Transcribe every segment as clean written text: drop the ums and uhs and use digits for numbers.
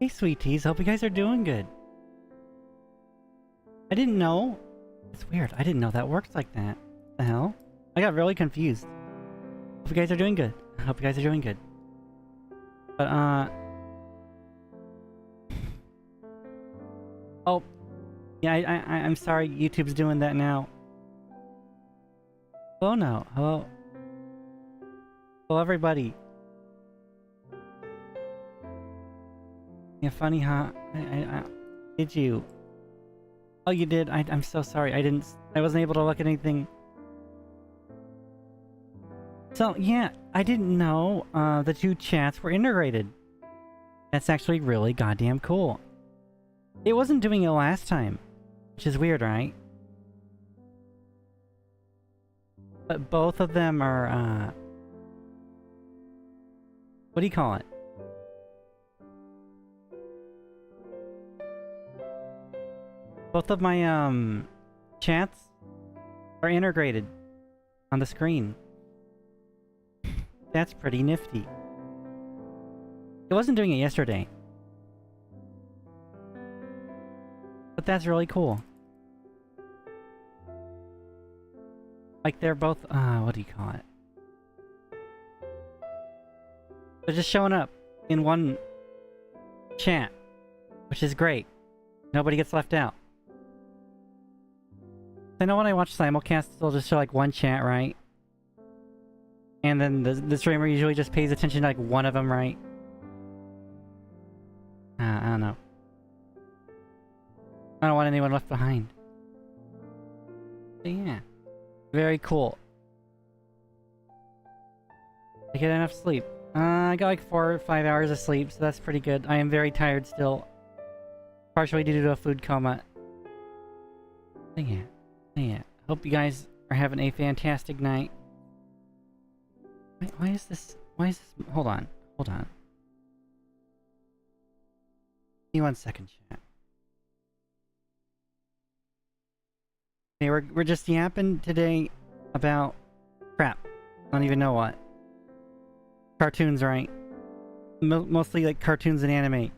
Hey, sweeties. Hope you guys are doing good. I didn't know. It's weird. I didn't know that works like that. What the hell? I got really confused. Hope you guys are doing good. I hope you guys are doing good. But, oh. Yeah, I'm sorry. YouTube's doing that now. Hello now. Hello. Hello, everybody. Yeah, funny, huh? Did you? Oh, you did? I'm so sorry. I wasn't able to look at anything. So, yeah, I didn't know, the two chats were integrated. That's actually really goddamn cool. It wasn't doing it last time, which is weird, right? But both of them are, what do you call it? Both of my, chats are integrated on the screen. That's pretty nifty. It wasn't doing it yesterday. But that's really cool. Like, they're both, what do you call it? They're just showing up in one chat, which is great. Nobody gets left out. I know when I watch simulcasts, they'll just show like one chat, right? And then the streamer usually just pays attention to like one of them, right? I don't know. I don't want anyone left behind. But yeah. Very cool. I get enough sleep. I got like 4 or 5 hours of sleep, so that's pretty good. I am very tired still. Partially due to a food coma. But yeah. Yeah. Hope you guys are having a fantastic night. Wait, why is this... Hold on. Hold on. Give me 1 second, chat. Okay, we're just yapping today about... crap. I don't even know what. Cartoons, right? Mostly like cartoons and anime.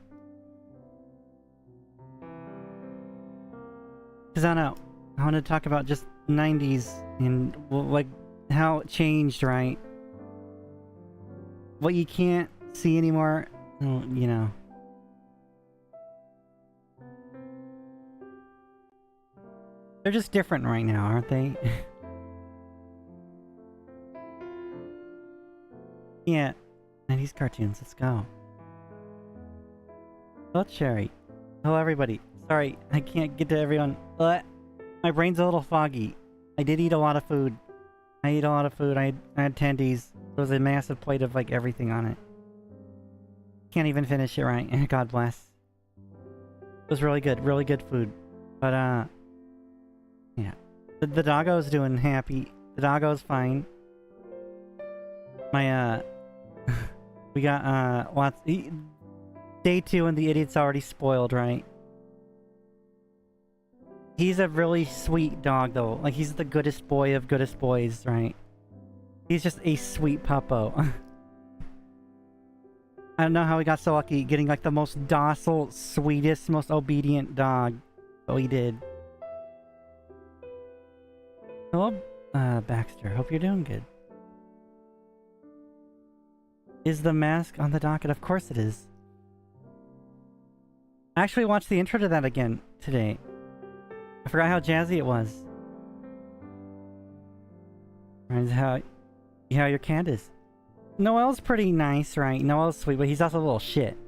Cause I don't know. I want to talk about just 90s and like how it changed, right? What you can't see anymore, you know. They're just different right now, aren't they? Yeah, 90s cartoons, let's go. Hello, Cherry. Hello, everybody. Sorry, I can't get to everyone. My brain's a little foggy. I did eat a lot of food. I had tendies. There was a massive plate of, like, everything on it. Can't even finish it right. God bless. It was really good food. But, yeah. The doggo's doing happy. The doggo's fine. My, we got, lots... Day 2 and the idiot's already spoiled, right? He's a really sweet dog, though. Like, he's the goodest boy of goodest boys, right? He's just a sweet puppo. I don't know how he got so lucky getting, like, the most docile, sweetest, most obedient dog. But he did. Hello, Baxter. Hope you're doing good. Is the mask on the docket? Of course it is. I actually watched the intro to that again today. I forgot how jazzy it was. Reminds how your cat is. Noel's pretty nice, right? Noel's sweet, but he's also a little shit.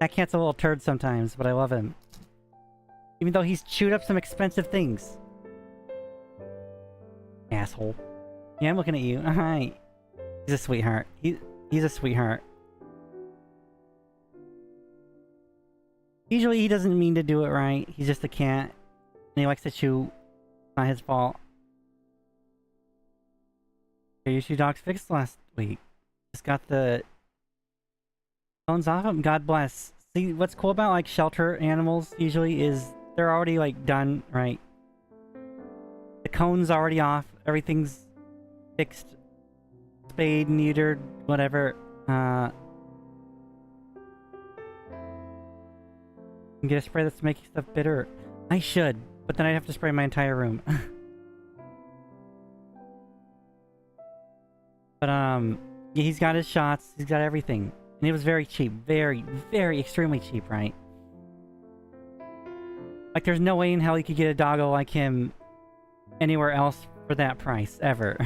That cat's a little turd sometimes, but I love him. Even though he's chewed up some expensive things. Asshole. Yeah, I'm looking at you. Hi. He's a sweetheart. He's a sweetheart. Usually he doesn't mean to do it, right? He's just a cat. And he likes to chew. It's not his fault. Your shoe dogs fixed last week. Just got the bones off him. God bless. See, what's cool about like shelter animals usually is they're already like done, right? The cone's already off. Everything's fixed. Spayed, neutered, whatever. You get a spray that's making stuff bitter. I should, but then I'd have to spray my entire room. But, yeah, he's got his shots. He's got everything. And it was very cheap. Very, very extremely cheap, right? Like, there's no way in hell you could get a doggo like him anywhere else for that price, ever.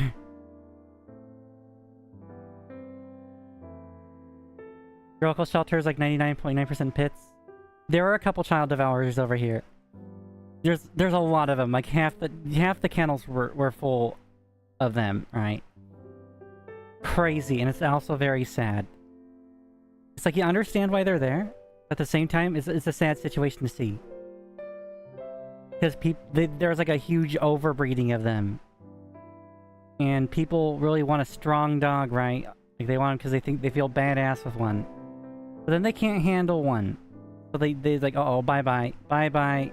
Your local shelter is like 99.9% pits. There are a couple child devourers over here. There's a lot of them. Like, half the kennels were full of them, right? Crazy, and it's also very sad. It's like, you understand why they're there, but at the same time, it's a sad situation to see. Because there's like a huge overbreeding of them. And people really want a strong dog, right? Like, they want them because they feel badass with one. But then they can't handle one. So they like, uh-oh, bye-bye. Bye-bye.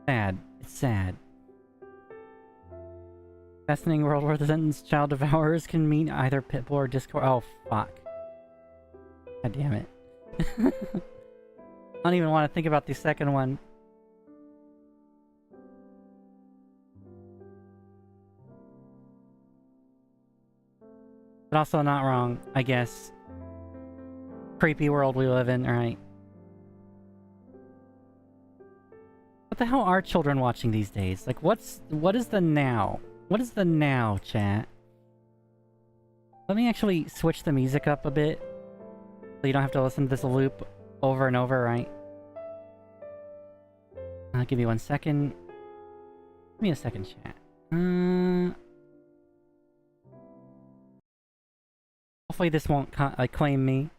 Sad. It's sad. Fascinating world where the sentence child devourers can mean either Pitbull or Discord. Oh, fuck. God damn it. I don't even want to think about the second one. But also not wrong, I guess. Creepy world we live in, right? What the hell are children watching these days? Like, what is the now? What is the now, chat? Let me actually switch the music up a bit. So you don't have to listen to this loop over and over, right? I'll give you 1 second. Give me a second, chat. Hopefully this won't claim me.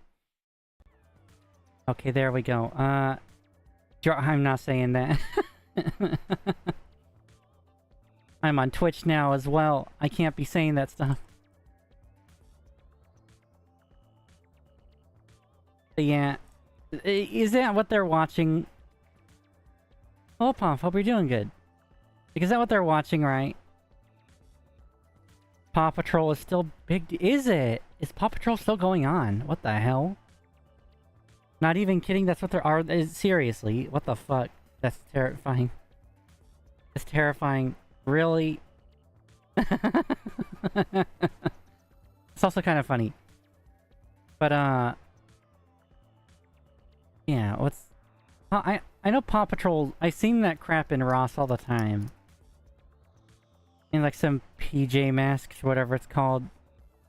Okay, there we go. I'm not saying that. I'm on Twitch now as well. I can't be saying that stuff. But yeah. Is that what they're watching? Oh, Pomp, hope you're doing good. Like, is that what they're watching, right? Paw Patrol is still big. Is it? Is Paw Patrol still going on? What the hell? Not even kidding, that's what there are. Seriously, what the fuck? That's terrifying. That's terrifying. Really? It's also kind of funny. But, yeah, what's... I know Paw Patrol... I've seen that crap in Ross all the time. In, like, some PJ Masks, whatever it's called.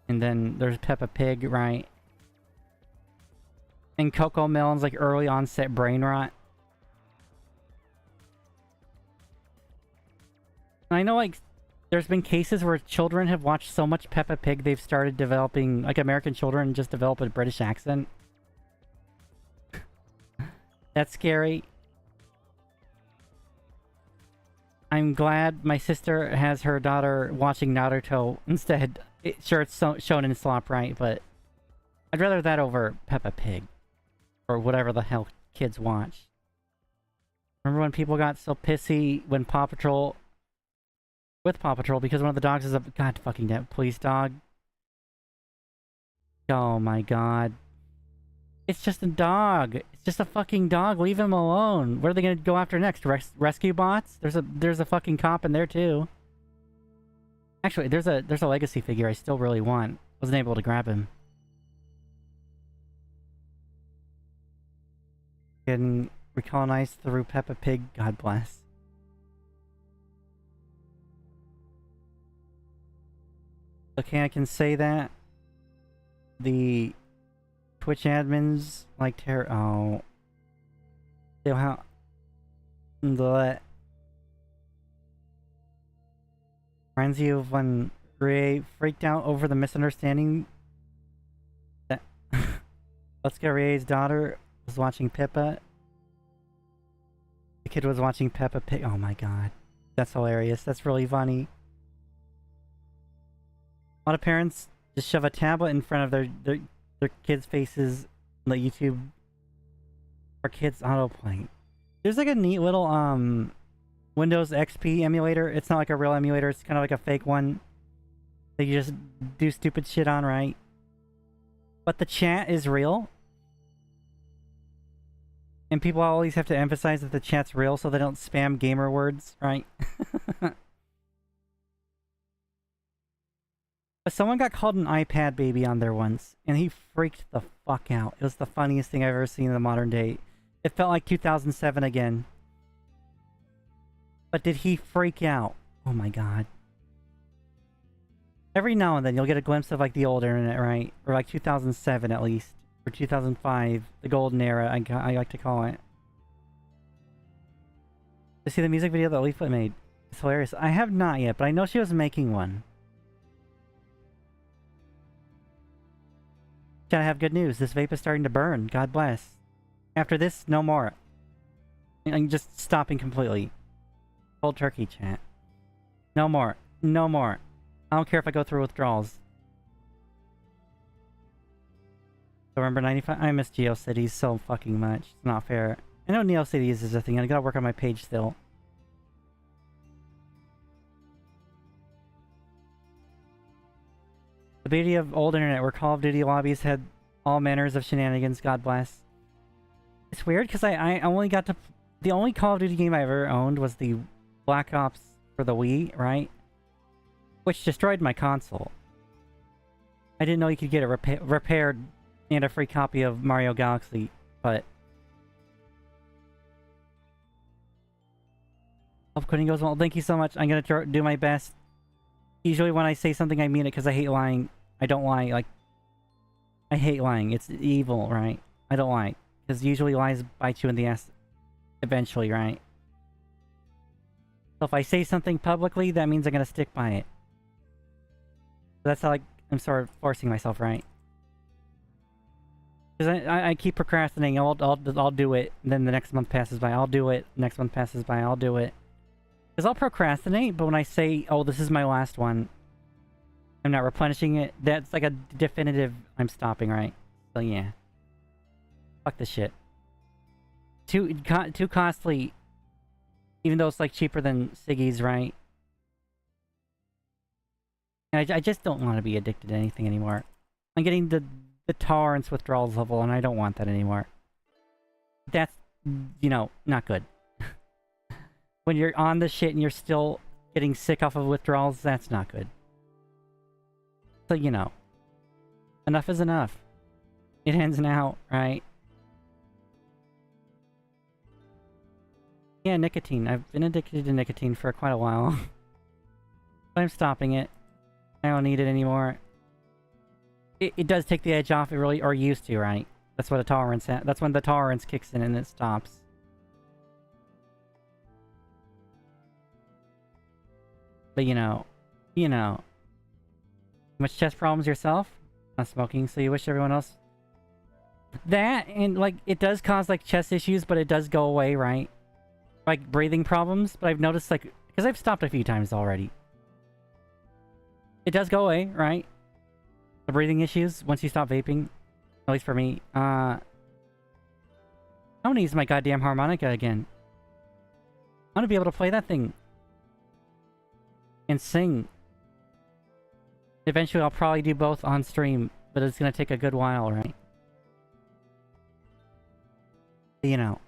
And then there's Peppa Pig, right? And Coco Melon's, like, early onset brain rot. I know, like, there's been cases where children have watched so much Peppa Pig they've started developing, like, American children just develop a British accent. That's scary. I'm glad my sister has her daughter watching Naruto instead. Sure, it's shown in slop, right? But I'd rather that over Peppa Pig. Or whatever the hell kids watch. Remember when people got so pissy when Paw Patrol... With Paw Patrol, because one of the dogs is a... God fucking damn police dog. Oh my god. It's just a dog. It's just a fucking dog. Leave him alone. What are they gonna go after next? Rescue bots? There's a fucking cop in there too. Actually, there's a legacy figure I still really want. Wasn't able to grab him. Getting recolonized through Peppa Pig. God bless. Okay, I can say that. The Twitch admins like terror. Oh. They'll how. The. Reminds you of when Ray freaked out over the misunderstanding that. Let's Get Ray's daughter was watching Pippa. The kid was watching Peppa Pig. Oh my god. That's hilarious. That's really funny. A lot of parents just shove a tablet in front of their kids' faces on the YouTube for kids autoplay. There's like a neat little Windows XP emulator. It's not like a real emulator, it's kind of like a fake one that you just do stupid shit on, right? But the chat is real. And people always have to emphasize that the chat's real so they don't spam gamer words, right? But someone got called an iPad baby on there once, and he freaked the fuck out. It was the funniest thing I've ever seen in the modern day. It felt like 2007 again. But did he freak out? Oh my god. Every now and then you'll get a glimpse of like the old internet, right? Or like 2007 at least. Or 2005. The golden era, I like to call it. To see the music video that Leaflet made. It's hilarious. I have not yet, but I know she was making one. Gotta have good news. This vape is starting to burn. God bless. After this, no more. I'm just stopping completely. Cold turkey, chat. No more. No more. I don't care if I go through withdrawals. So remember 95? I miss GeoCities so fucking much. It's not fair. I know NeoCities is a thing. I gotta work on my page still. The beauty of old internet where Call of Duty lobbies had all manners of shenanigans, God bless. It's weird because I only got to... The only Call of Duty game I ever owned was the Black Ops for the Wii, right? Which destroyed my console. I didn't know you could get it repaired and a free copy of Mario Galaxy, but... Hope quitting goes well. Thank you so much. I'm gonna do my best. Usually when I say something I mean it because I hate lying. I don't lie, like... I hate lying. It's evil, right? I don't lie. Because usually lies bite you in the ass eventually, right? So if I say something publicly, that means I'm gonna stick by it. That's how, like, I'm sort of forcing myself, right? Because I keep procrastinating. I'll do it. And then the next month passes by. I'll do it. Next month passes by. I'll do it. Because I'll procrastinate, but when I say, oh, this is my last one, I'm not replenishing it, that's like a definitive I'm stopping, right? So yeah. Fuck this shit. Too costly, even though it's like cheaper than Siggy's, right? And I just don't want to be addicted to anything anymore. I'm getting the tolerance withdrawals level, and I don't want that anymore. That's, you know, not good. When you're on the shit and you're still getting sick off of withdrawals, that's not good. So, you know. Enough is enough. It ends now, right? Yeah, nicotine. I've been addicted to nicotine for quite a while. But I'm stopping it. I don't need it anymore. It does take the edge off, it really, or used to, right? That's what a tolerance, that's when the tolerance kicks in and it stops. But you know, much chest problems yourself? Not smoking, so you wish everyone else... That, and like, it does cause like chest issues, but it does go away, right? Like breathing problems, but I've noticed like, because I've stopped a few times already. It does go away, right? The breathing issues, once you stop vaping. At least for me. I want to use my goddamn harmonica again. I want to be able to play that thing. And sing. Eventually I'll probably do both on stream, but it's gonna take a good while, right? You know,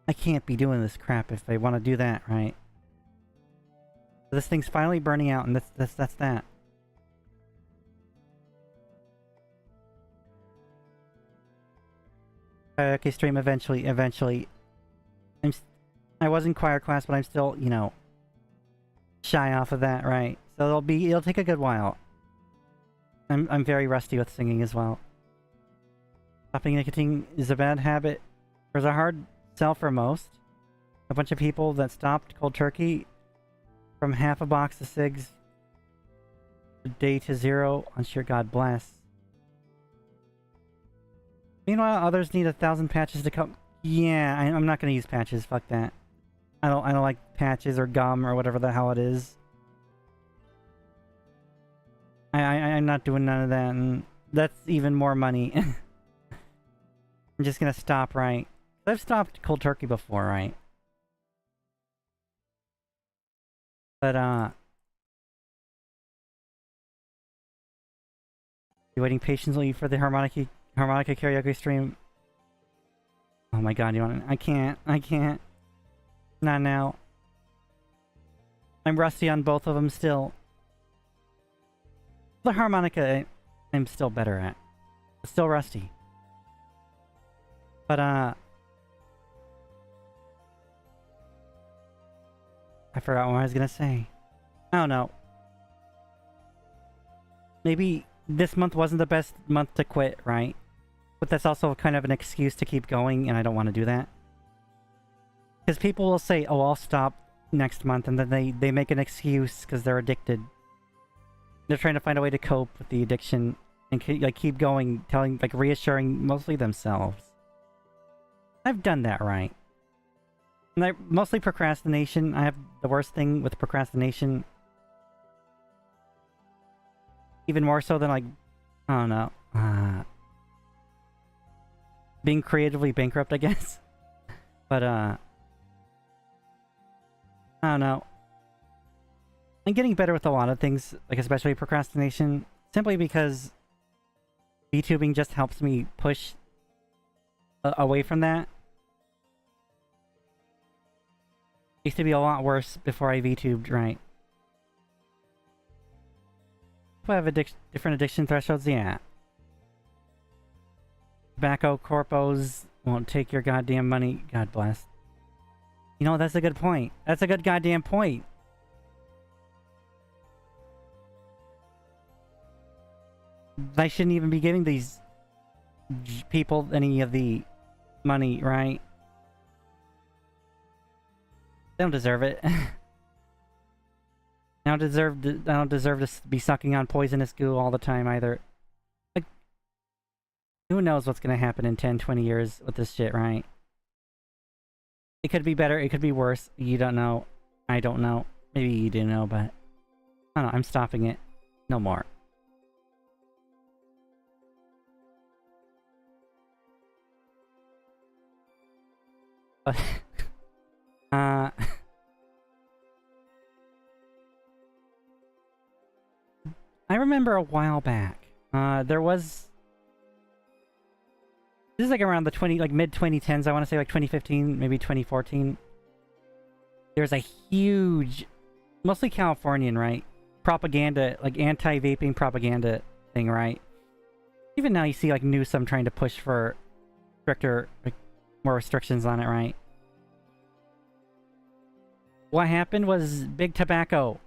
I can't be doing this crap if I want to do that, right? This thing's finally burning out, and that's that. Okay, stream eventually. I was in choir class, but I'm still, you know, shy off of that, right? So it'll take a good while. I'm very rusty with singing as well. Stopping nicotine is a bad habit. There's a hard sell for most. A bunch of people that stopped cold turkey from half a box of cigs a day to zero. Unsure, God bless. Meanwhile, others need 1,000 patches to come. Yeah, I'm not gonna use patches. Fuck that. I don't like patches or gum or whatever the hell it is. I'm not doing none of that, and that's even more money. I'm just gonna stop, right? I've stopped cold turkey before, right? But, you waiting patiently for the harmonica karaoke stream? Oh my god, you want? I can't. I can't. Not now. I'm rusty on both of them still. The harmonica, I'm still better at. Still rusty. But, I forgot what I was gonna say. I don't know. Maybe this month wasn't the best month to quit, right? But that's also kind of an excuse to keep going, and I don't want to do that. Because people will say, oh, I'll stop next month, and then they make an excuse because they're addicted. They're trying to find a way to cope with the addiction and like keep going, telling, like reassuring mostly themselves. I've done that right. And mostly procrastination. I have the worst thing with procrastination. Even more so than like, I don't know, being creatively bankrupt, I guess. But, I don't know. I'm getting better with a lot of things, like especially procrastination, simply because VTubing just helps me push away from that. It used to be a lot worse before I VTubed, right? Do I have different addiction thresholds? Yeah. Tobacco corpos won't take your goddamn money. God bless. You know, that's a good point. That's a good goddamn point. I shouldn't even be giving these people any of the money, right? They don't deserve it. I don't deserve to be sucking on poisonous goo all the time either. Like, who knows what's gonna happen in 10, 20 years with this shit, right? It could be better, it could be worse. You don't know. I don't know. Maybe you do know, but I don't know. I'm stopping it. No more. But, I remember a while back, there was... This is like around the mid-2010s, I want to say like 2015, maybe 2014. There's a huge, mostly Californian, right? Propaganda, like anti-vaping propaganda thing, right? Even now you see like Newsom trying to push for stricter, like, more restrictions on it, right? What happened was Big Tobacco.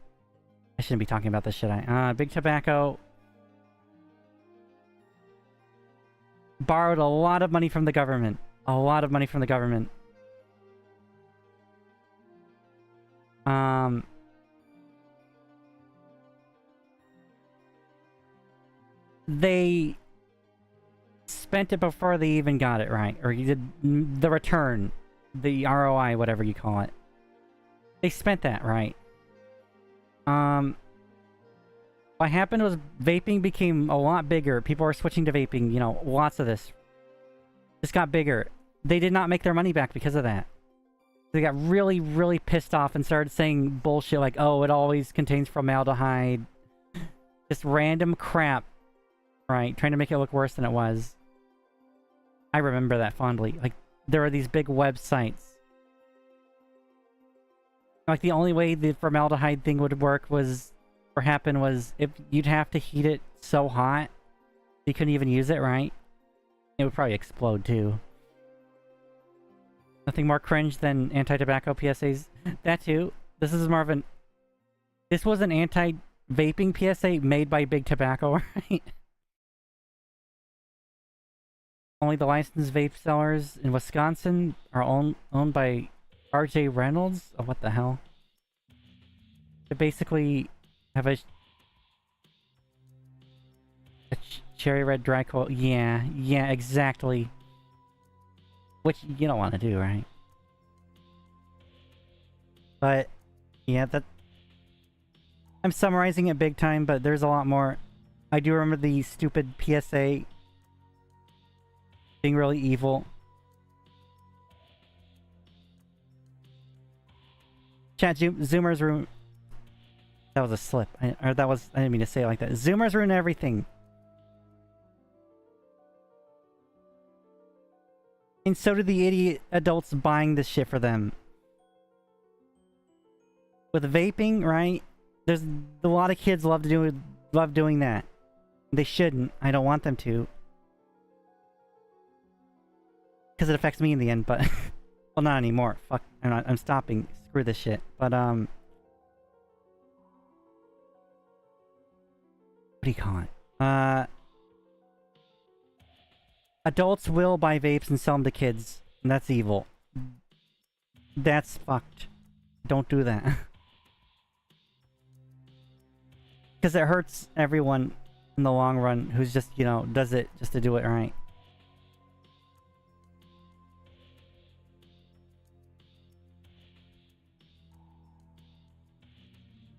I shouldn't be talking about this, should I? Big Tobacco borrowed a lot of money from the government. A lot of money from the government. They spent it before they even got it right. Or you did the return. The ROI, whatever you call it. They spent that right. What happened was vaping became a lot bigger. People were switching to vaping, you know, lots of this. Just got bigger. They did not make their money back because of that. They got really, really pissed off and started saying bullshit like, oh, it always contains formaldehyde. Just random crap. Right? Trying to make it look worse than it was. I remember that fondly. Like, there were these big websites. Like, the only way the formaldehyde thing would work was... or happen was if you'd have to heat it so hot you couldn't even use it, right? It would probably explode too. Nothing more cringe than anti-tobacco PSAs. That too. This is more of an... This was an anti-vaping PSA made by Big Tobacco, right? Only the licensed vape sellers in Wisconsin are owned by RJ Reynolds? Oh, what the hell? They basically... have a cherry red dry coal. Yeah, exactly. Which you don't want to do, right? But, yeah, that... I'm summarizing it big time, but there's a lot more. I do remember the stupid PSA being really evil. Chat, Zoomers room... That was a slip. I didn't mean to say it like that. Zoomers ruin everything. And so do the idiot adults buying this shit for them. With vaping, right? There's a lot of kids love doing that. They shouldn't. I don't want them to. Because it affects me in the end, but... well, not anymore. Fuck. I'm stopping. Screw this shit. But, what do you call it? Adults will buy vapes and sell them to kids. And that's evil. That's fucked. Don't do that. Because it hurts everyone in the long run who's just, you know, does it just to do it right.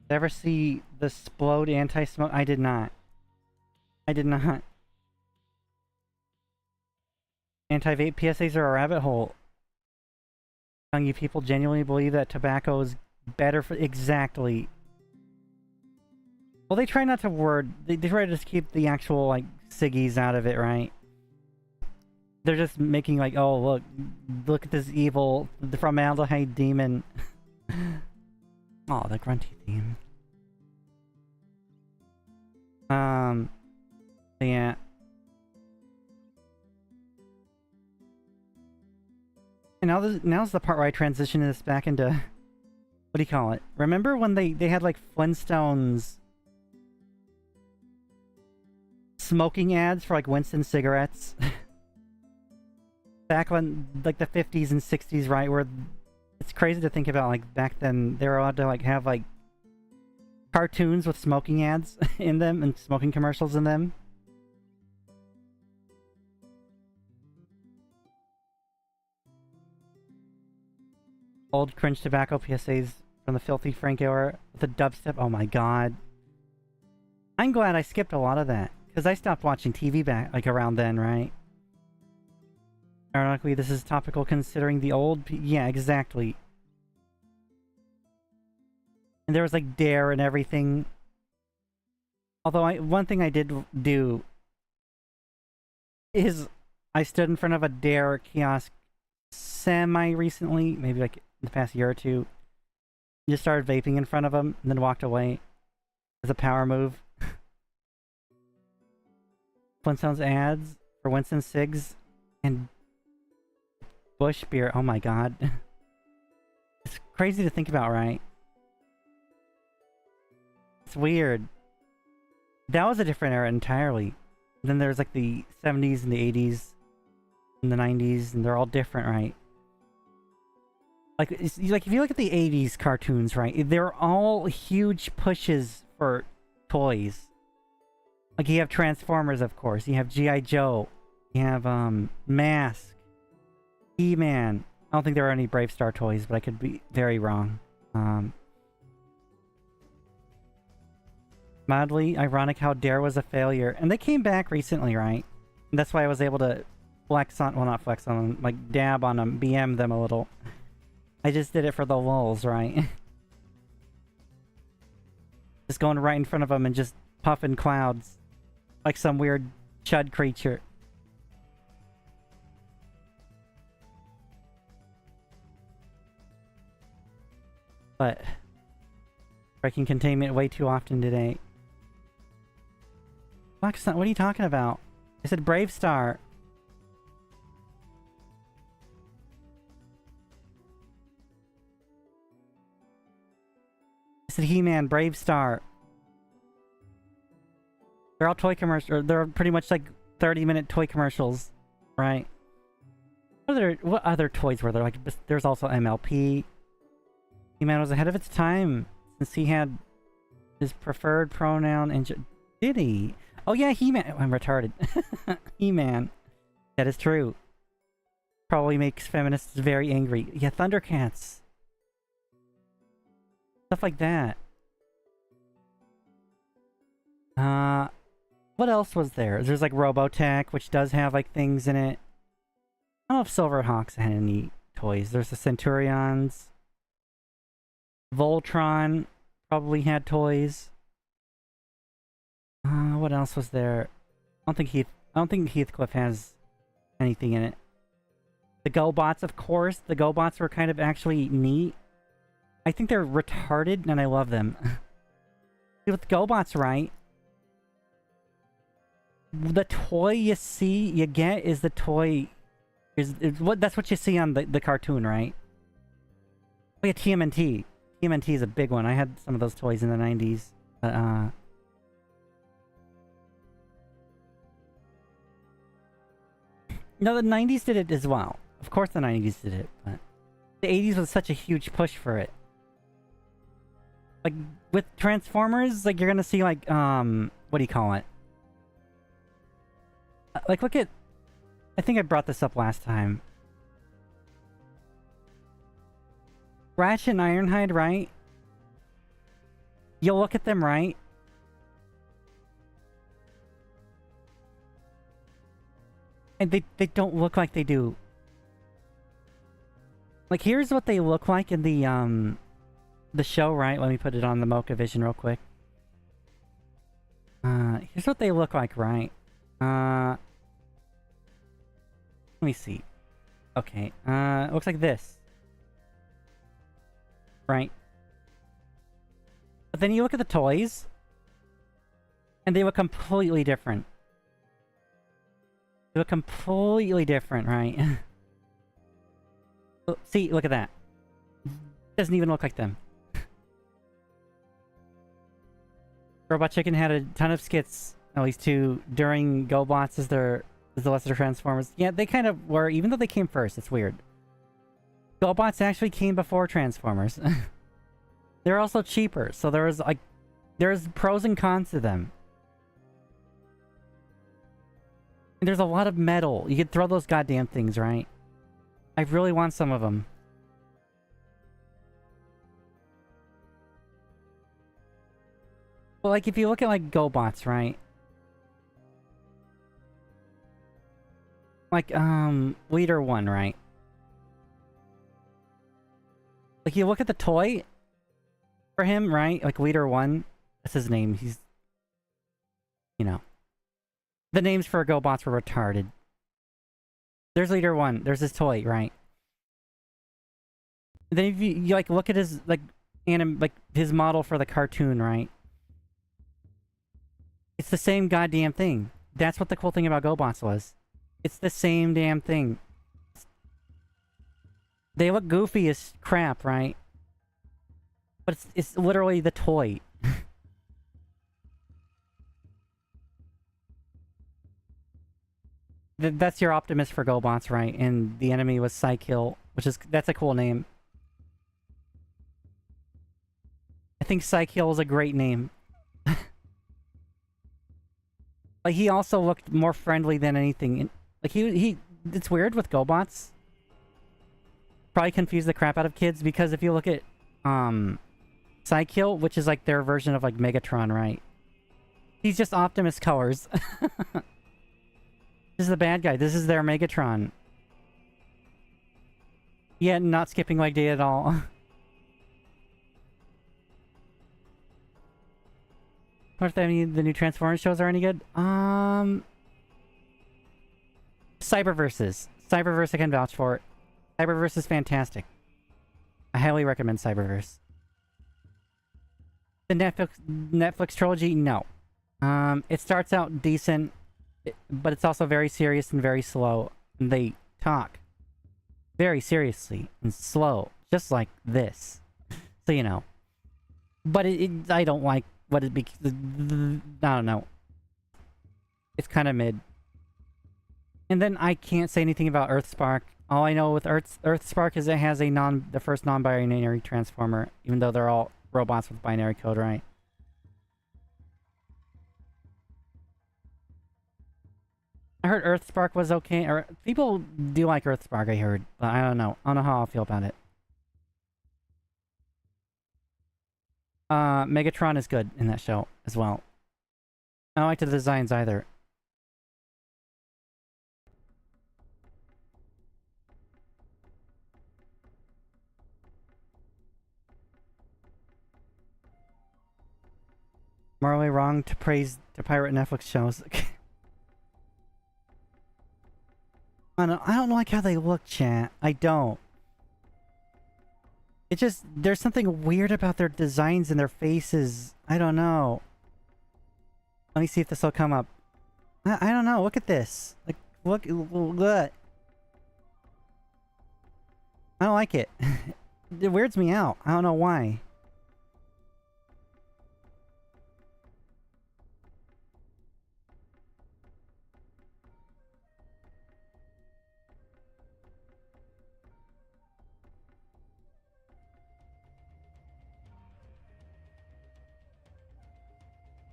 Ever see the Splode anti-smoke? I did not. I did not. Anti-vape PSAs are a rabbit hole. Telling you people genuinely believe that tobacco is better for... Exactly. Well, they try not to word... They try to just keep the actual, like, ciggies out of it, right? They're just making, like, oh, look at this evil... The formaldehyde demon. Oh, the grunty theme. Yeah. And now's the part where I transition this back into... What do you call it? Remember when they had, like, Flintstones... smoking ads for, like, Winston cigarettes? Back when, like, the 50s and 60s, right? Where... It's crazy to think about, like, back then, they were allowed to, like, have, like, cartoons with smoking ads in them and smoking commercials in them. Old cringe tobacco PSAs from the filthy Frank era with the dubstep. Oh my god. I'm glad I skipped a lot of that, because I stopped watching TV back, like, around then, right? Ironically, this is topical considering the old... Yeah, exactly. And there was, like, Dare and everything. Although, one thing I did do is I stood in front of a Dare kiosk semi-recently, maybe, like, in the past year or two. Just started vaping in front of them, and then walked away. As a power move. Flintstones ads for Winston Cigs and Bush beer. Oh my god. It's crazy to think about, right? It's weird. That was a different era entirely. Then there's like the 70s and the 80s and the 90s, and they're all different, right? Like, if you look at the 80s cartoons, right? They're all huge pushes for toys. Like, you have Transformers, of course. You have G.I. Joe. You have, Mask. He-Man. I don't think there are any Brave Star toys, but I could be very wrong. Mildly ironic how Dare was a failure. And they came back recently, right? And that's why I was able to flex on... Well, not flex on them. Like, dab on them. BM them a little. I just did it for the lulz, right? Just going right in front of them and just puffing clouds. Like some weird chud creature. But... breaking containment way too often today. Black Sun, what are you talking about? I said Brave Star. I said He-Man, Brave Star. They're all toy commercials. They're pretty much like 30-minute toy commercials, right? What other toys were there? Like, there's also MLP. He-Man was ahead of its time, since he had his preferred pronoun and... Did he? Oh yeah, He-Man. I'm retarded. He-Man. That is true. Probably makes feminists very angry. Yeah, Thundercats. Stuff like that. What else was there? There's like Robotech, which does have like things in it. I don't know if Silverhawks had any toys. There's the Centurions. Voltron probably had toys. What else was there? I don't think Heathcliff has anything in it. The GoBots, of course. The GoBots were kind of actually neat. I think they're retarded, and I love them. With GoBots, right? The toy you get is the toy... Is what that's what you see on the cartoon, right? Oh yeah, TMNT. TMNT is a big one. I had some of those toys in the 90s. No, the 90s did it as well. Of course the 90s did it, but... The 80s was such a huge push for it. Like, with Transformers, like, you're gonna see, like, what do you call it? Like, look at... I think I brought this up last time. Ratchet and Ironhide, right? You'll look at them, right? And they don't look like they do. Like, here's what they look like in the show, right? Let me put it on the Mocha Vision real quick. Here's what they look like, right? Let me see. Okay, it looks like this. Right? But then you look at the toys, and they look completely different. They look completely different, right? See, look at that. Doesn't even look like them. Robot Chicken had a ton of skits, at least two, during GoBots as the lesser Transformers. Yeah, they kind of were, even though they came first. It's weird. GoBots actually came before Transformers. They're also cheaper, so there's pros and cons to them. And there's a lot of metal. You could throw those goddamn things, right? I really want some of them. Well, like, if you look at, like, GoBots, right? Like, Leader 1, right? Like, you look at the toy for him, right? Like, Leader 1. That's his name. He's... You know. The names for GoBots were retarded. There's Leader 1. There's his toy, right? Then if you like, look at his, like, his model for the cartoon, right? It's the same goddamn thing. That's what the cool thing about GoBots was. It's the same damn thing. They look goofy as crap, right? But it's literally the toy. That's your Optimus for GoBots, right? And the enemy was Psykill, that's a cool name. I think Psykill is a great name. Like, he also looked more friendly than anything. Like, it's weird with GoBots. Probably confuse the crap out of kids, because if you look at, Psykill, which is, like, their version of, like, Megatron, right? He's just Optimus colors. This is the bad guy. This is their Megatron. Yeah, not skipping leg day at all. What if any of the new Transformers shows are any good? Cyberverses. Cyberverse I can vouch for. Cyberverse is fantastic. I highly recommend Cyberverse. The Netflix trilogy? No. It starts out decent, but it's also very serious and very slow. And they talk very seriously and slow, just like this. So, you know. But I don't like what it be. I don't know. It's kind of mid. And then I can't say anything about Earthspark. All I know with Earthspark is it has the first non-binary transformer, even though they're all robots with binary code, right? I heard Earthspark was okay, or people do like Earthspark, I heard, but I don't know. I don't know how I'll feel about it. Megatron is good in that show as well. I don't like the designs either. Morally wrong to pirate Netflix shows. I don't like how they look, chat. I don't. It just, there's something weird about their designs and their faces. I don't know. Let me see if this will come up. I don't know. Look at this. Like, look. I don't like it. It weirds me out. I don't know why.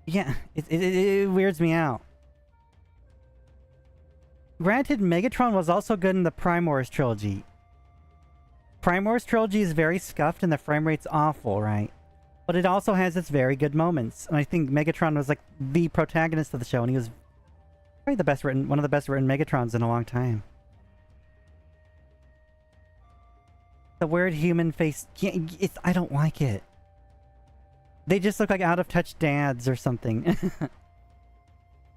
Yeah, it weirds me out. Granted, Megatron was also good in the Prime Wars trilogy. Prime Wars trilogy is very scuffed and the frame rate's awful, right? But it also has its very good moments. And I think Megatron was like the protagonist of the show, and he was probably the best written, one of the best written Megatrons in a long time. The weird human face, I don't like it. They just look like out-of-touch dads or something.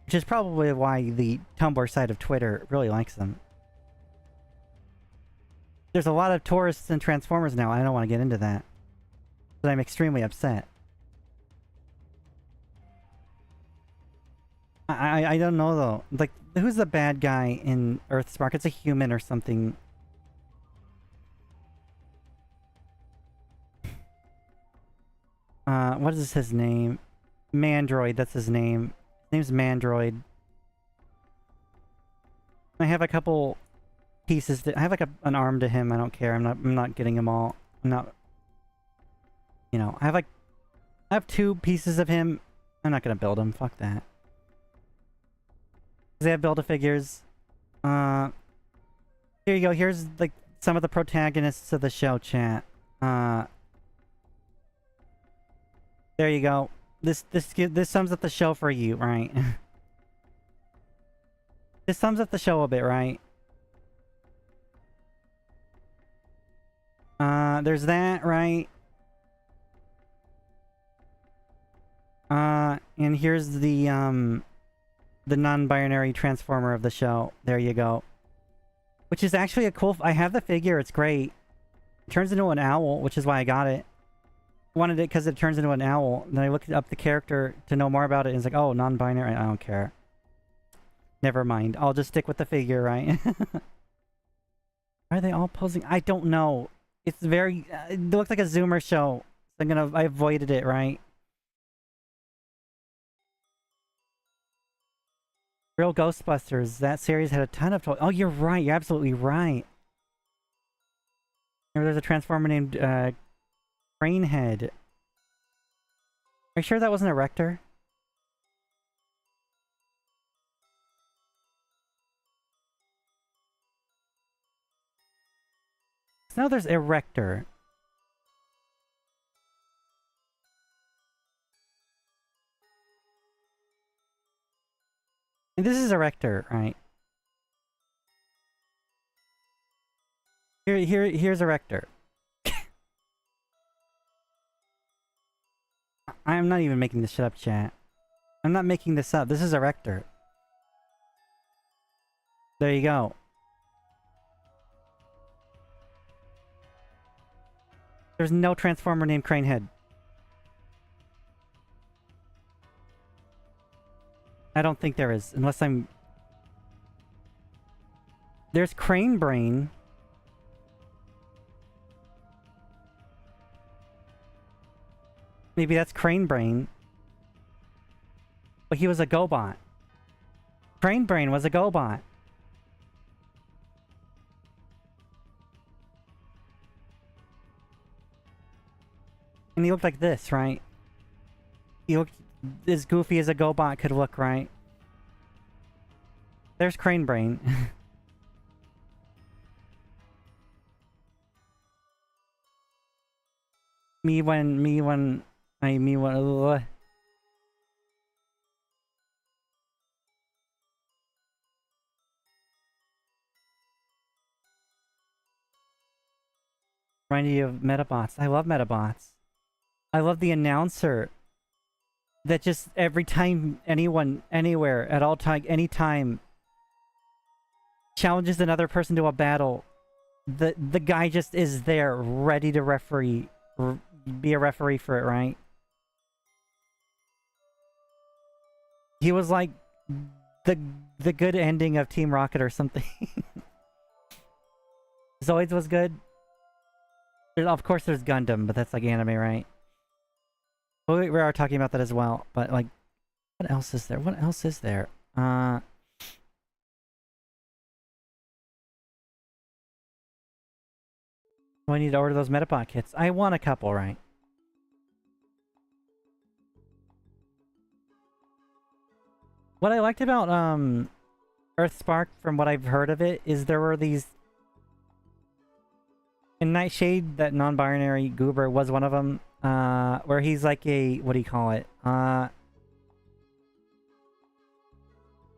Which is probably why the Tumblr side of Twitter really likes them. There's a lot of tourists and Transformers now. I don't want to get into that. But I'm extremely upset. I don't know though. Like, who's the bad guy in Earthspark? It's a human or something. What is his name? Mandroid, that's his name. His name's Mandroid. I have a couple pieces I have like an arm to him. I don't care. I'm not getting them all. I'm not, you know, I have 2 pieces of him. I'm not gonna build him. Fuck that. They have Build-A-Figures. Here you go. Here's like some of the protagonists of the show, chat. There you go. This sums up the show for you, right? This sums up the show a bit, right? There's that, right? And here's the non-binary transformer of the show. There you go. Which is actually a cool... I have the figure, it's great. It turns into an owl, which is why I got it. Wanted it because it turns into an owl. Then I looked up the character to know more about it, and it's like, oh, non-binary. I don't care. Never mind. I'll just stick with the figure, right? Are they all posing? I don't know. It's very... it looks like a Zoomer show. So I avoided it, right? Real Ghostbusters. That series had a ton of... Oh, you're right. You're absolutely right. There's a Transformer named Cranehead. Are you sure that wasn't a Rector? No, there's Erector. And this is Erector, right? Here's Erector. I'm not even making this shit up, chat. I'm not making this up. This is Erector. There you go. There's no Transformer named Cranehead. I don't think there is, unless I'm... There's Crane Brain. Maybe that's Crane Brain. But he was a GoBot. Crane Brain was a GoBot. And he looked like this, right? He looked as goofy as a GoBot could look, right? There's Crane Brain. me when... Reminding you of Metabots. I love Metabots. I love the announcer that just every time anyone, anywhere, at all time, anytime, challenges another person to a battle, the guy just is there, ready to referee, be a referee for it, right? He was like the good ending of Team Rocket or something. Zoids was good. Of course there's Gundam, but that's like anime, right? We are talking about that as well, but like, what else is there? What else is there? Do I need to order those Metapod kits? I want a couple, right? What I liked about Earthspark, from what I've heard of it, is there were these... In Nightshade, that non-binary goober was one of them, where he's like a... What do you call it?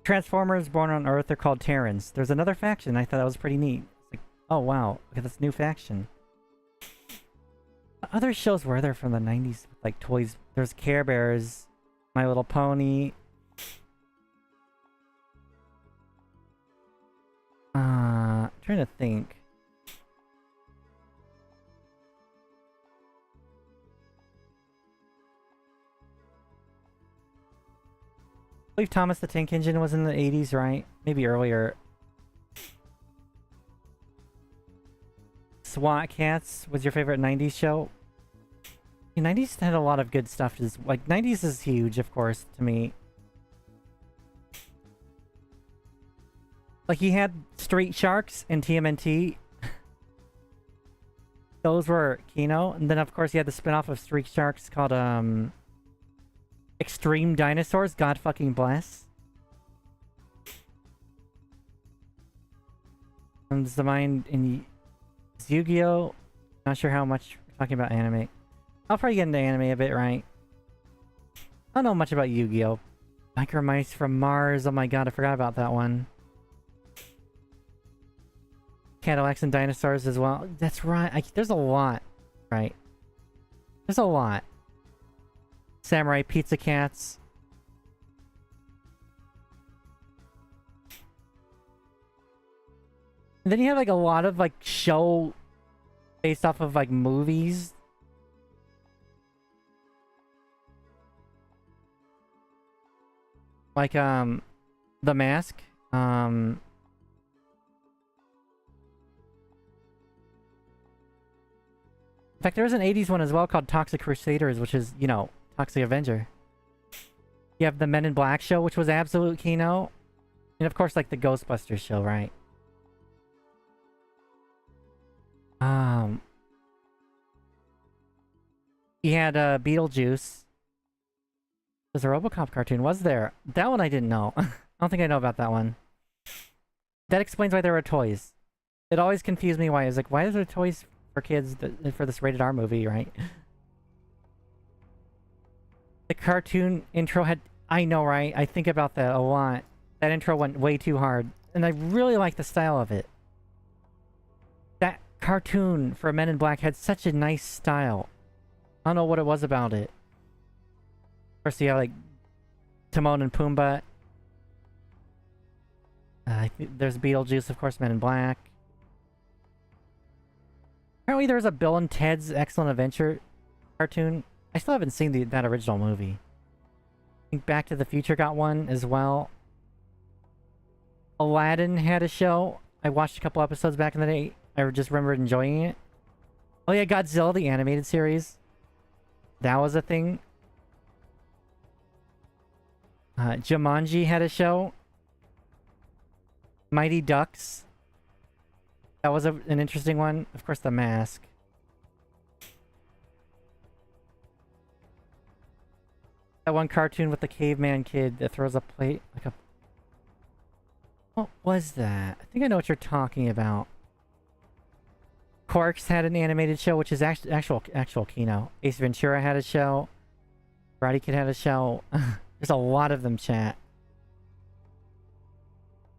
Transformers born on Earth are called Terrans. There's another faction. I thought that was pretty neat. It's like, oh wow, look at this new faction. What other shows were there from the 90s? Like toys. There's Care Bears, My Little Pony. Trying to think. I believe Thomas the Tank Engine was in the 80s, right? Maybe earlier. SWAT Cats was your favorite 90s show? The 90s had a lot of good stuff. Like, 90s is huge, of course, to me. Like, he had Street Sharks and TMNT. Those were Kino. And then, of course, he had the spin-off of Street Sharks called, Extreme Dinosaurs, God fucking bless. Comes to mind in Yu-Gi-Oh! Not sure how much we're talking about anime. I'll probably get into anime a bit, right? I don't know much about Yu-Gi-Oh! Micro Mice from Mars, oh my god, I forgot about that one. Cadillacs and Dinosaurs as well. That's right, there's a lot, right? There's a lot. Samurai Pizza Cats. And then you have like a lot of like show based off of like movies. Like The Mask. In fact, there was an 80s one as well called Toxic Crusaders, which is, you know, Toxic Avenger. You have the Men in Black show, which was absolute Kino. And of course, like the Ghostbusters show, right? He had Beetlejuice. There's a RoboCop cartoon, was there? That one I didn't know. I don't think I know about that one. That explains why there were toys. It always confused me why. I was like, why are there toys for kids for this rated R movie, right? The cartoon intro had... I know, right? I think about that a lot. That intro went way too hard. And I really like the style of it. That cartoon for Men in Black had such a nice style. I don't know what it was about it. Of course, you have, like, Timon and Pumbaa. There's Beetlejuice, of course, Men in Black. Apparently there's a Bill and Ted's Excellent Adventure cartoon. I still haven't seen that original movie. I think Back to the Future got one as well. Aladdin had a show. I watched a couple episodes back in the day. I just remember enjoying it. Oh yeah, Godzilla, the animated series. That was a thing. Jumanji had a show. Mighty Ducks. That was an interesting one. Of course, The Mask. That one cartoon with the caveman kid that throws a plate like a... What was that? I think I know what you're talking about. Quarks had an animated show, which is actual Kino. Ace Ventura had a show. Karate Kid had a show. There's a lot of them, chat.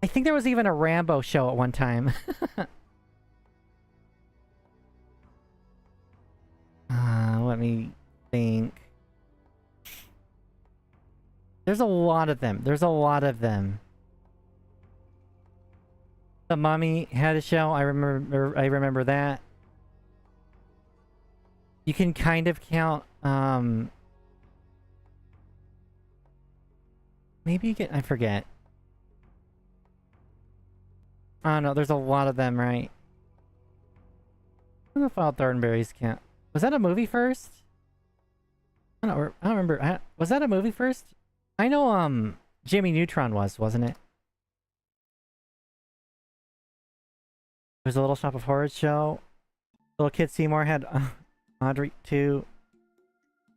I think there was even a Rambo show at one time. Let me think. There's a lot of them. There's a lot of them. The Mummy had a show. I remember that. You can kind of count, maybe you get, I forget. I don't know, there's a lot of them, right? I don't know if Wild Thornberries count. Was that a movie first? I don't remember. Was that a movie first? I know, Jimmy Neutron wasn't it? There's a Little Shop of Horrors show. Little Kid Seymour had Audrey 2.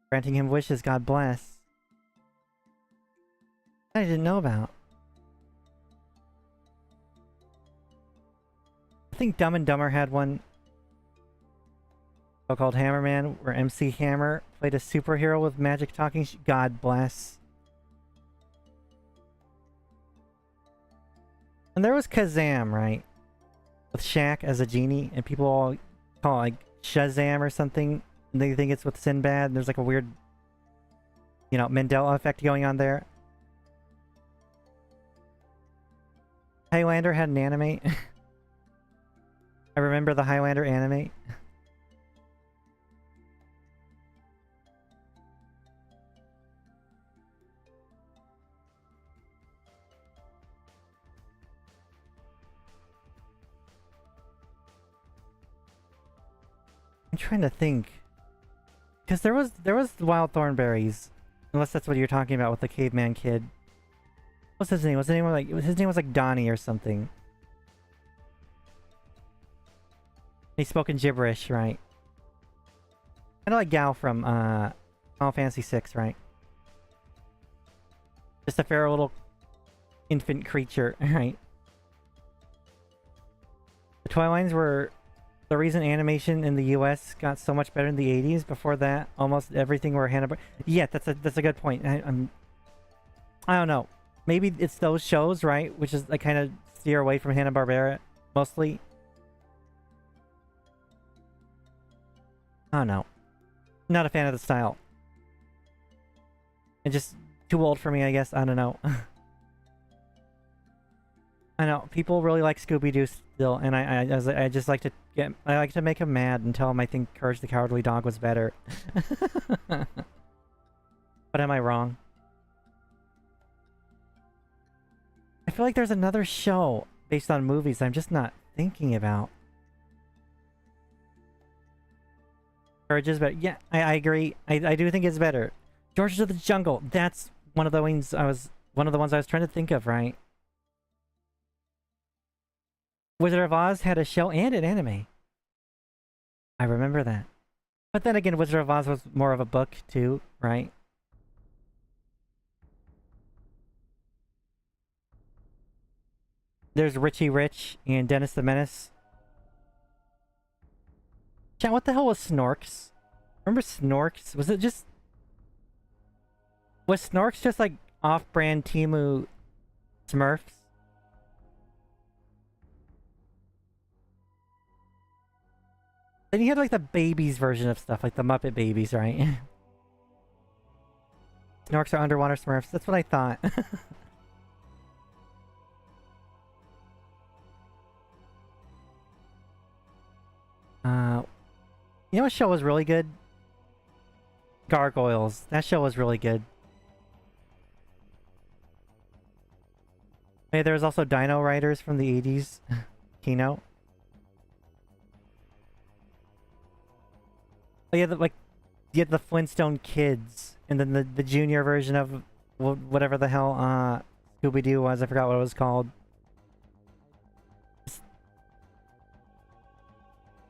Granting him wishes, God bless. I didn't know about. I think Dumb and Dumber had one called Hammerman, where MC Hammer played a superhero with magic talking God bless. And there was Kazam, right? With Shaq as a genie, and people all call it like Shazam or something. And they think it's with Sinbad, and there's like a weird, you know, Mandela effect going on there. Highlander had an anime. I remember the Highlander anime. I'm trying to think. Because there was the Wild Thornberries. Unless that's what you're talking about with the caveman kid. What's his name? His name was like Donnie or something. He spoke in gibberish, right? Kinda like Gal from Final Fantasy VI, right? Just a fair little infant creature, right? The Twilines were the reason animation in the US got so much better in the 80s. Before that, almost everything were Hanna-Barbera. Yeah, that's a good point. I don't know. Maybe it's those shows, right? Which is like kind of steer away from Hanna-Barbera mostly. I don't know. Not a fan of the style. And just too old for me, I guess. I don't know. I know people really like Scooby-Doo still, and I just like to make them mad and tell them I think Courage the Cowardly Dog was better. But am I wrong? I feel like there's another show based on movies I'm just not thinking about. Courage is better. Yeah, I agree. I do think it's better. George of the Jungle. That's one of the ones I was trying to think of, right? Wizard of Oz had a show and an anime. I remember that. But then again, Wizard of Oz was more of a book too, right? There's Richie Rich and Dennis the Menace. Chat, what the hell was Snorks? Remember Snorks? Was Snorks just like off-brand Temu Smurfs? Then you had like the babies version of stuff, like the Muppet Babies, right? Snorks are underwater Smurfs. That's what I thought. You know what show was really good? Gargoyles. That show was really good. Hey, there was also Dino Riders from the 80s. Kino. Oh yeah, you had the Flintstone Kids, and then the junior version of whatever the hell Scooby-Doo was. I forgot what it was called.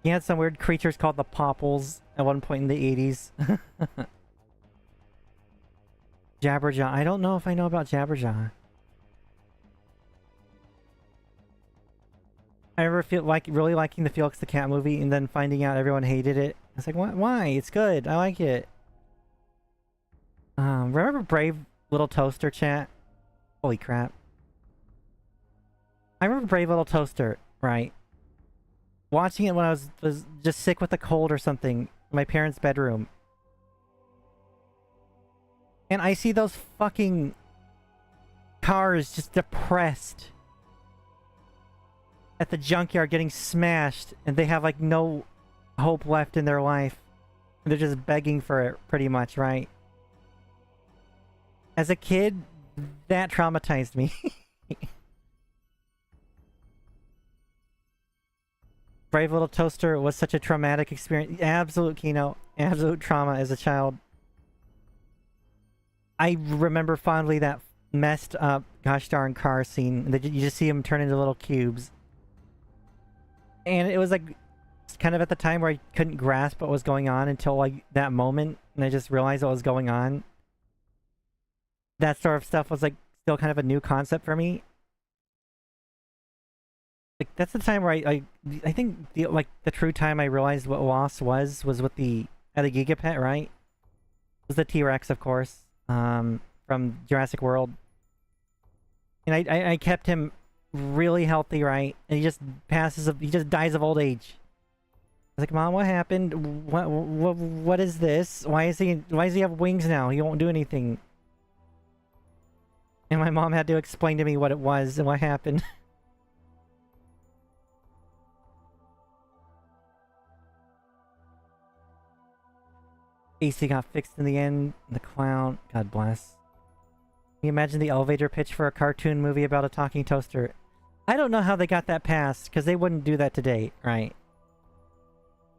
You had some weird creatures called the Popples at one point in the 80s. Jabberjaw. I don't know if I know about Jabberjaw. I remember really liking the Felix the Cat movie and then finding out everyone hated it. I was like, what? Why? It's good. I like it. Remember Brave Little Toaster, chat? Holy crap. I remember Brave Little Toaster, right? Watching it when I was just sick with a cold or something in my parents' bedroom. And I see those fucking cars just depressed. at the junkyard getting smashed, and they have like no hope left in their life. They're just begging for it, pretty much, right? As a kid, that traumatized me. Brave Little Toaster was such a traumatic experience. Absolute Kino. Absolute trauma as a child. I remember fondly that messed up gosh darn car scene. You just see him turn into little cubes. And it was like kind of at the time where I couldn't grasp what was going on until like that moment, and I just realized what was going on. That sort of stuff was like still kind of a new concept for me. Like that's the time where I think the true time I realized what loss was with the at a Gigapet, right? It was the T-Rex, of course, from Jurassic World. And I kept him really healthy, right? And he just dies of old age. I was like, Mom, what happened? What is this? Why does he have wings now? He won't do anything. And my mom had to explain to me what it was and what happened. AC got fixed in the end. The clown. God bless. Can you imagine the elevator pitch for a cartoon movie about a talking toaster? I don't know how they got that passed, because they wouldn't do that today, right?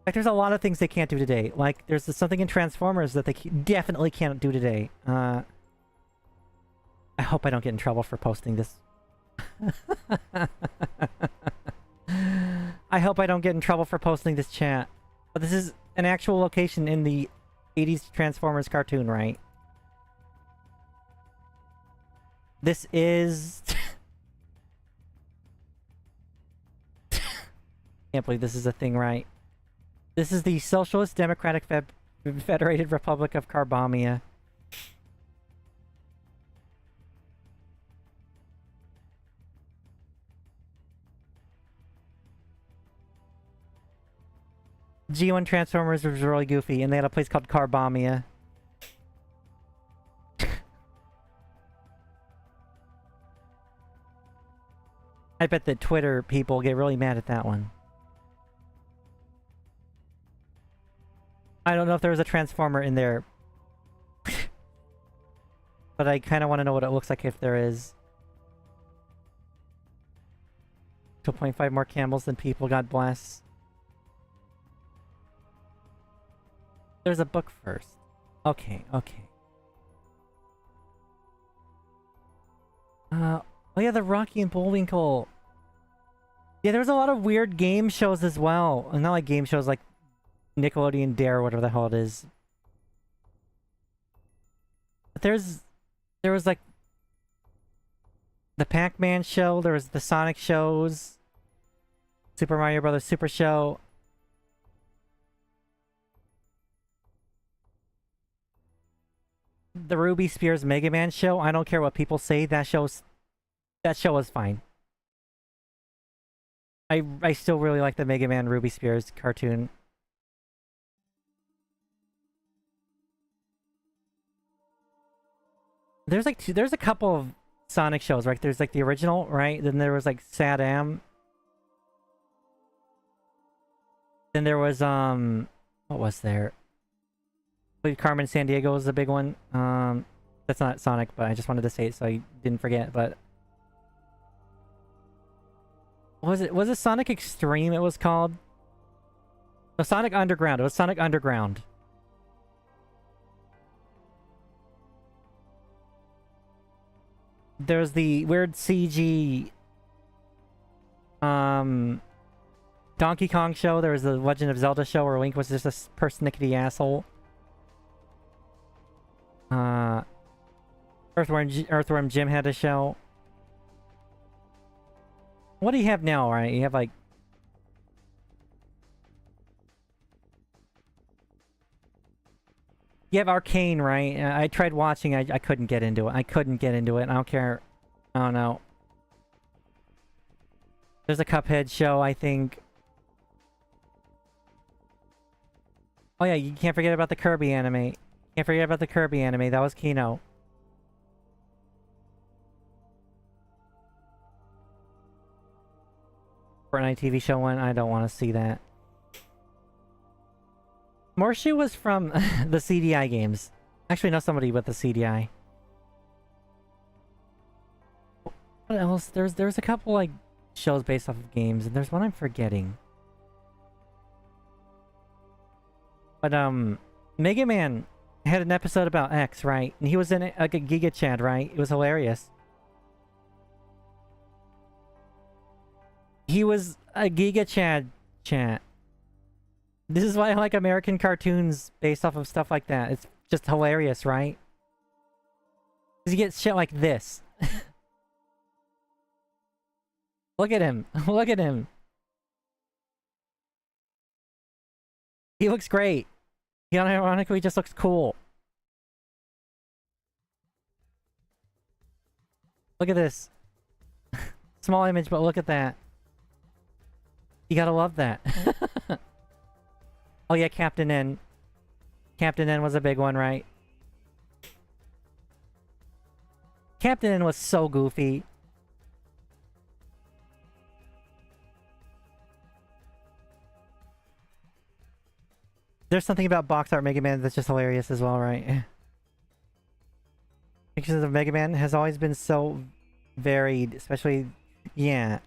Like, there's a lot of things they can't do today. Like, there's something in Transformers that they definitely can't do today. I hope I don't get in trouble for posting this. I hope I don't get in trouble for posting this chat. But this is an actual location in the 80s Transformers cartoon, right? This is... Can't believe this is a thing, right? This is the Socialist Democratic Federated Republic of Carbamia. G1 Transformers was really goofy, and they had a place called Carbamia. I bet that Twitter people get really mad at that one. I don't know if there was a Transformer in there. But I kind of want to know what it looks like if there is. 2.5 more camels than people, God bless. There's a book first. Okay, okay. Oh yeah, the Rocky and Bullwinkle. Yeah, there's a lot of weird game shows as well. And not like game shows like Nickelodeon Dare or whatever the hell it is. But there was like the Pac-Man show, there was the Sonic shows, Super Mario Brothers Super Show. The Ruby Spears Mega Man show, I don't care what people say, that show was fine. I still really like the Mega Man Ruby Spears cartoon. There's like there's a couple of Sonic shows, right? There's like the original, right? Then there was like Sad-Am. Then there was what was there? I believe Carmen Sandiego was a big one. That's not Sonic, but I just wanted to say it so I didn't forget, but was it Sonic Extreme it was called? No, Sonic Underground. It was Sonic Underground. There's the weird CG Donkey Kong show. There was the Legend of Zelda show where Link was just a persnickety asshole. Earthworm Jim had a show. What do you have now, right? You have like... You have Arcane, right? I tried watching, I couldn't get into it. I couldn't get into it. I don't care. I don't know. There's a Cuphead show, I think. Oh yeah, you can't forget about the Kirby anime. Can't forget about the Kirby anime. That was Kino. Fortnite TV show one. I don't want to see that. Morshu was from the CDI games. Actually, know somebody with the CDI. What else? There's a couple like shows based off of games, and there's one I'm forgetting. But Mega Man had an episode about X, right? And he was in it like a Giga Chad, right? It was hilarious. He was a Giga Chad chat. This is why I like American cartoons based off of stuff like that. It's just hilarious, right? Because you get shit like this. Look at him. Look at him. He looks great. He unironically just looks cool. Look at this. Small image, but look at that. You gotta love that. Oh yeah, Captain N. Captain N was a big one, right? Captain N was so goofy. There's something about box art Mega Man that's just hilarious as well, right? Pictures of Mega Man has always been so varied, especially... Yeah.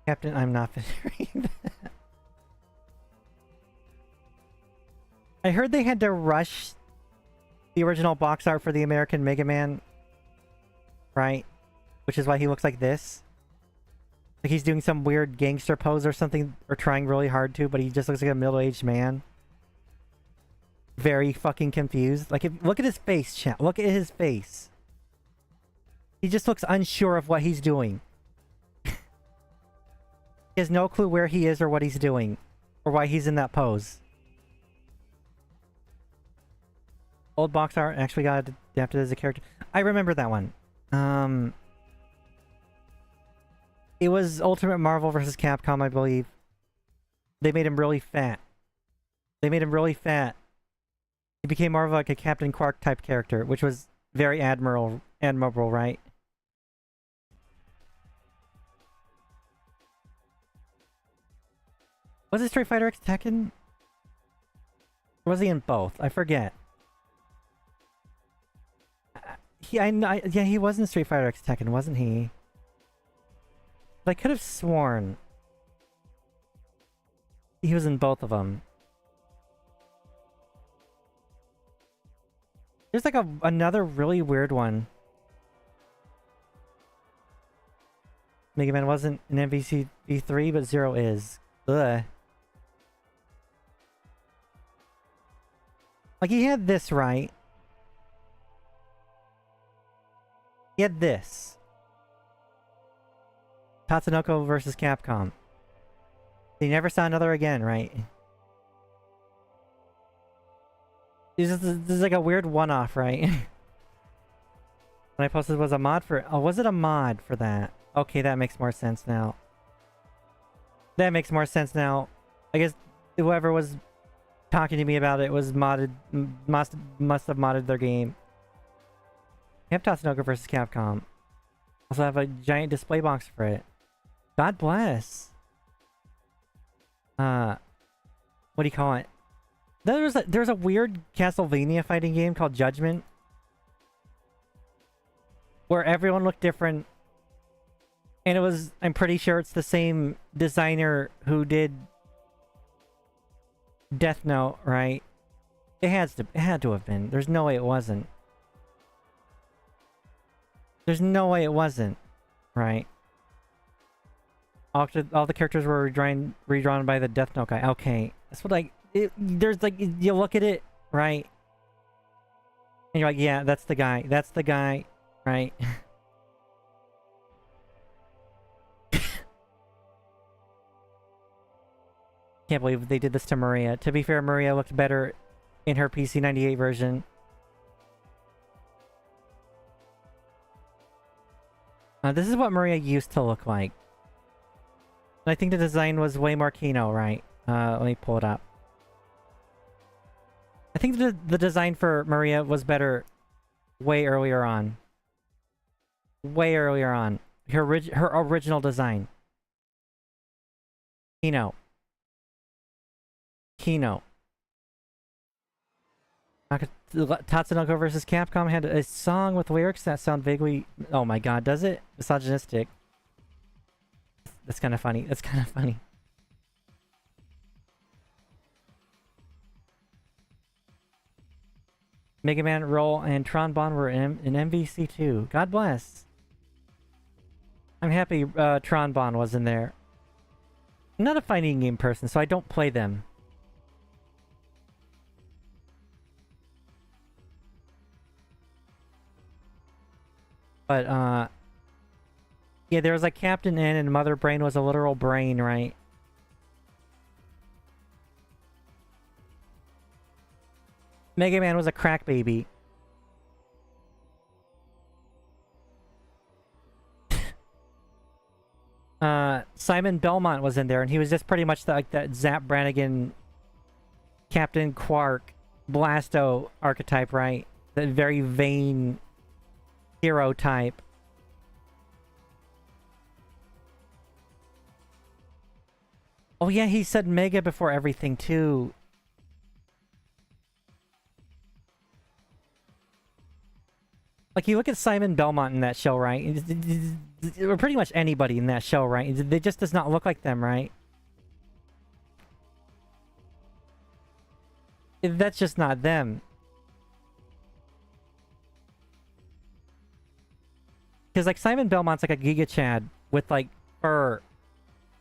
Captain, I'm not reading that. I heard they had to rush the original box art for the American Mega Man. Right? Which is why he looks like this. Like he's doing some weird gangster pose or something, or trying really hard to, but he just looks like a middle-aged man. Very fucking confused. Like, look at his face, chat. Look at his face. He just looks unsure of what he's doing. He has no clue where he is or what he's doing. Or why he's in that pose. Old box art actually got adapted as a character. I remember that one. It was Ultimate Marvel vs. Capcom, I believe. They made him really fat. They made him really fat. He became more of like a Captain Quark type character, which was very admirable, right? Was it Street Fighter X Tekken? Or was he in both? I forget. Yeah, he was in Street Fighter X Tekken, wasn't he? But I could have sworn he was in both of them. There's like another really weird one. Mega Man wasn't in MVC V3, but Zero is. Ugh. Like, he had this, right? He had this. Tatsunoko versus Capcom. They never saw another again, right? This is like a weird one-off, right? When I posted was a mod for... Oh, was it a mod for that? Okay, that makes more sense now. That makes more sense now. I guess whoever was talking to me about it was modded... Must have modded their game. We have Tatsunoko versus Capcom. Also have a giant display box for it. God bless. What do you call it? There's a weird Castlevania fighting game called Judgment, where everyone looked different, and it was, I'm pretty sure it's the same designer who did Death Note, right? It had to have been. There's no way it wasn't. There's no way it wasn't, right? All the characters were redrawn by the Death Note guy. Okay, that's what there's like, you look at it, right? And you're like, yeah, that's the guy. That's the guy, right? Can't believe they did this to Maria. To be fair, Maria looked better in her PC98 version. This is what Maria used to look like. I think the design was way more Kino, right? Let me pull it up. I think the design for Maria was better way earlier on. way earlier on. Her original design. Kino. Tatsunoko vs. Capcom had a song with lyrics that sound vaguely... Oh my god, does it? Misogynistic. That's kind of funny. That's kind of funny. Mega Man, Roll, and Tron Bonne were in MVC2. God bless. I'm happy Tron Bonne was in there. I'm not a fighting game person, so I don't play them. But, yeah, there was like Captain N and Mother Brain was a literal brain, right? Mega Man was a crack baby. Simon Belmont was in there, and he was just pretty much like that Zap Brannigan Captain Quark Blasto archetype, right? That very vain hero type. Oh yeah, he said Mega before everything too. Like, you look at Simon Belmont in that show, right? Or pretty much anybody in that show, right? They just does not look like them, right? That's just not them. Because, like, Simon Belmont's like a Giga Chad with, like, fur.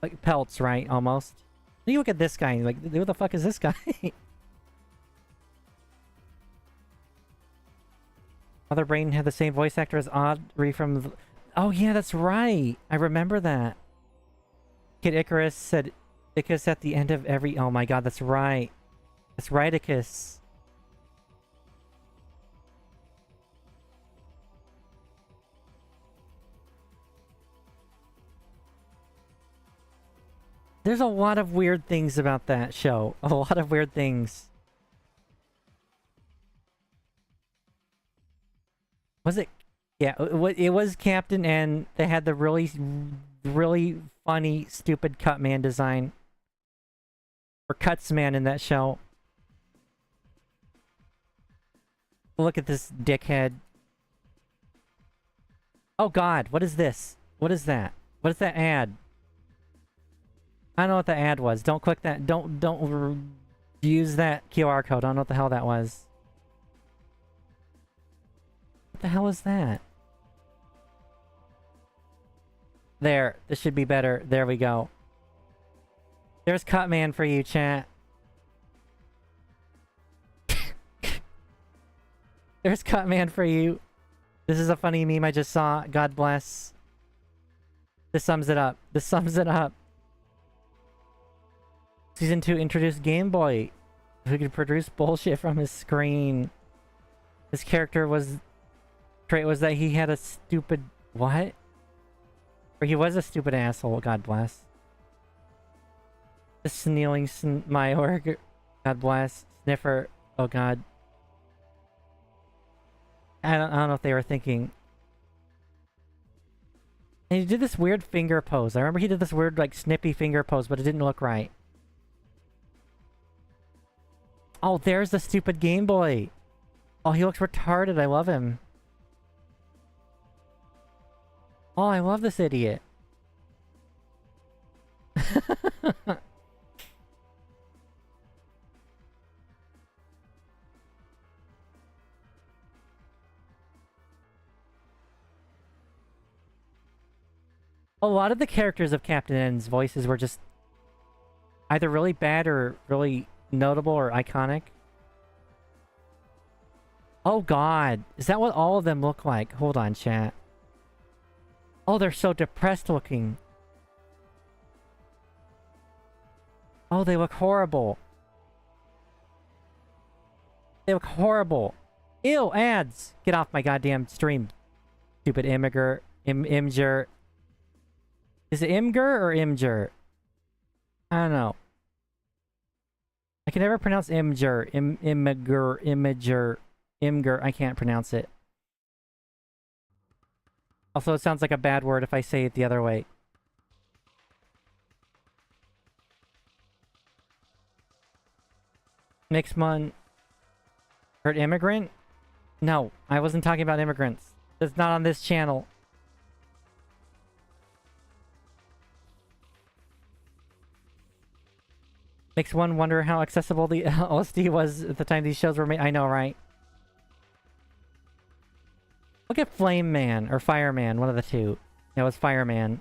Like, pelts, right? Almost. Then you look at this guy, and like, who the fuck is this guy? Mother Brain had the same voice actor as Audrey from... Oh yeah, that's right! I remember that. Kid Icarus said Icarus at the end of every... Oh my god, that's right. That's right, Icarus. There's a lot of weird things about that show. A lot of weird things. Was it? Yeah, it was Captain N. They had the really, really funny, stupid Cutman design. Or Cutsman in that show. Look at this dickhead. Oh god, what is this? What is that? What is that ad? I don't know what the ad was. Don't click that. Don't use that QR code. I don't know what the hell that was. What the hell is that? There. This should be better. There we go. There's Cutman for you, chat. There's Cutman for you. This is a funny meme I just saw. God bless. This sums it up. This sums it up. Season 2 introduced Game Boy, who could produce bullshit from his screen. His character was... trait was that he had a stupid... What? Or he was a stupid asshole, God bless. The Snealing Mayor, God bless. Sniffer, oh god. I don't know if they were thinking. And he did this weird finger pose. I remember he did this weird, like, snippy finger pose, but it didn't look right. Oh, there's the stupid Game Boy. Oh, he looks retarded. I love him. Oh, I love this idiot. A lot of the characters of Captain N's voices were just either really bad or really notable or iconic. Oh god, is that what all of them look like? Hold on, chat. Oh, they're so depressed looking. Oh, they look horrible. They look horrible. Ew, ads! Get off my goddamn stream. Stupid Imgur. Imgur. Is it Imgur or Imgur? I don't know. I can never pronounce Imgur. Imgur. I can't pronounce it. Also, it sounds like a bad word if I say it the other way. Mixmon hurt immigrant? No, I wasn't talking about immigrants. That's not on this channel. Makes one wonder how accessible the LSD was at the time these shows were made. I know, right? Look at Flame Man or Fireman, one of the two. It was Fireman.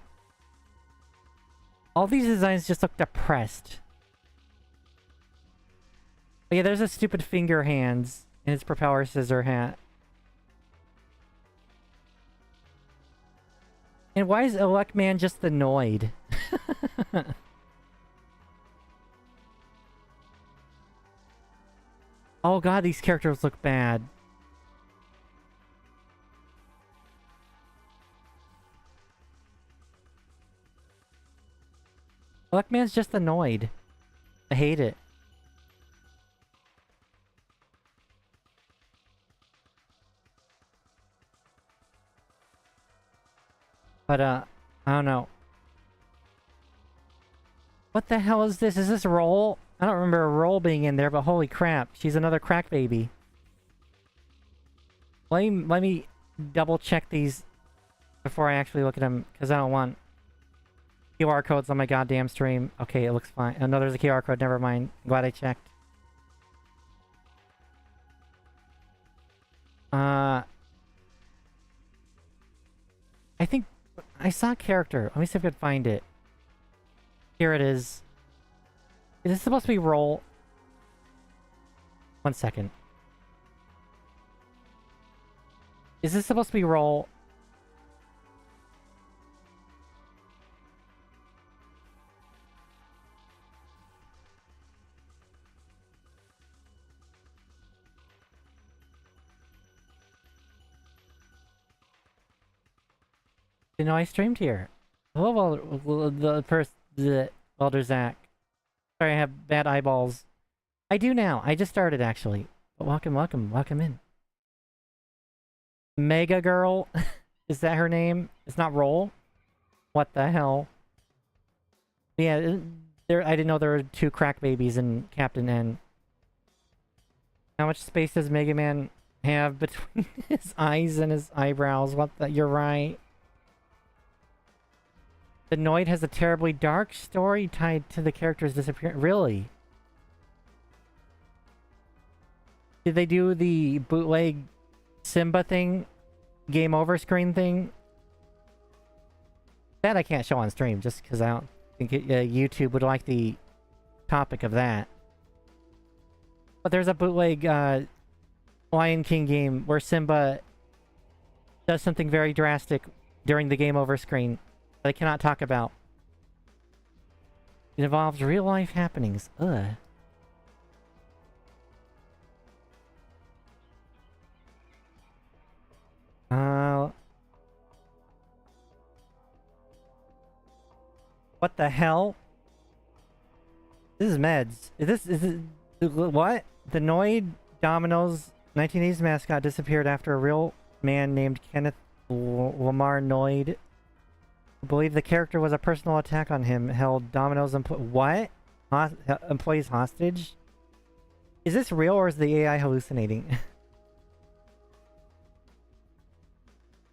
All these designs just look depressed. But yeah, there's a stupid finger hands in his propeller scissor hat. And why is Elect Man just the Noid? Oh god, these characters look bad. Elect Man's just annoyed. I hate it. But, I don't know. What the hell is this? Is this Roll? I don't remember a Roll being in there, but holy crap. She's another crack baby. Let me double check these before I actually look at them, because I don't want QR codes on my goddamn stream. Okay, it looks fine. Oh no, there's a QR code. Never mind. Glad I checked. I think I saw a character. Let me see if I can find it. Here it is. Is this supposed to be Roll? 1 second. Is this supposed to be Roll? You know, I streamed here. Hello, the Elder Zach. Sorry, I have bad eyeballs. I do now. I just started, actually. But welcome in. Mega Girl? Is that her name? It's not Roll? What the hell? Yeah, I didn't know there were 2 crack babies in Captain N. How much space does Mega Man have between his eyes and his eyebrows? What the... You're right. The Noid has a terribly dark story tied to the character's disappearance. Really? Did they do the bootleg Simba thing? Game over screen thing? That I can't show on stream just because I don't think YouTube would like the topic of that. But there's a bootleg Lion King game where Simba does something very drastic during the game over screen. I cannot talk about. It involves real life happenings. Ugh. What the hell? This is meds. Is this what? The Noid Domino's 1980s mascot disappeared after a real man named Kenneth Lamar Noid, who believed the character was a personal attack on him, held Domino's employees hostage? Is this real or is the AI hallucinating?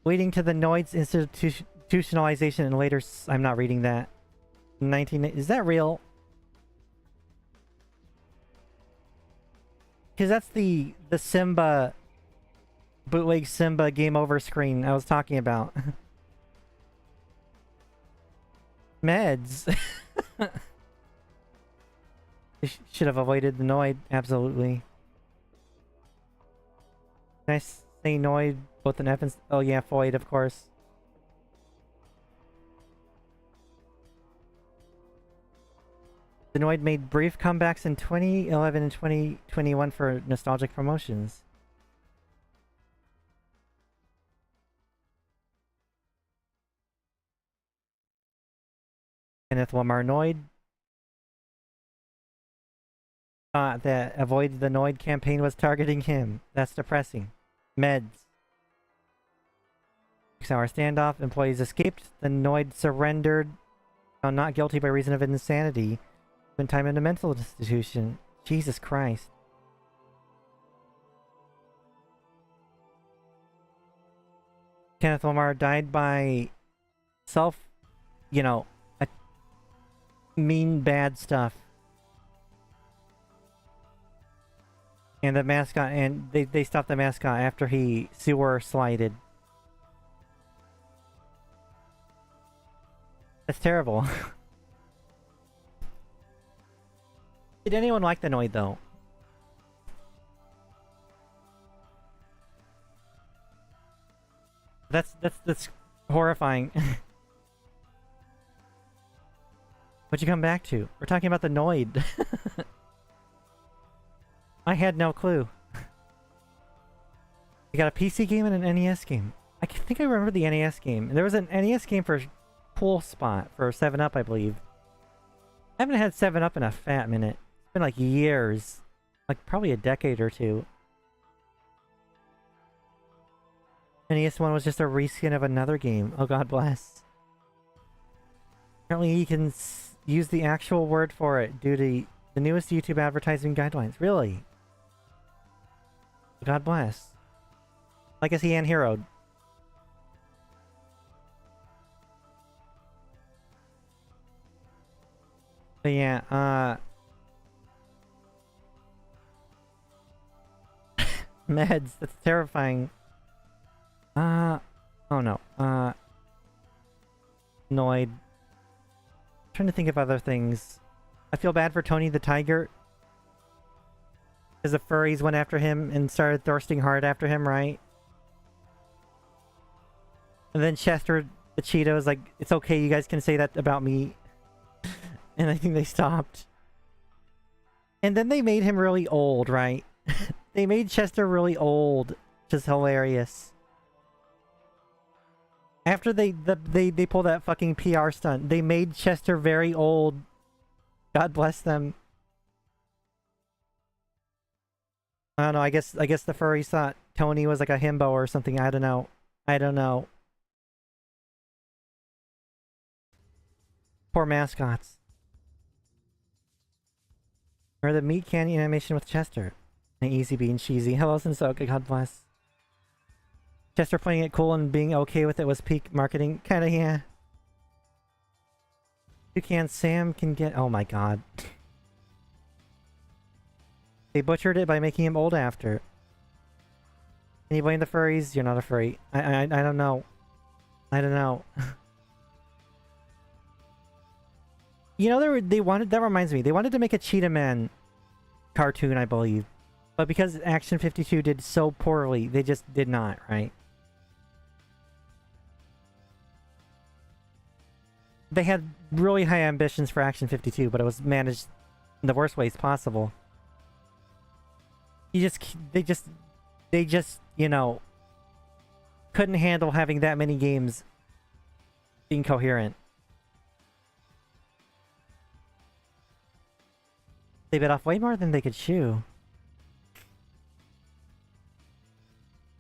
Leading to the Noid's institutionalization and later... I'm not reading that. Is that real? Because that's the Simba... bootleg Simba game over screen I was talking about. Meds. Should have avoided the Noid, absolutely. Can I say Noid, both an F and... Oh yeah, Foid, of course. The Noid made brief comebacks in 2011 and 2021 for nostalgic promotions. Kenneth Lamar Noid thought that Avoid the Noid campaign was targeting him. That's depressing. Meds. 6-hour standoff. Employees escaped. The Noid surrendered. Found not guilty by reason of insanity. Spent time in a mental institution. Jesus Christ. Kenneth Lamar died by mean bad stuff. And the mascot, and they stopped the mascot after he sewer slided. That's terrible. Did anyone like the Noid though? That's horrifying. What'd you come back to? We're talking about the Noid. I had no clue. You got a PC game and an NES game. I think I remember the NES game. There was an NES game for Pool Spot for 7-Up, I believe. I haven't had 7-Up in a fat minute. It's been like years. Like probably a decade or two. NES 1 was just a reskin of another game. Oh, God bless. Apparently you can use the actual word for it due to the newest YouTube advertising guidelines. Really? God bless. I guess he unheroed. But yeah, meds, that's terrifying. Oh no. Noid. Trying to think of other things. I feel bad for Tony the Tiger. Because the furries went after him and started thirsting hard after him, right? And then Chester the Cheetah was like, it's okay, you guys can say that about me. And I think they stopped. And then they made him really old, right? They made Chester really old. Which is hilarious. After they pulled that fucking PR stunt, they made Chester very old. God bless them. I don't know, I guess the furries thought Tony was like a himbo or something. I don't know. I don't know. Poor mascots. Or the meat candy animation with Chester. And Easy Being Cheesy. Hello, Sensoka, God bless. Chester playing it cool and being okay with it was peak marketing. Kinda, yeah. Toucan Sam can get... Oh my god. They butchered it by making him old after. Can you blame the furries? You're not a furry. I don't know. I don't know. You know, they wanted... That reminds me. They wanted to make a Cheetah Man cartoon, I believe. But because Action 52 did so poorly, they just did not, right? They had really high ambitions for Action 52, but it was managed in the worst ways possible. They just, you know, couldn't handle having that many games being coherent. They bit off way more than they could chew.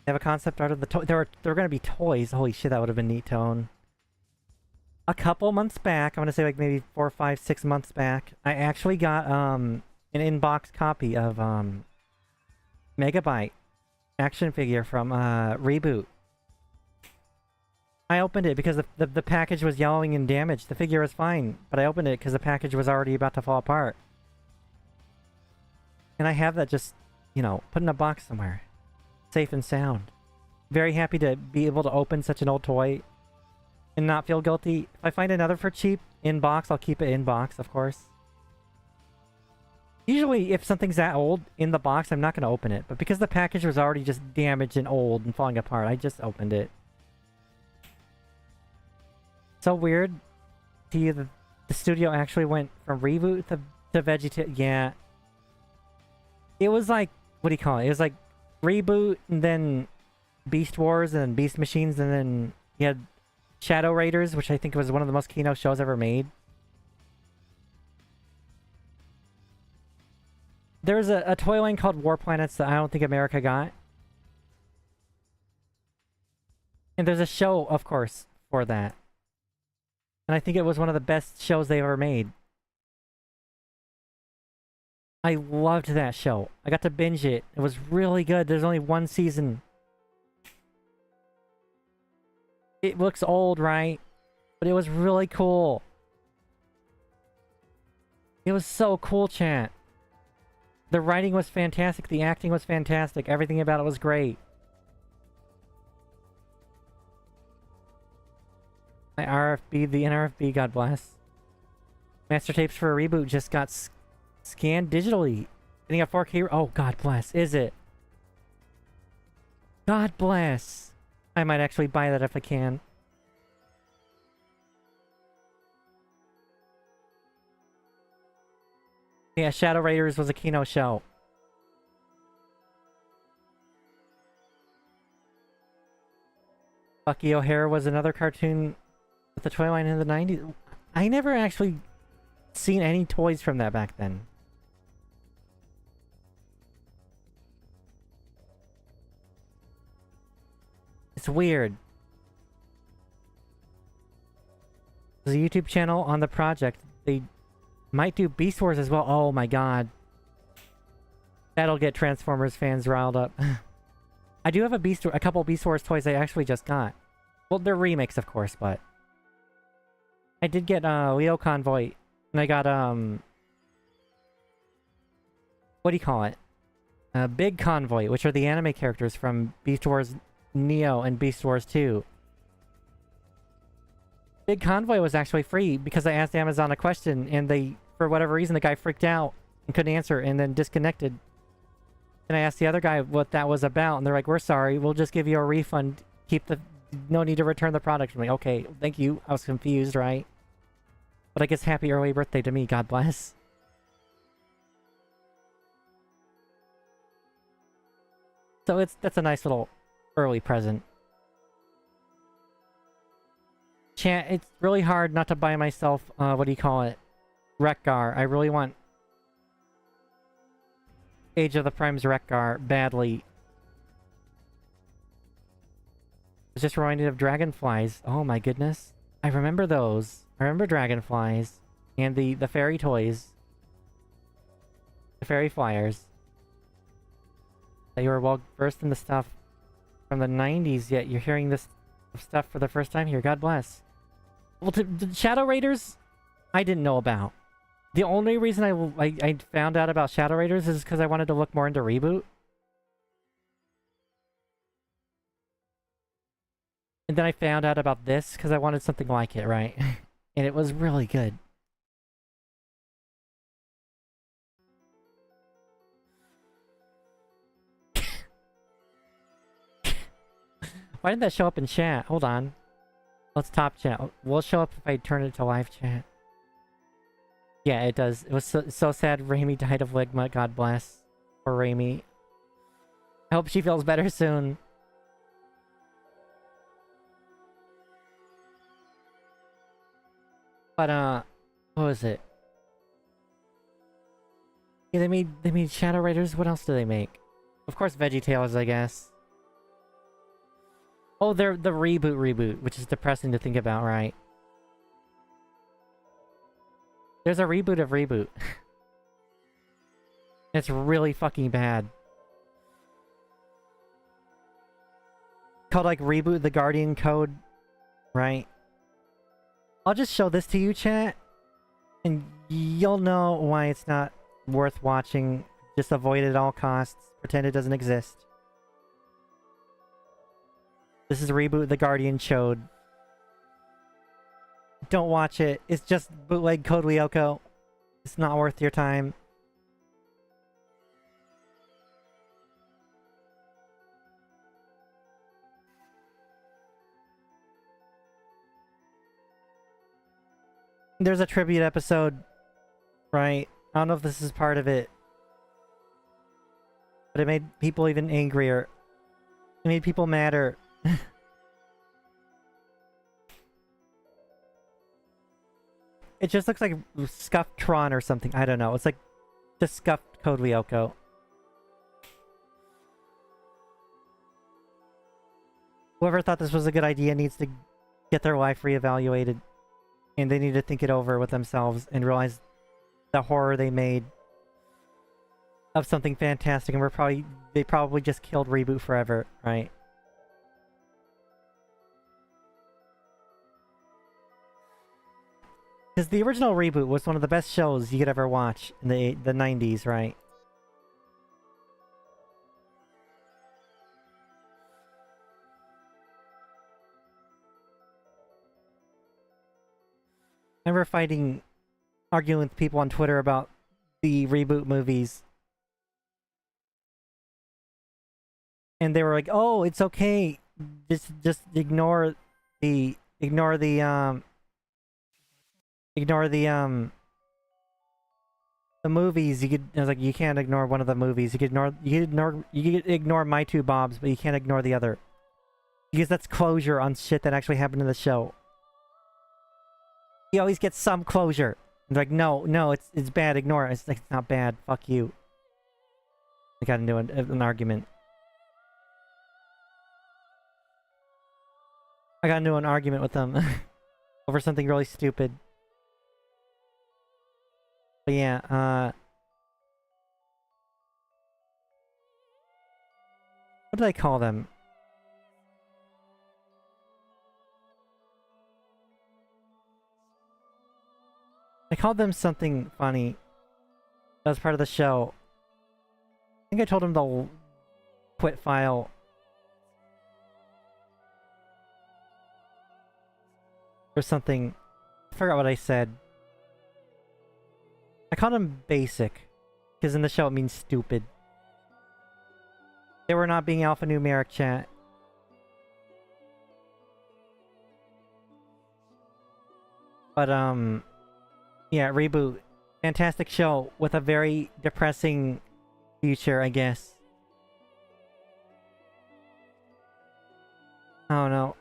They have a concept art of the toy. There are going to be toys. Holy shit, that would have been neat, Tone. A couple months back, I'm going to say like maybe 4, 5, 6 months back, I actually got an in-box copy of Megabyte action figure from Reboot. I opened it because the package was yellowing and damaged. The figure was fine, but I opened it because the package was already about to fall apart. And I have that just, you know, put in a box somewhere. Safe and sound. Very happy to be able to open such an old toy and not feel guilty. If I find another for cheap in box, I'll keep it in box, of course. Usually, if something's that old in the box, I'm not going to open it. But because the package was already just damaged and old and falling apart, I just opened it. So weird. The studio actually went from Reboot to Vegeta. Yeah. It was like, what do you call it? It was like Reboot and then Beast Wars and then Beast Machines and then you had Shadow Raiders, which I think was one of the most keynote shows ever made. There's a toy line called War Planets that I don't think America got. And there's a show, of course, for that. And I think it was one of the best shows they ever made. I loved that show. I got to binge it. It was really good. There's only one season. It looks old, right? But it was really cool. It was so cool, chat. The writing was fantastic. The acting was fantastic. Everything about it was great. My RFB, the NRFB, God bless. Master tapes for a reboot just got scanned digitally. Getting a 4K. Oh, God bless. Is it? God bless. I might actually buy that if I can. Yeah, Shadow Raiders was a Kino show. Bucky O'Hare was another cartoon with the toy line in the 90s. I never actually seen any toys from that back then. It's weird. There's a YouTube channel on the project. They might do Beast Wars as well. Oh my god. That'll get Transformers fans riled up. I do have a couple Beast Wars toys I actually just got. Well, they're remakes, of course, but... I did get Leo Convoy, and I got, what do you call it? Big Convoy, which are the anime characters from Beast Wars Neo and Beast Wars 2. Big Convoy was actually free because I asked Amazon a question, and they, for whatever reason, the guy freaked out and couldn't answer and then disconnected. And I asked the other guy what that was about, and they're like, we're sorry, we'll just give you a refund. Keep the... No need to return the product. I'm like, okay, thank you. I was confused, right? But I guess happy early birthday to me, God bless. So that's a nice little early present. Chat, it's really hard not to buy myself, what do you call it? Wreck-Gar. I really want Age of the Prime's Wreck-Gar badly. I was just reminded of Dragonflies. Oh my goodness. I remember those. I remember Dragonflies. And the fairy toys. The fairy flyers. That you were well versed in the stuff from the 90s, yet you're hearing this stuff for the first time here. God bless. Well, the Shadow Raiders, I didn't know about. The only reason I found out about Shadow Raiders is because I wanted to look more into Reboot. And then I found out about this because I wanted something like it, right? And it was really good. Why didn't that show up in chat? Hold on. Let's top chat. We'll show up if I turn it to live chat. Yeah, it does. It was so sad Raimi died of Ligma. God bless. Poor Raimi. I hope she feels better soon. But, what was it? Yeah, they made Shadow Raiders. What else do they make? Of course, VeggieTales, I guess. Oh, they're the reboot, which is depressing to think about, right? There's a reboot of Reboot. It's really fucking bad. Called, like, Reboot the Guardian Code, right? I'll just show this to you, chat, and you'll know why it's not worth watching. Just avoid it at all costs. Pretend it doesn't exist. This is Reboot the Guardian Chode. Don't watch it. It's just bootleg Code Lyoko. It's not worth your time. There's a tribute episode, right? I don't know if this is part of it. But it made people even angrier. It made people madder. It just looks like scuffed Tron or something. I don't know. It's like just scuffed Code Lyoko. Whoever thought this was a good idea needs to get their life reevaluated. And they need to think it over with themselves and realize the horror they made of something fantastic, and they probably just killed Reboot forever, right? Because the original Reboot was one of the best shows you could ever watch in the 90s, right? I remember arguing with people on Twitter about the Reboot movies. And they were like, "Oh, it's okay. Just ignore the movies." I was like, "You can't ignore one of the movies. You could ignore My Two Bobs, but you can't ignore the other. Because that's closure on shit that actually happened in the show. You always get some closure." And they're like, no, it's bad. Ignore it. It's like, it's not bad. Fuck you. I got into an argument. I got into an argument with them over something really stupid. But yeah, what did I call them? I called them something funny. That was part of the show. I think I told them to quit file. Or something. I forgot what I said. I called them basic. Because in the show it means stupid. They were not being alphanumeric, chat. But, yeah, Reboot. Fantastic show with a very depressing future, I guess. I don't know.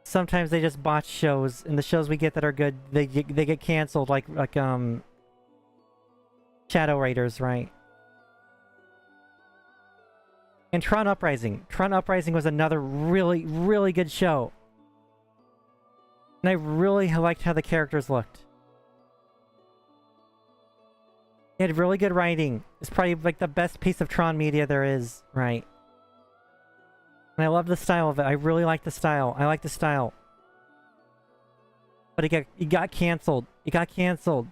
Sometimes they just botch shows, and the shows we get that are good, they get canceled, like Shadow Raiders, right? And Tron Uprising. Tron Uprising was another really, really good show. And I really liked how the characters looked. It had really good writing. It's probably like the best piece of Tron media there is, right? And I love the style of it. I really like the style. I like the style. But it got canceled. It got canceled.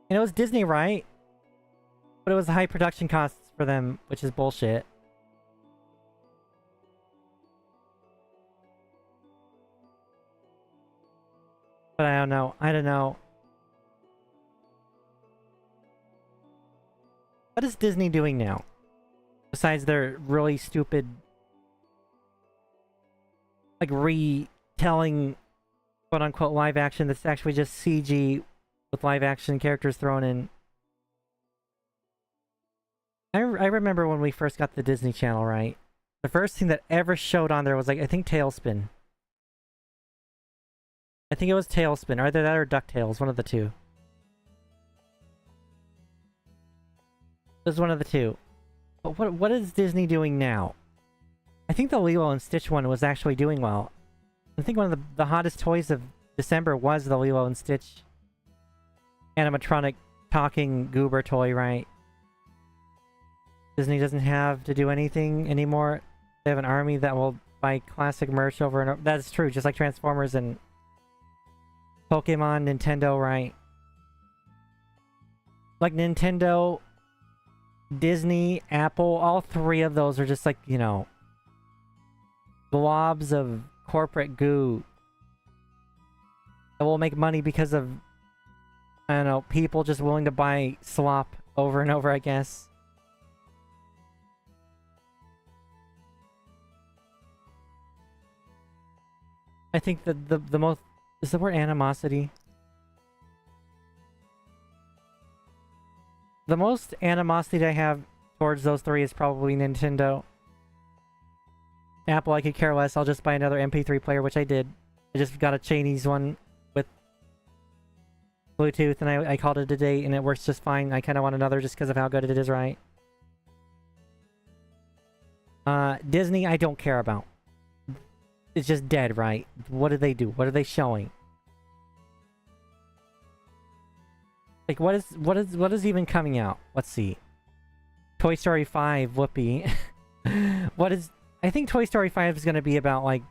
And it was Disney, right? But it was high production costs for them, which is bullshit. But I don't know. I don't know. What is Disney doing now? Besides their really stupid... like, retelling quote-unquote live action that's actually just CG with live action characters thrown in. I remember when we first got the Disney Channel, right? The first thing that ever showed on there was, like, I think Tailspin. I think it was Tailspin. Either that or DuckTales. One of the two. It was one of the two. But what is Disney doing now? I think the Lilo and Stitch one was actually doing well. I think one of the hottest toys of December was the Lilo and Stitch animatronic talking goober toy, right? Disney doesn't have to do anything anymore. They have an army that will buy classic merch over and over. That's true, just like Transformers and Pokemon, Nintendo, right? Like Nintendo, Disney, Apple, all three of those are just like, you know, blobs of corporate goo that will make money because of, I don't know, people just willing to buy slop over and over, I guess. I think that the most... Is the word animosity? The most animosity I have towards those three is probably Nintendo. Apple, I could care less. I'll just buy another MP3 player, which I did. I just got a Chinese one with Bluetooth, and I called it a day, and it works just fine. I kind of want another just because of how good it is, right? Disney, I don't care about. It's just dead, right? What did they do? What are they showing? Like, what is even coming out? Let's see. Toy Story 5, whoopee. What is... I think Toy Story 5 is going to be about, like,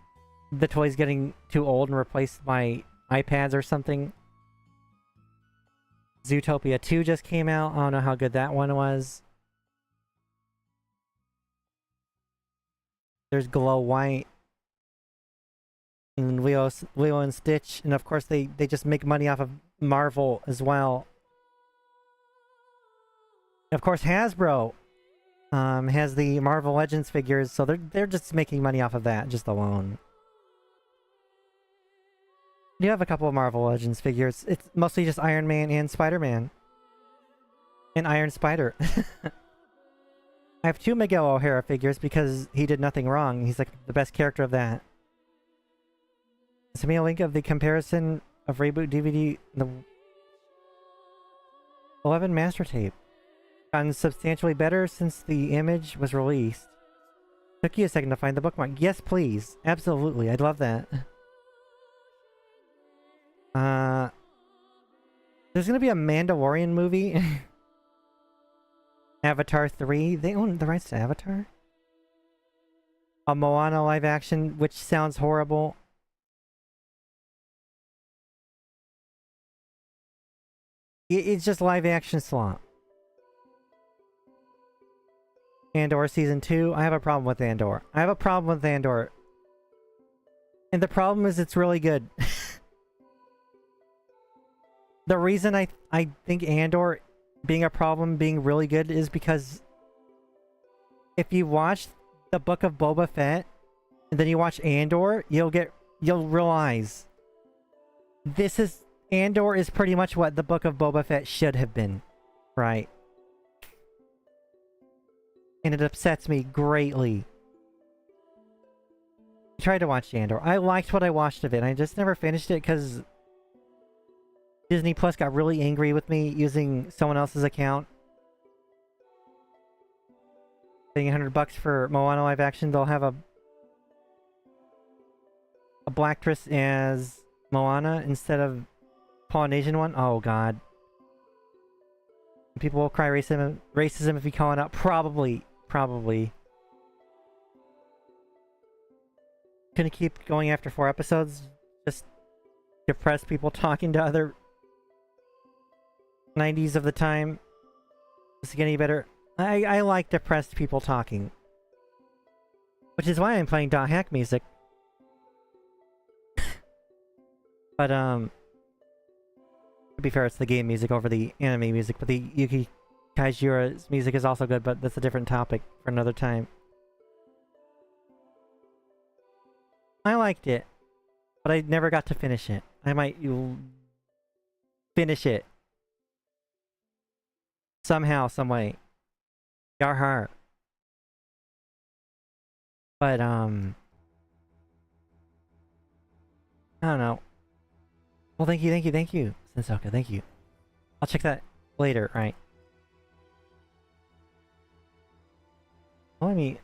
the toys getting too old and replaced by iPads or something. Zootopia 2 just came out. I don't know how good that one was. There's Glow White. And Lilo and Stitch. And of course they just make money off of Marvel as well. Of course Hasbro has the Marvel Legends figures, so they're just making money off of that just alone. You have a couple of Marvel Legends figures. It's mostly just Iron Man and Spider-Man. And Iron Spider. I have 2 Miguel O'Hara figures because he did nothing wrong. He's like the best character of that. Send me a link of the comparison of Reboot DVD, the 11 master tape. Gotten substantially better since the image was released. Took you a second to find the bookmark. Yes, please. Absolutely. I'd love that. There's gonna be a Mandalorian movie. Avatar 3. They own the rights to Avatar? A Moana live action, which sounds horrible. It's just live action slop. Andor Season 2. I have a problem with Andor. I have a problem with Andor. And the problem is it's really good. The reason I think Andor being a problem being really good is because if you watch the Book of Boba Fett and then you watch Andor, you'll realize Andor is pretty much what the Book of Boba Fett should have been, right? And it upsets me greatly. I tried to watch Andor. I liked what I watched of it. I just never finished it because Disney Plus got really angry with me using someone else's account. Paying $100 for Moana live action, they'll have a black dress as Moana instead of Polynesian one. Oh god. People will cry racism if you call it out. Probably. Gonna keep going after 4 episodes. Just depressed people talking to other 90s of the time. Does it get any better? I like depressed people talking. Which is why I'm playing .hack music. But, to be fair, it's the game music over the anime music, but the Yuki Kajiura's music is also good, but that's a different topic for another time. I liked it, but I never got to finish it. I might finish it. Somehow, someway. Yarhar. But, I don't know. Well, thank you, Sensoka, thank you. I'll check that later, right? Well, let me...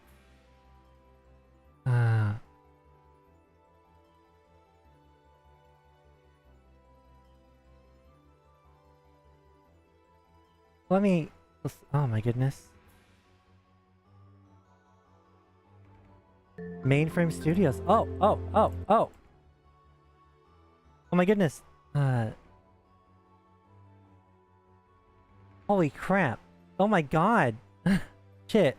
Oh my goodness. Mainframe Studios. Oh my goodness. Holy crap. Oh my god. Shit.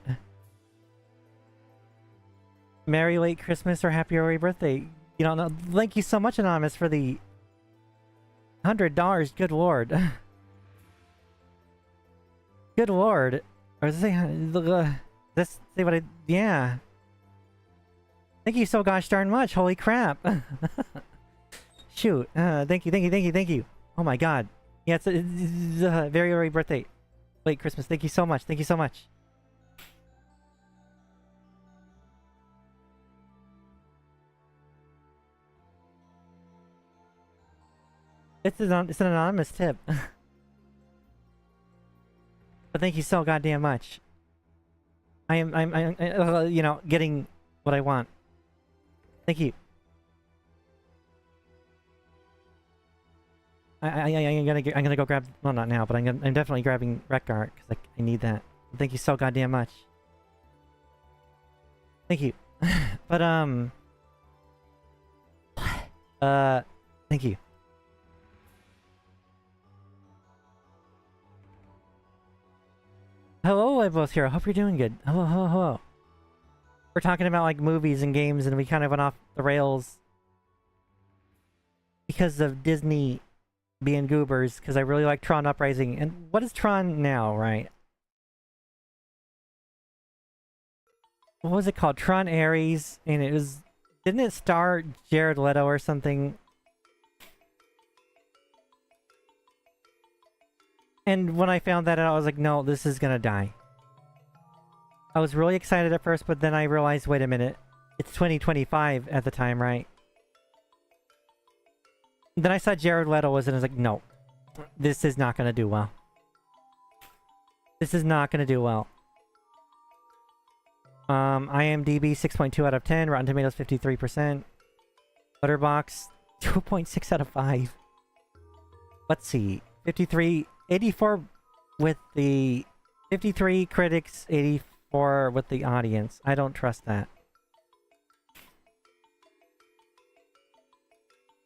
Merry late Christmas or happy early birthday. You know, thank you so much, Anonymous, for the $100. Good lord. Good lord. Or does it say... Let's say what I... Yeah. Thank you so gosh darn much. Holy crap. Shoot. Thank you. Oh my god. Yeah, it's a very early birthday. Late Christmas. Thank you so much. It's an anonymous tip. But thank you so goddamn much. I'm you know, getting what I want. Thank you. I'm gonna go grab, well, not now, but I'm definitely grabbing Wreck Art because I need that. Thank you so goddamn much. Thank you. But thank you. Hello, I both here. I hope you're doing good. Hello, hello, hello. We're talking about like movies and games, and we kind of went off the rails because of Disney being goobers. Because I really like Tron Uprising. And what is Tron now, right? What was it called? Tron Ares, and it was, didn't it star Jared Leto or something? And when I found that out, I was like, no, this is gonna die. I was really excited at first, but then I realized, wait a minute, it's 2025 at the time, right? Then I saw Jared Leto was, and I was like, no, this is not gonna do well. This is not gonna do well. IMDb 6.2 out of 10, Rotten Tomatoes 53%, Letterboxd 2.6 out of 5. Let's see, 84 with the 53 critics, 84 with the audience. I don't trust that.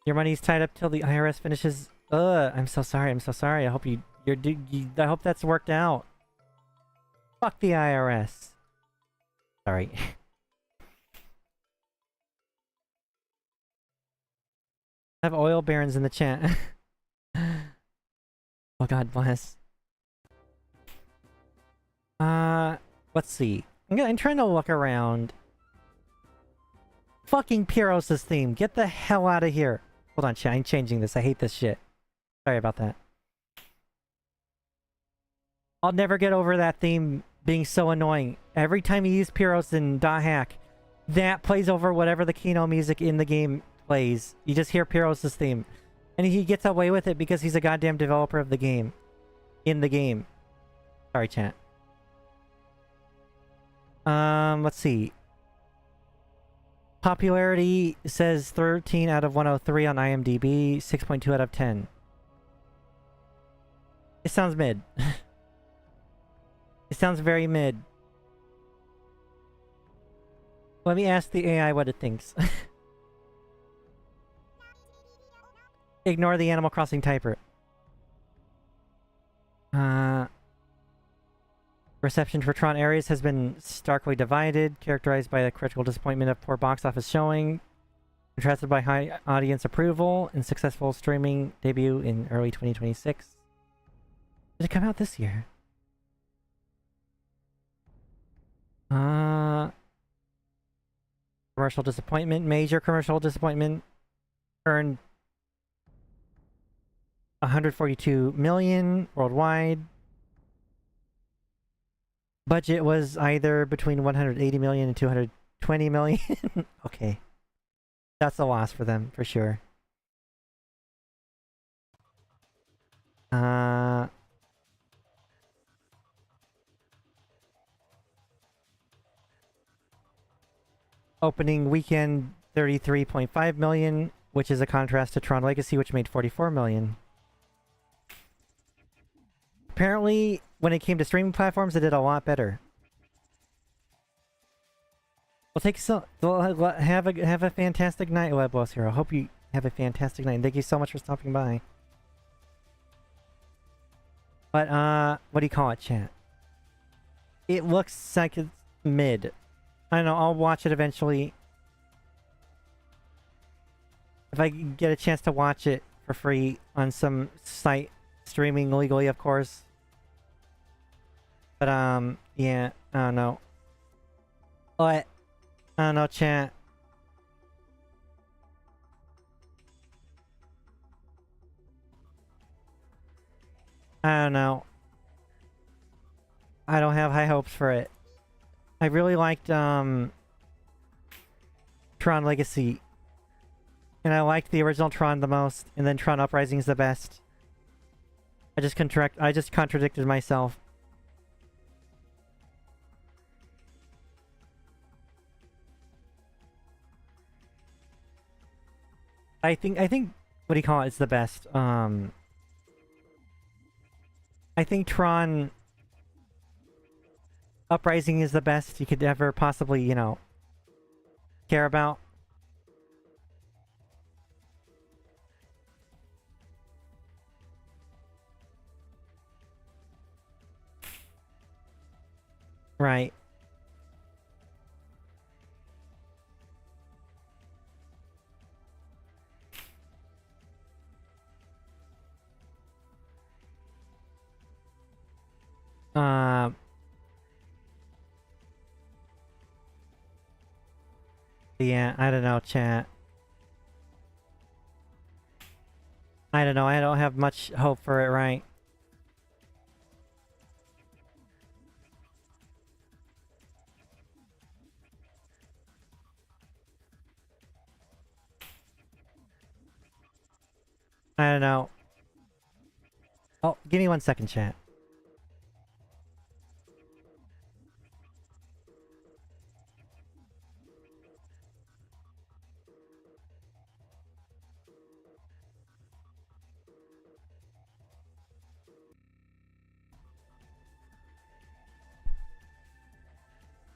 Your money's tied up till the IRS finishes. I'm so sorry. I'm so sorry. I hope I hope that's worked out. Fuck the IRS. Sorry. I have oil barons in the chat. Oh, God bless. Let's see. I'm trying to look around. Fucking Pyros' theme. Get the hell out of here. Hold on, chat. I'm changing this. I hate this shit. Sorry about that. I'll never get over that theme being so annoying. Every time you use Pyros in .hack, that plays over whatever the Kino music in the game plays. You just hear Pyros' theme. And he gets away with it because he's a goddamn developer of the game. In the game. Sorry, chat. Let's see. Popularity says 13 out of 103 on IMDb, 6.2 out of 10. It sounds mid. It sounds very mid. Let me ask the AI what it thinks. Ignore the Animal Crossing typer. Reception for Tron Ares has been starkly divided, characterized by the critical disappointment of poor box office showing, contrasted by high audience approval, and successful streaming debut in early 2026. Did it come out this year? Commercial disappointment, major commercial disappointment, earned 142 million worldwide. Budget was either between 180 million and 220 million. Okay. That's a loss for them, for sure. Opening weekend 33.5 million, which is a contrast to Tron Legacy, which made 44 million. Apparently, when it came to streaming platforms, it did a lot better. We'll take some. Have a fantastic night, Web Boss Hero. I hope you have a fantastic night. And thank you so much for stopping by. But what do you call it, chat? It looks like it's mid. I don't know. I'll watch it eventually. If I get a chance to watch it for free on some site streaming legally, of course. But yeah, I don't know. But I don't know, chat. I don't know. I don't have high hopes for it. I really liked Tron Legacy. And I liked the original Tron the most, and then Tron Uprising is the best. I just contradicted myself. I think what do you call it? It's the best. I think Tron Uprising is the best you could ever possibly, you know, care about. Right. Yeah, I don't know, chat. I don't know, I don't have much hope for it, right? I don't know. Oh, give me 1 second, chat.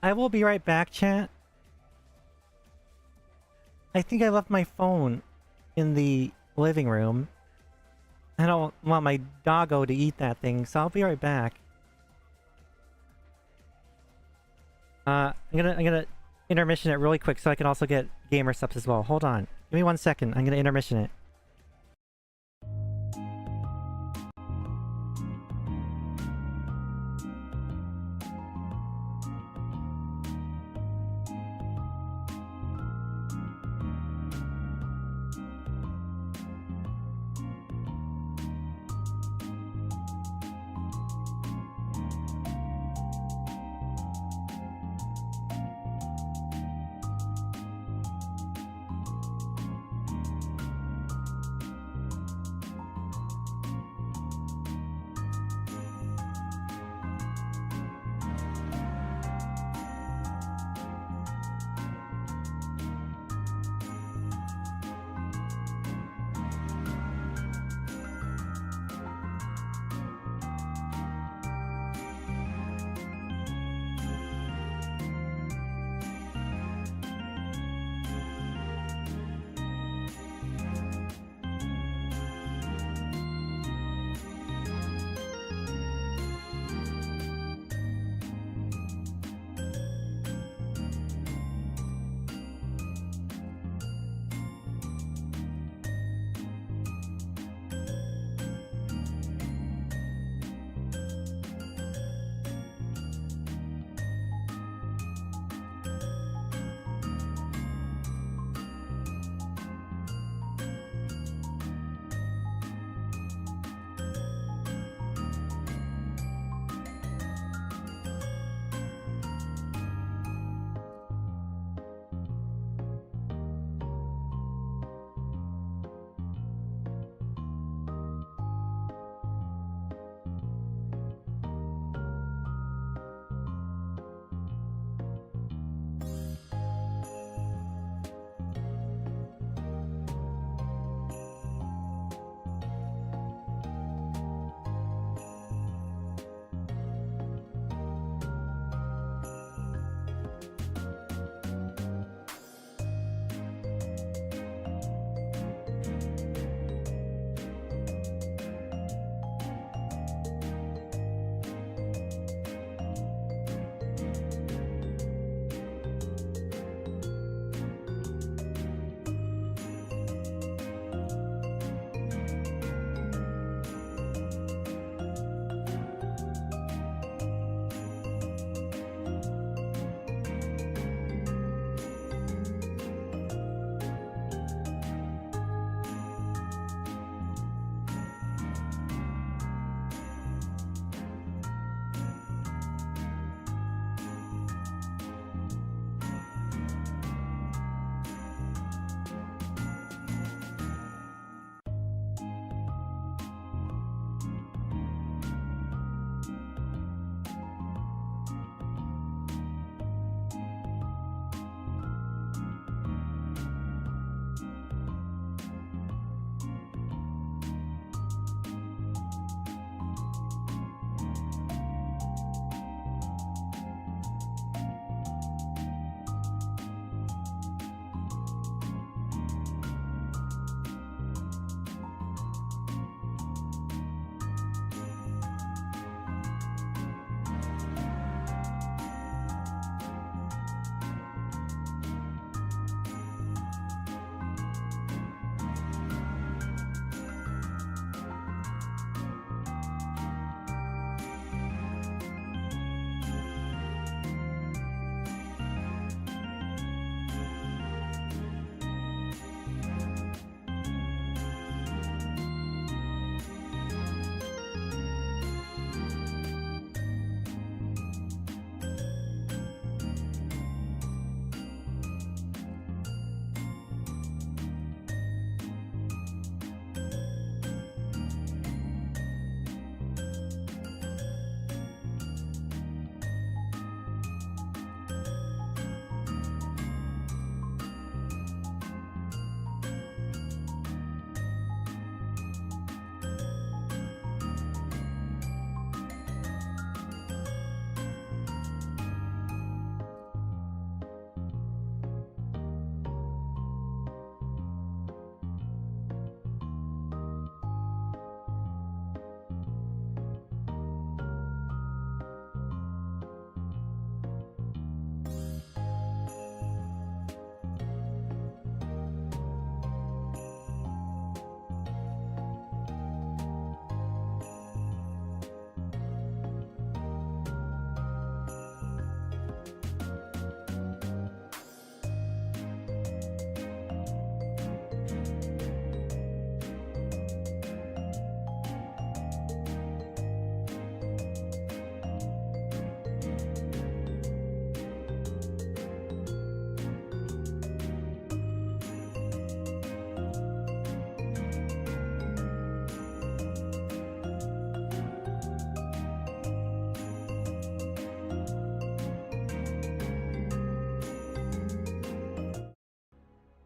I will be right back, chat. I think I left my phone in the living room. I don't want my doggo to eat that thing, so I'll be right back. I'm gonna intermission it really quick so I can also get gamer subs as well. Hold on. Give me 1 second. I'm gonna intermission it.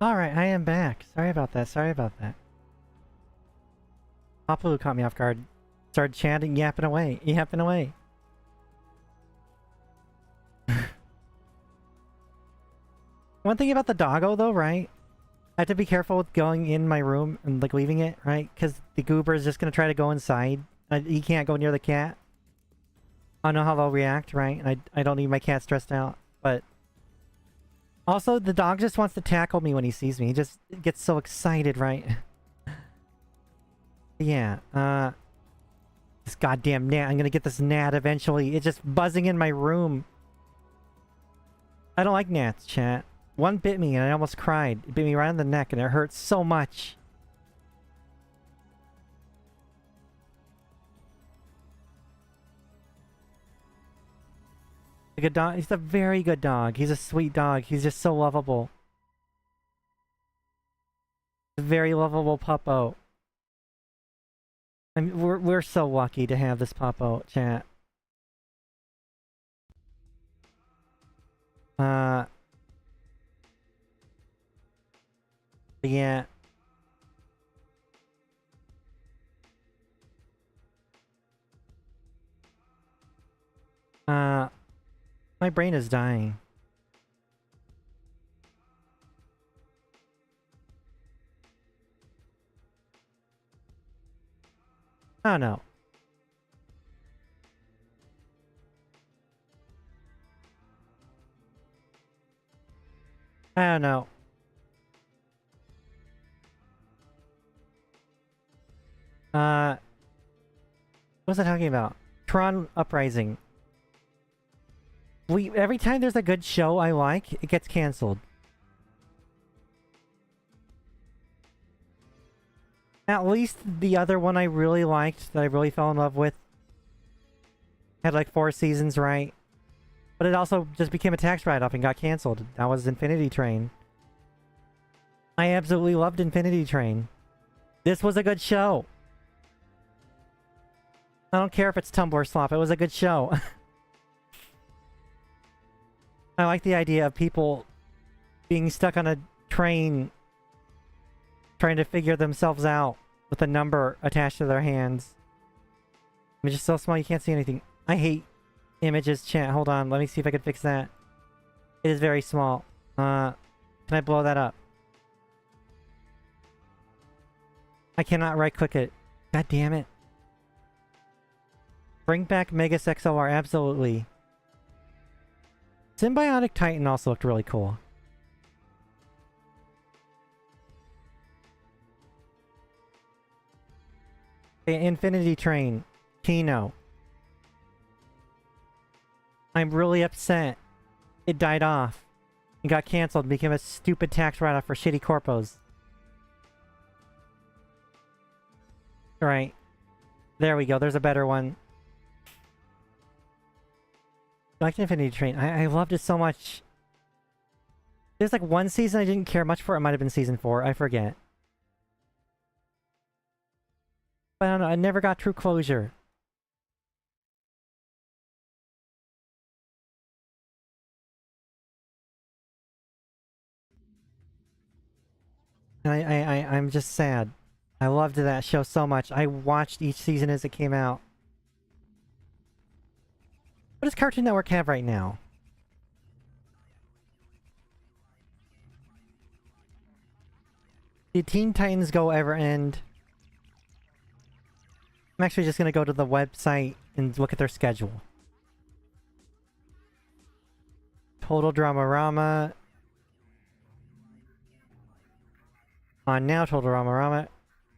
Alright, I am back. Sorry about that, sorry about that. Papu caught me off guard. Started chanting, yapping away, yapping away. One thing about the doggo though, right? I have to be careful with going in my room and like leaving it, right? Because the goober is just gonna try to go inside. He can't go near the cat. I don't know how they'll react, right? And I don't need my cat stressed out, but... Also, the dog just wants to tackle me when he sees me. He just gets so excited, right? Yeah, this goddamn gnat. I'm gonna get this gnat eventually. It's just buzzing in my room. I don't like gnats, chat. One bit me and I almost cried. It bit me right on the neck and it hurt so much. A good dog. He's a very good dog. He's a sweet dog. He's just so lovable. A very lovable puppo. I mean, we're so lucky to have this puppo, chat. Yeah. My brain is dying. Oh no. I don't know. What's I talking about? Tron Uprising. Every time there's a good show I like, it gets canceled. At least the other one I really liked, that I really fell in love with, had like 4 seasons, right? But it also just became a tax write-off and got canceled. That was Infinity Train. I absolutely loved Infinity Train. This was a good show. I don't care if it's Tumblr slop, it was a good show. I like the idea of people being stuck on a train trying to figure themselves out with a number attached to their hands. I'm just so small you can't see anything. I hate images, chat. Hold on, let me see if I can fix that. It is very small. Can I blow that up? I cannot right-click it. God damn it. Bring back Megas XLR, absolutely. Symbiotic Titan also looked really cool. Okay, Infinity Train. Kino. I'm really upset. It died off. It got cancelled and became a stupid tax write-off for shitty corpos. Right. There we go, there's a better one. I liked Infinity Train. I loved it so much. There's like one season I didn't care much for. It might have been season 4. I forget. But I don't know. I never got true closure. I'm just sad. I loved that show so much. I watched each season as it came out. What does Cartoon Network have right now? Did Teen Titans Go ever end? I'm actually just gonna go to the website and look at their schedule. Total Dramarama. On now, Total Dramarama.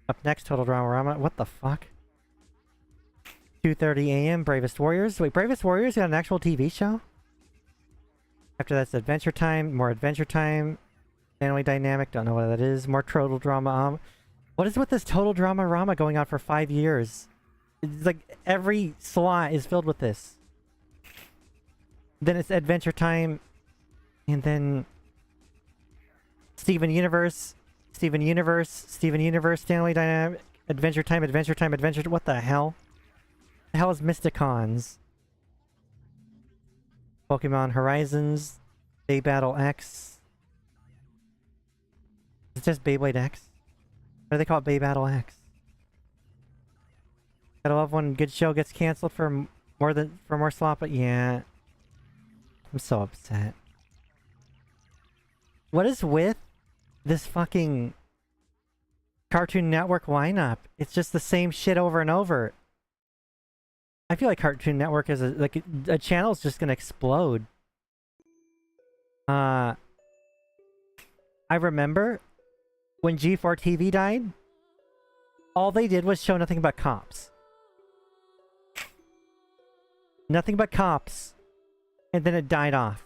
Up next, Total Dramarama. What the fuck? 2:30 a.m. Bravest Warriors. Wait, Bravest Warriors got an actual TV show? After that's Adventure Time. More Adventure Time. Family Dynamic. Don't know what that is. More Total Drama. What is with this Total Dramarama going on for 5 years? It's like every slot is filled with this. Then it's Adventure Time. And then... Steven Universe. Steven Universe. Steven Universe. Family Dynamic. Adventure Time. Adventure Time. Adventure... What the hell? The hell is Mysticons? Pokemon Horizons, Day Battle X. It's just Beyblade X. Or they call it Bay Battle X. Gotta love when a good show gets canceled for more slop, but yeah. I'm so upset. What is with this fucking Cartoon Network lineup? It's just the same shit over and over. I feel like Cartoon Network is a channel's just gonna explode. I remember when G4 TV died, all they did was show nothing but cops. Nothing but cops. And then it died off.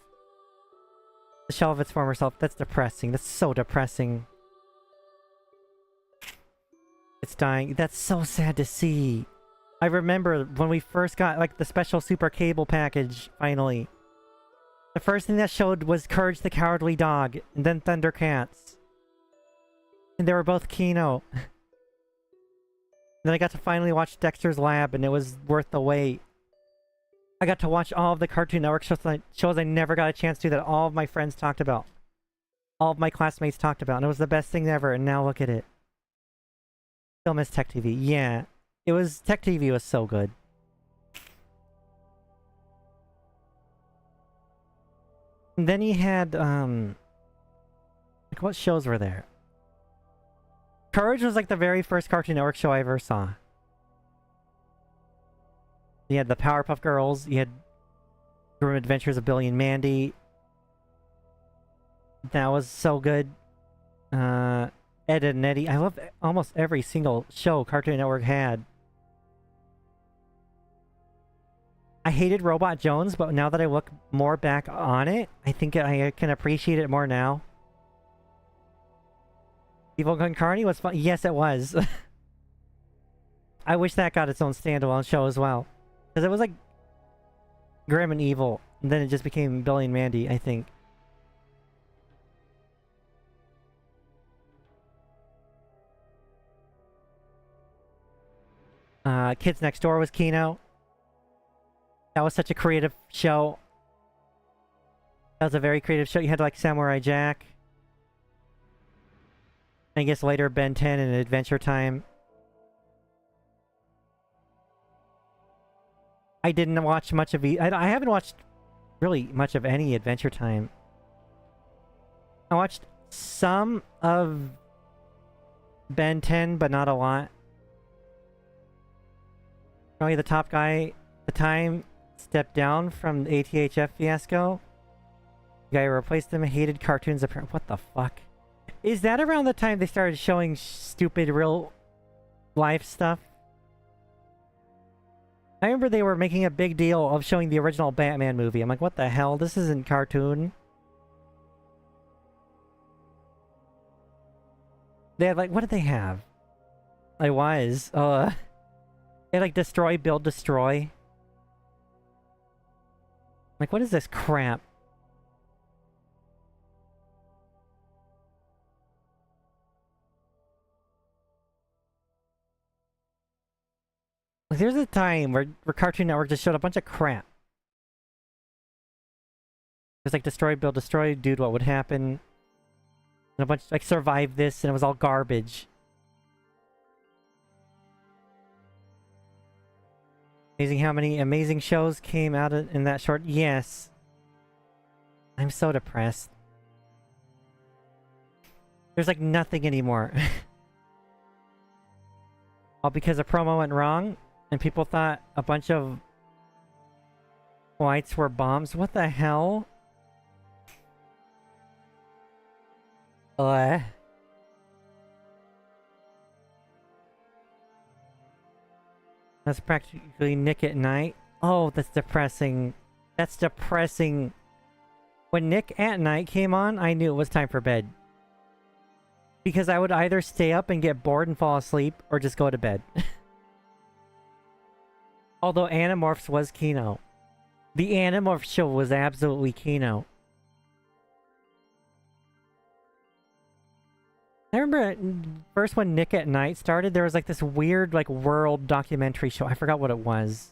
The shell of its former self. That's depressing. That's so depressing. It's dying. That's so sad to see. I remember when we first got like the special super cable package, finally. The first thing that showed was Courage the Cowardly Dog, and then Thundercats. And they were both Kino. Then I got to finally watch Dexter's Lab, and it was worth the wait. I got to watch all of the Cartoon Network shows I never got a chance to, that all of my friends talked about. All of my classmates talked about, and it was the best thing ever, and now look at it. Still miss Tech TV. Yeah. Tech TV was so good. And then he had, like, what shows were there? Courage was like the very first Cartoon Network show I ever saw. You had the Powerpuff Girls, you had Grim Adventures of Billy and Mandy. That was so good. Ed and Eddie. I love almost every single show Cartoon Network had. I hated Robot Jones, but now that I look more back on it, I think I can appreciate it more now. Evil Gun Carney was fun. Yes, it was. I wish that got its own standalone show as well. Because it was like grim and evil. And then it just became Billy and Mandy, I think. Kids Next Door was Kino. That was such a creative show. That was a very creative show. You had like Samurai Jack. I guess later Ben 10 and Adventure Time. I didn't watch much of I haven't watched really much of any Adventure Time. I watched some of Ben 10, but not a lot. Probably the top guy at the time stepped down from the ATHF fiasco. The guy who replaced him hated cartoons apparently. What the fuck? Is that around the time they started showing stupid real life stuff? I remember they were making a big deal of showing the original Batman movie. I'm like, what the hell? This isn't cartoon. They had like, what did they have? They had like Destroy, Build, Destroy. Like, what is this crap? Like, there's a time where Cartoon Network just showed a bunch of crap. There's like Destroy, Build, Destroy, Dude, What Would Happen? And a bunch, like, Survive This, and it was all garbage. Amazing how many amazing shows came out in that short... Yes. I'm so depressed. There's like nothing anymore. All because a promo went wrong, and people thought a bunch of whites were bombs. What the hell? That's practically Nick at Night. Oh, that's depressing. That's depressing. When Nick at Night came on, I knew it was time for bed. Because I would either stay up and get bored and fall asleep, or just go to bed. Although Animorphs was Kino. The Animorphs show was absolutely Kino. I remember first when Nick at Night started, there was like this weird like world documentary show. I forgot what it was.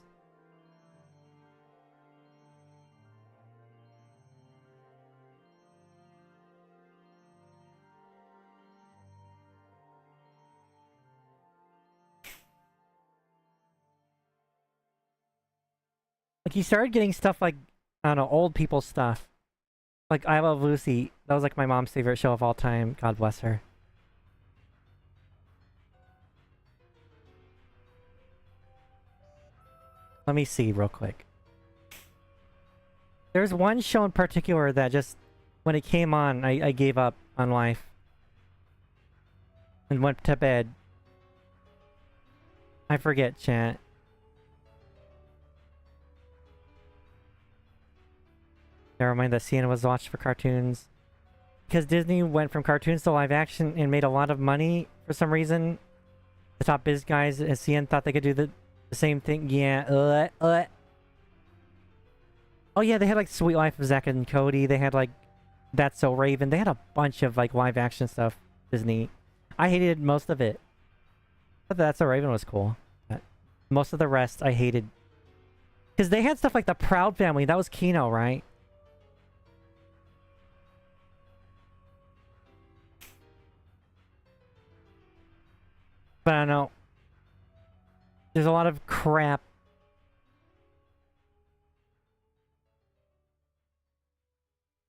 Like, he started getting stuff like, I don't know, old people stuff. Like, I Love Lucy. That was like my mom's favorite show of all time. God bless her. Let me see real quick. There's one show in particular that just, when it came on, I gave up on life. And went to bed. I forget, chat. Never mind that Sienna was watched for cartoons. Because Disney went from cartoons to live action and made a lot of money for some reason. The top biz guys at CN thought they could do the same thing. Yeah, Oh yeah, they had like Sweet Life of Zack and Cody. They had like That's So Raven. They had a bunch of like live action stuff. Disney. I hated most of it. But That's So Raven was cool. But most of the rest I hated. Because they had stuff like the Proud Family. That was Kino, right? But I don't know. There's a lot of crap.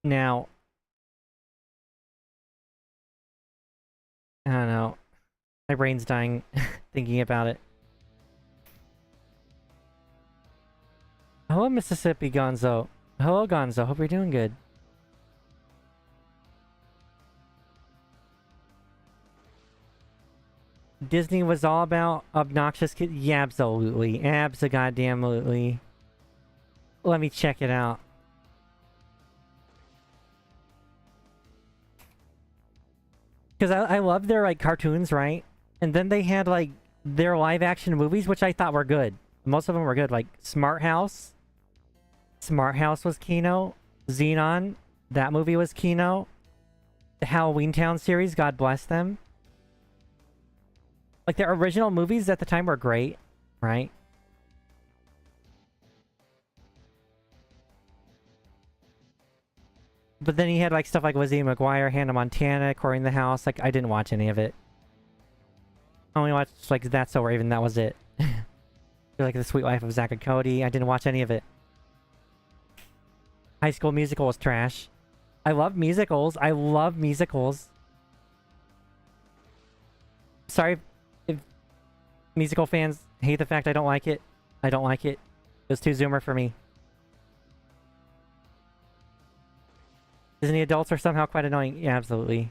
Now. I don't know. My brain's dying thinking about it. Hello, Mississippi Gonzo. Hello, Gonzo. Hope you're doing good. Disney was all about obnoxious kids. Yeah, absolutely. Abso-goddamn-lutely. Let me check it out. Because I love their, like, cartoons, right? And then they had, like, their live-action movies, which I thought were good. Most of them were good. Like, Smart House. Smart House was Kino. Xenon. That movie was Kino. The Halloween Town series, God bless them. Like, their original movies at the time were great, right? But then he had, like, stuff like Lizzie McGuire, Hannah Montana, Cory in the House. Like, I didn't watch any of it. I only watched, like, That's So Raven. That was it. Like, The Sweet Life of Zack and Cody. I didn't watch any of it. High School Musical was trash. I love musicals. I love musicals. Sorry if musical fans hate the fact I don't like it. I don't like it. It was too zoomer for me. Disney adults are somehow quite annoying. Yeah, absolutely.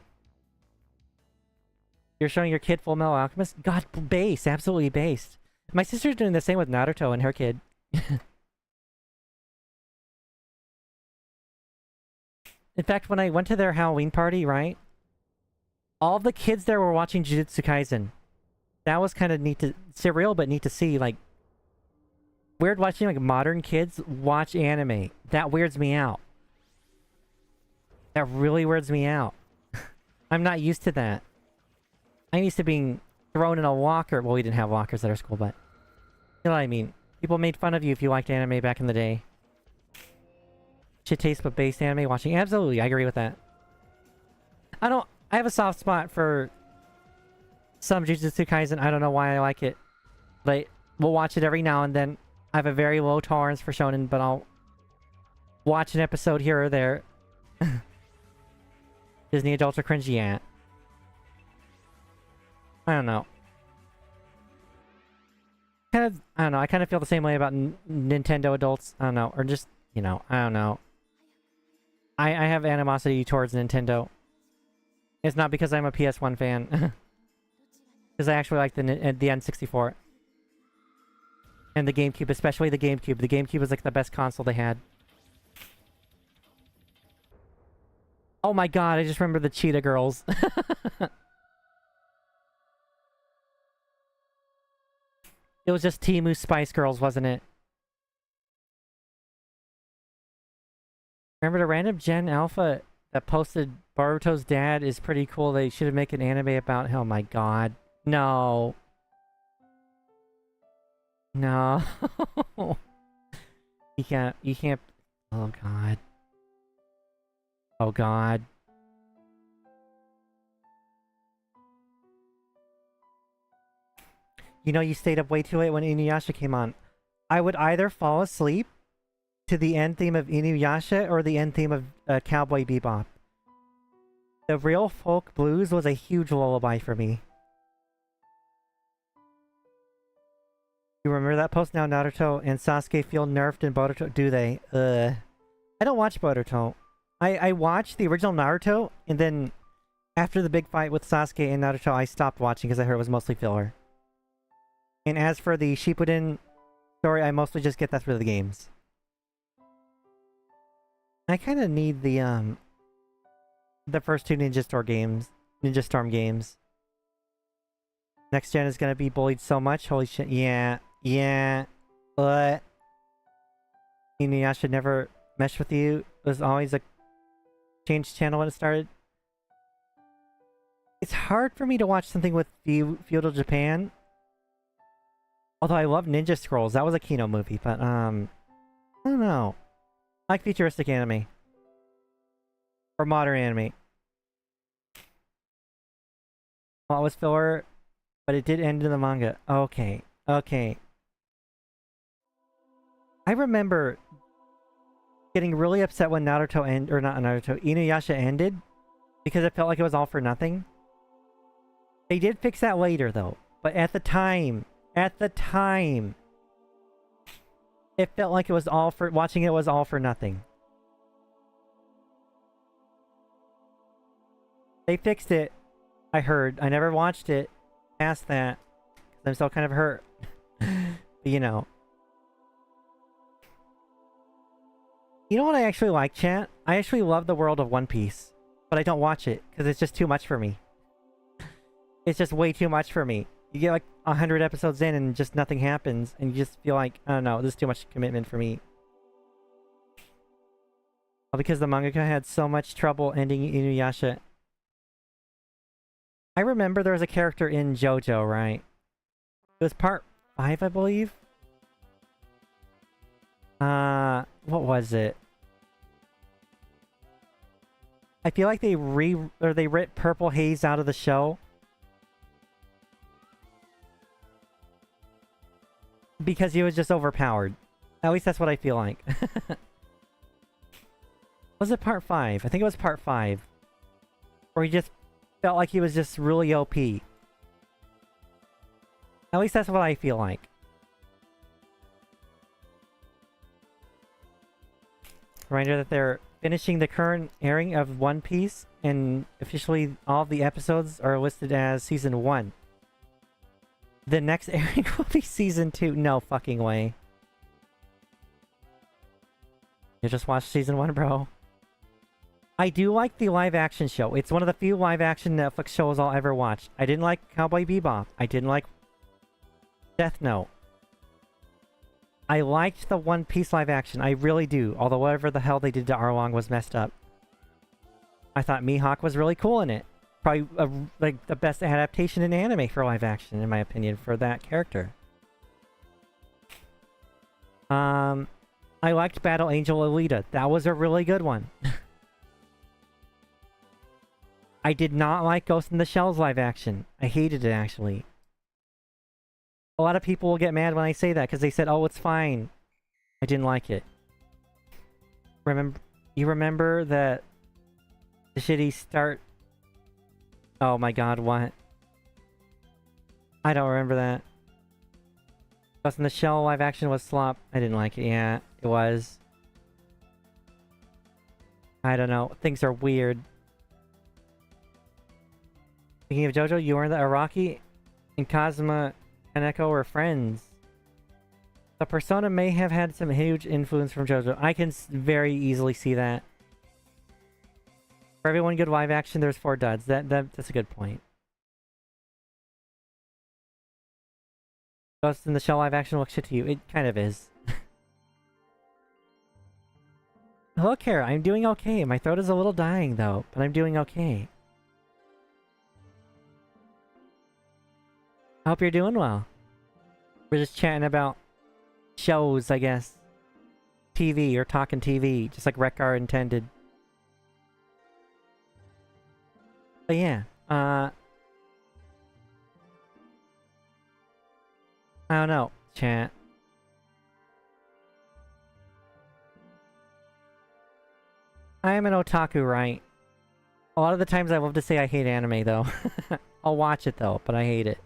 You're showing your kid Full Metal Alchemist? God, based. Absolutely based. My sister's doing the same with Naruto and her kid. In fact, when I went to their Halloween party, right? All the kids there were watching Jujutsu Kaisen. That was kind of neat to... surreal, but neat to see. Like, weird watching, like, modern kids watch anime. That weirds me out. That really weirds me out. I'm not used to that. I'm used to being thrown in a locker. Well, we didn't have lockers at our school, but... you know what I mean? People made fun of you if you liked anime back in the day. Shit taste but based anime watching. Absolutely, I agree with that. I have a soft spot for some Jujutsu Kaisen. I don't know why I like it. But we'll watch it every now and then. I have a very low tolerance for shonen, but I'll watch an episode here or there. Disney adults are cringy, yeah. I don't know. I don't know. I kind of feel the same way about Nintendo adults. I don't know. Or just, you know, I don't know. I have animosity towards Nintendo. It's not because I'm a PS1 fan. Because I actually like the N64. And the GameCube, especially the GameCube. The GameCube was like the best console they had. Oh my god, I just remember the Cheetah Girls. It was just Temu Spice Girls, wasn't it? Remember the random Gen Alpha that posted Boruto's dad is pretty cool. They should have made an anime about him. Oh my god. No. No. You can't. Oh god. Oh god. You know, you stayed up way too late when Inuyasha came on. I would either fall asleep to the end theme of Inuyasha or the end theme of Cowboy Bebop. The real folk blues was a huge lullaby for me. You remember that post? Now Naruto and Sasuke feel nerfed in Boruto. Do they? I don't watch Boruto. I watched the original Naruto, and then after the big fight with Sasuke and Naruto, I stopped watching because I heard it was mostly filler. And as for the Shippuden story, I mostly just get that through the games. I kind of need the first two Ninja Storm games. Next gen is gonna be bullied so much. Holy shit! Yeah. Inuyasha never meshed with you. It was always a changed channel when it started. It's hard for me to watch something with feudal Japan. Although I love Ninja Scrolls. That was a Kino movie, but I don't know. I like futuristic anime. Or modern anime. Well, it was filler, but it did end in the manga. Okay. I remember getting really upset when Inuyasha ended, because it felt like it was all for nothing. They did fix that later, though. But at the time, it felt like it was all for... Watching it was all for nothing. They fixed it, I heard. I never watched it past that, because I'm still kind of hurt. But, you know. You know what I actually like, chat? I actually love the world of One Piece. But I don't watch it, because it's just too much for me. It's just way too much for me. You get like 100 episodes in and just nothing happens, and you just feel like, I don't know, this is too much commitment for me. Well, because the mangaka had so much trouble ending Inuyasha. I remember there was a character in JoJo, right? It was part 5, I believe? What was it? I feel like they ripped Purple Haze out of the show. Because he was just overpowered. At least that's what I feel like. Was it part 5? I think it was part 5. Where he just felt like he was just really OP. At least that's what I feel like. Reminder that they're finishing the current airing of One Piece, and officially all of the episodes are listed as Season 1. The next airing will be Season 2. No fucking way. You just watched Season 1, bro. I do like the live-action show. It's one of the few live-action Netflix shows I'll ever watch. I didn't like Cowboy Bebop. I didn't like Death Note. I liked the One Piece live-action. I really do. Although whatever the hell they did to Arlong was messed up. I thought Mihawk was really cool in it. Probably like the best adaptation in anime for live-action, in my opinion, for that character. I liked Battle Angel Alita. That was a really good one. I did not like Ghost in the Shell's live action. I hated it, actually. A lot of people will get mad when I say that, because they said, oh, it's fine. I didn't like it. You remember that the shitty start... Oh my god, what? I don't remember that. Ghost in the Shell live action was slop. I didn't like it. Yeah, it was. I don't know. Things are weird. Speaking of JoJo, you learned that Araki and Kazuma Kaneko were friends. The persona may have had some huge influence from JoJo. I can very easily see that. For every one good live action, there's 4 duds. That's a good point. Ghost in the Shell live action looks shit to you. It kind of is. Hello, Kara. I'm doing okay. My throat is a little dying, though, but I'm doing okay. I hope you're doing well. We're just chatting about shows, I guess. TV, or talking TV, just like Rekar intended. But yeah, I don't know, chat. I am an otaku, right? A lot of the times I love to say I hate anime, though. I'll watch it, though, but I hate it.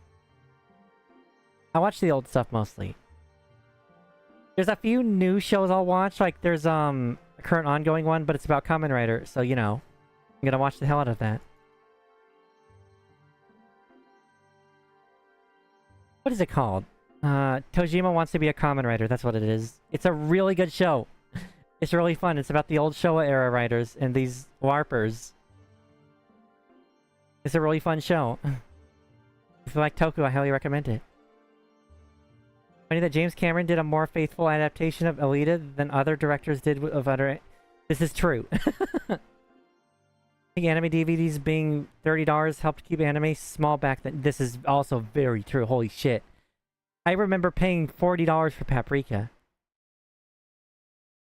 I watch the old stuff, mostly. There's a few new shows I'll watch, like there's, a current ongoing one, but it's about Kamen Rider, so, you know. I'm gonna watch the hell out of that. What is it called? Tojima Wants to Be a Kamen Rider, that's what it is. It's a really good show. It's really fun. It's about the old Showa era writers and these warpers. It's a really fun show. If you like Toku, I highly recommend it. Funny that James Cameron did a more faithful adaptation of Alita than other directors did of other... This is true. I think anime DVDs being $30 helped keep anime small back then. This is also very true. Holy shit. I remember paying $40 for Paprika.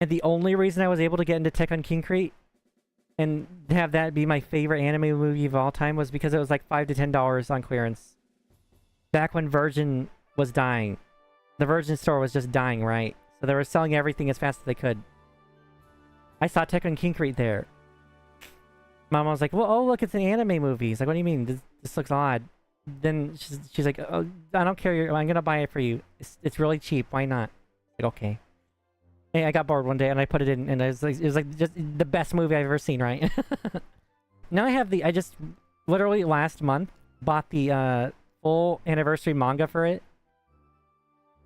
And the only reason I was able to get into Tekken Concrete and have that be my favorite anime movie of all time was because it was like $5 to $10 on clearance. Back when Virgin was dying. The Virgin store was just dying, right? So they were selling everything as fast as they could. I saw Tekken Concrete there. Mama was like, well, oh, look, it's an anime movie. He's like, what do you mean? This looks odd. Then she's like, oh, I don't care. I'm going to buy it for you. It's really cheap. Why not? Like, okay. Hey, I got bored one day and I put it in and it was like just the best movie I've ever seen, right? Now I just literally last month bought the full anniversary manga for it.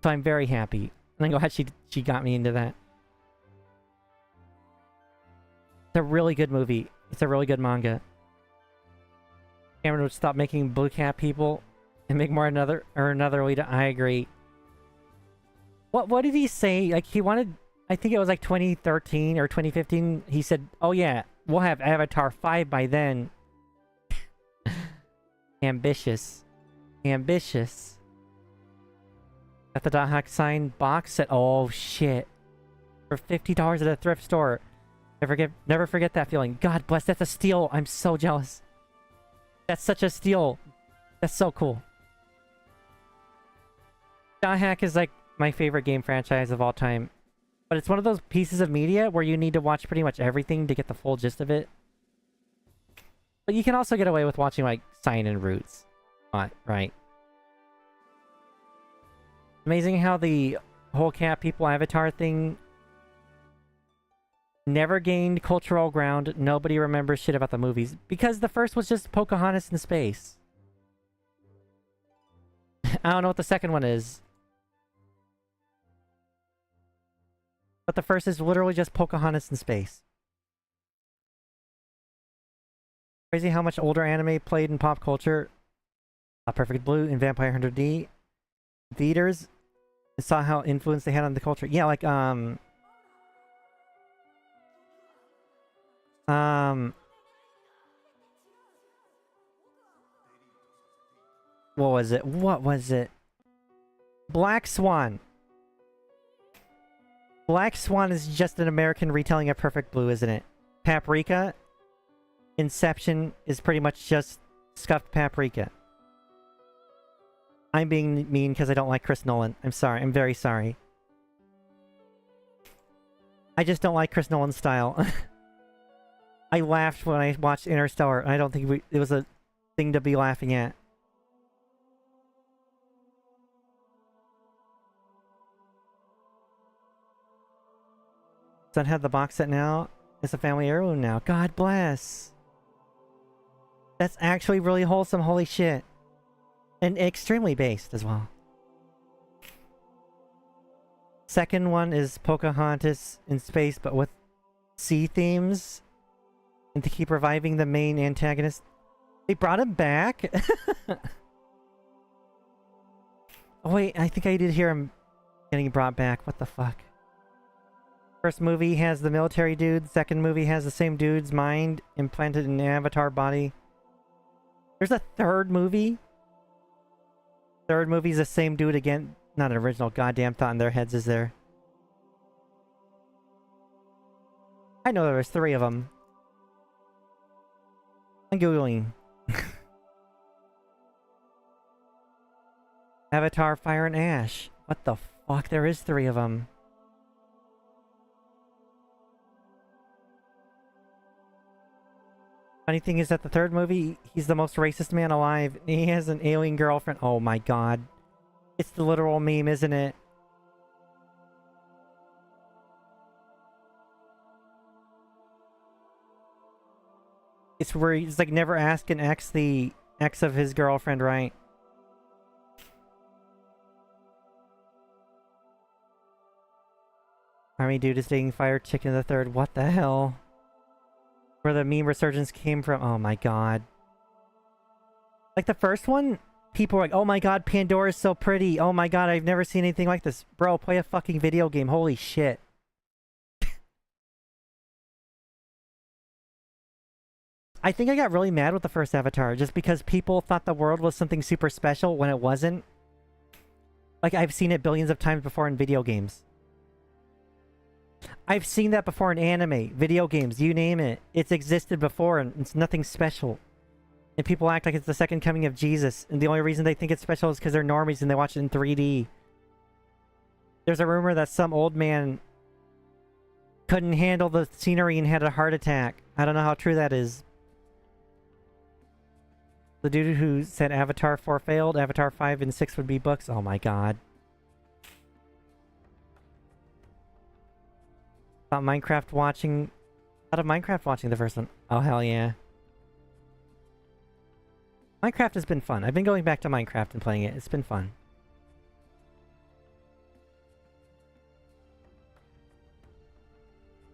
So I'm very happy. And I'm glad she got me into that. It's a really good movie. It's a really good manga. Cameron would stop making blue cat people and make more another Alita. I agree. What did he say? Like he wanted, I think it was like 2013 or 2015. He said, "Oh yeah, we'll have Avatar 5 by then." Ambitious. Ambitious. Got the Dahak signed box set. Oh shit. For $50 at a thrift store. Never forget that feeling. God bless, that's a steal. I'm so jealous. That's such a steal. That's so cool. Dahak is like my favorite game franchise of all time. But it's one of those pieces of media where you need to watch pretty much everything to get the full gist of it. But you can also get away with watching like Sign and Roots. Right. Amazing how the whole cat people avatar thing never gained cultural ground. Nobody remembers shit about the movies. Because the first was just Pocahontas in space. I don't know what the second one is. But the first is literally just Pocahontas in space. Crazy how much older anime played in pop culture. Perfect Blue and Vampire Hunter D. Theaters. And saw how influence they had on the culture. Yeah, like, what was it? What was it? Black Swan. Black Swan is just an American retelling of Perfect Blue, isn't it? Paprika. Inception is pretty much just scuffed paprika. I'm being mean because I don't like Chris Nolan. I'm sorry. I'm very sorry. I just don't like Chris Nolan's style. I laughed when I watched Interstellar, and I don't think it was a thing to be laughing at. Son had the box set now. It's a family heirloom now. God bless. That's actually really wholesome. Holy shit. And extremely based as well. Second one is Pocahontas in space, but with sea themes. And to keep reviving the main antagonist. They brought him back? Oh wait, I think I did hear him getting brought back. What the fuck? First movie has the military dude. Second movie has the same dude's mind implanted in the avatar body. There's a third movie? Third movie's the same dude again. Not an original goddamn thought in their heads, is there? I know there was 3 of them. I'm Googling. Avatar, Fire, and Ash. What the fuck? There is 3 of them. Funny thing is that the third movie, he's the most racist man alive. He has an alien girlfriend. Oh my god. It's the literal meme, isn't it? It's where he's like never ask an ex the ex of his girlfriend, right? Army dude is dating fire chick in the third. What the hell? Where the meme resurgence came from. Oh my god. Like the first one, people were like, oh my god, Pandora's so pretty. Oh my god, I've never seen anything like this. Bro, play a fucking video game. Holy shit. I think I got really mad with the first Avatar just because people thought the world was something super special when it wasn't. Like, I've seen it billions of times before in video games. I've seen that before in anime, video games, you name it. It's existed before and it's nothing special. And people act like it's the second coming of Jesus. And the only reason they think it's special is because they're normies and they watch it in 3D. There's a rumor that some old man couldn't handle the scenery and had a heart attack. I don't know how true that is. The dude who said Avatar 4 failed, Avatar 5 and 6 would be books. Oh my god. About Minecraft watching... Out of Minecraft watching the first one. Oh hell yeah. Minecraft has been fun. I've been going back to Minecraft and playing it. It's been fun.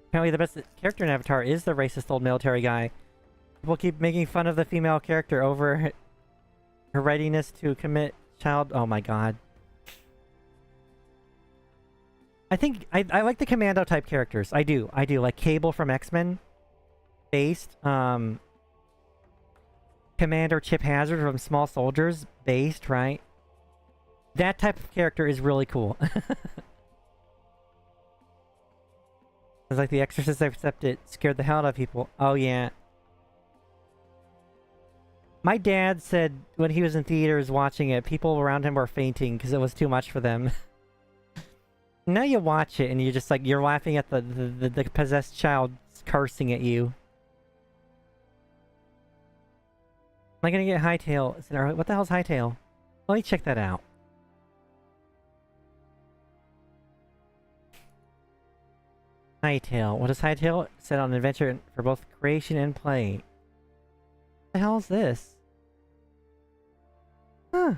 Apparently the best character in Avatar is the racist old military guy. People keep making fun of the female character over her readiness to commit child... Oh my god. I think... I like the commando type characters. I do. Like Cable from X-Men. Based. Commander Chip Hazard from Small Soldiers. Based, right? That type of character is really cool. It's like The Exorcist, except it scared the hell out of people. Oh yeah. My dad said when he was in theaters watching it, people around him were fainting because it was too much for them. Now you watch it and you're just like, you're laughing at the possessed child cursing at you. Am I gonna get Hightail? What the hell's Hightail? Let me check that out. Hightail. What is Hightail? Set on an adventure for both creation and play. What the hell is this? Huh.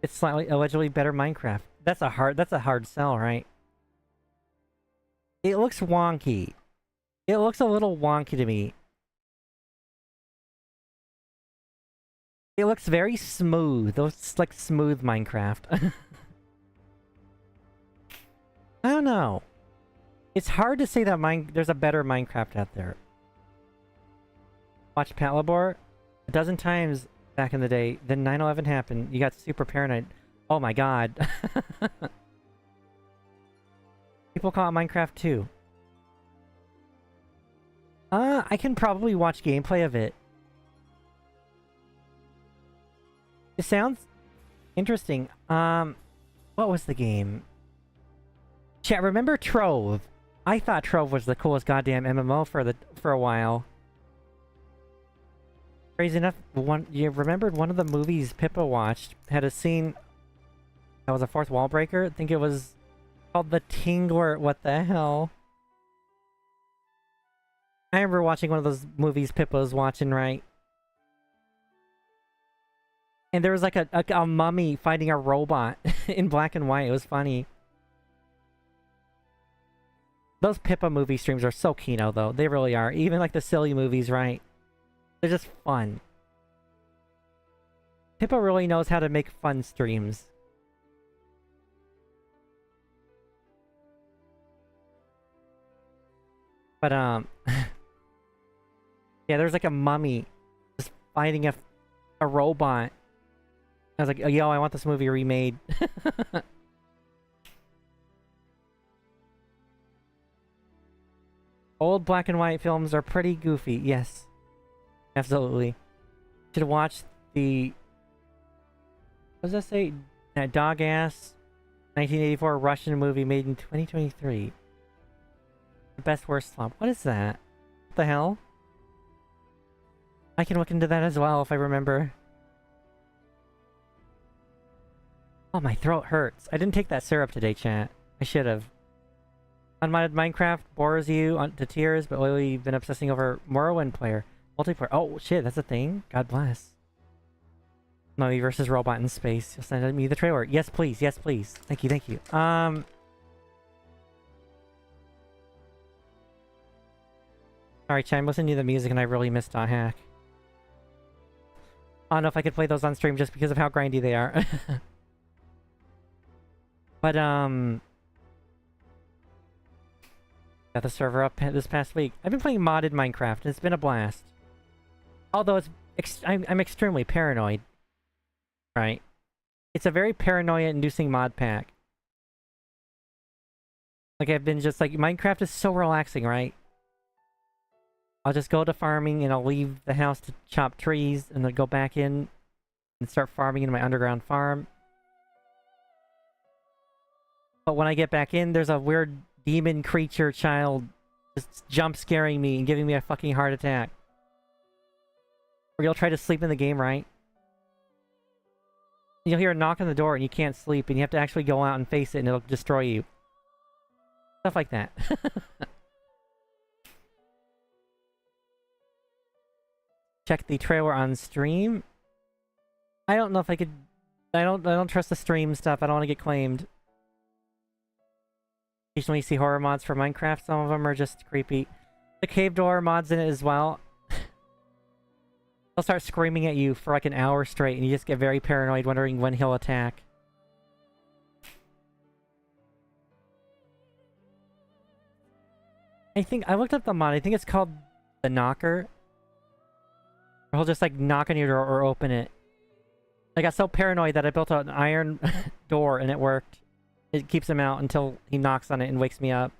It's slightly allegedly better Minecraft. That's a hard sell, right? It looks wonky. It looks a little wonky to me. It looks very smooth. It's like smooth Minecraft. I don't know. It's hard to say that there's a better Minecraft out there. Watch Palabor a dozen times back in the day. Then 9/11 happened. You got super paranoid. Oh my god. People call it Minecraft too. I can probably watch gameplay of it. It sounds interesting. What was the game? Chat, remember Trove? I thought Trove was the coolest goddamn MMO for a while. Crazy enough, you remembered one of the movies Pippa watched had a scene that was a fourth wall breaker? I think it was called The Tingler. What the hell? I remember watching one of those movies Pippa was watching, right? And there was like a mummy fighting a robot in black and white. It was funny. Those Pippa movie streams are so kino, though. They really are. Even like the silly movies, right? They're just fun. Pippa really knows how to make fun streams. But, yeah, there's like a mummy just fighting a robot. I was like, oh, yo, I want this movie remade. Old black and white films are pretty goofy. Yes. Absolutely. Should watch the... What does that say? That dog-ass 1984 Russian movie made in 2023. The best worst slump. What is that? What the hell? I can look into that as well if I remember. Oh, my throat hurts. I didn't take that syrup today, chat. I should have. Unmodded Minecraft bores you to tears, but lately you've been obsessing over Morrowind player. Multiplayer. Oh, shit, that's a thing? God bless. Mummy versus robot in space. You'll send me the trailer. Yes, please. Yes, please. Thank you, thank you. Sorry, chat, I'm listening to the music and I really missed a hack. I don't know if I could play those on stream just because of how grindy they are. But, got the server up this past week. I've been playing modded Minecraft, and it's been a blast. Although I'm extremely paranoid. Right? It's a very paranoia-inducing mod pack. Like, I've been just like, Minecraft is so relaxing, right? I'll just go to farming, and I'll leave the house to chop trees, and then go back in and start farming in my underground farm. But when I get back in, there's a weird demon creature child just jump scaring me and giving me a fucking heart attack. Or you'll try to sleep in the game, right? You'll hear a knock on the door and you can't sleep and you have to actually go out and face it and it'll destroy you. Stuff like that. Check the trailer on stream. I don't know if I could... I don't trust the stream stuff. I don't want to get claimed. Occasionally you see horror mods for Minecraft. Some of them are just creepy. The cave door mods in it as well. He'll start screaming at you for like an hour straight and you just get very paranoid wondering when he'll attack. I looked up the mod. I think it's called the Knocker. Or he'll just like knock on your door or open it. I got so paranoid that I built an iron door and it worked. It keeps him out until he knocks on it and wakes me up.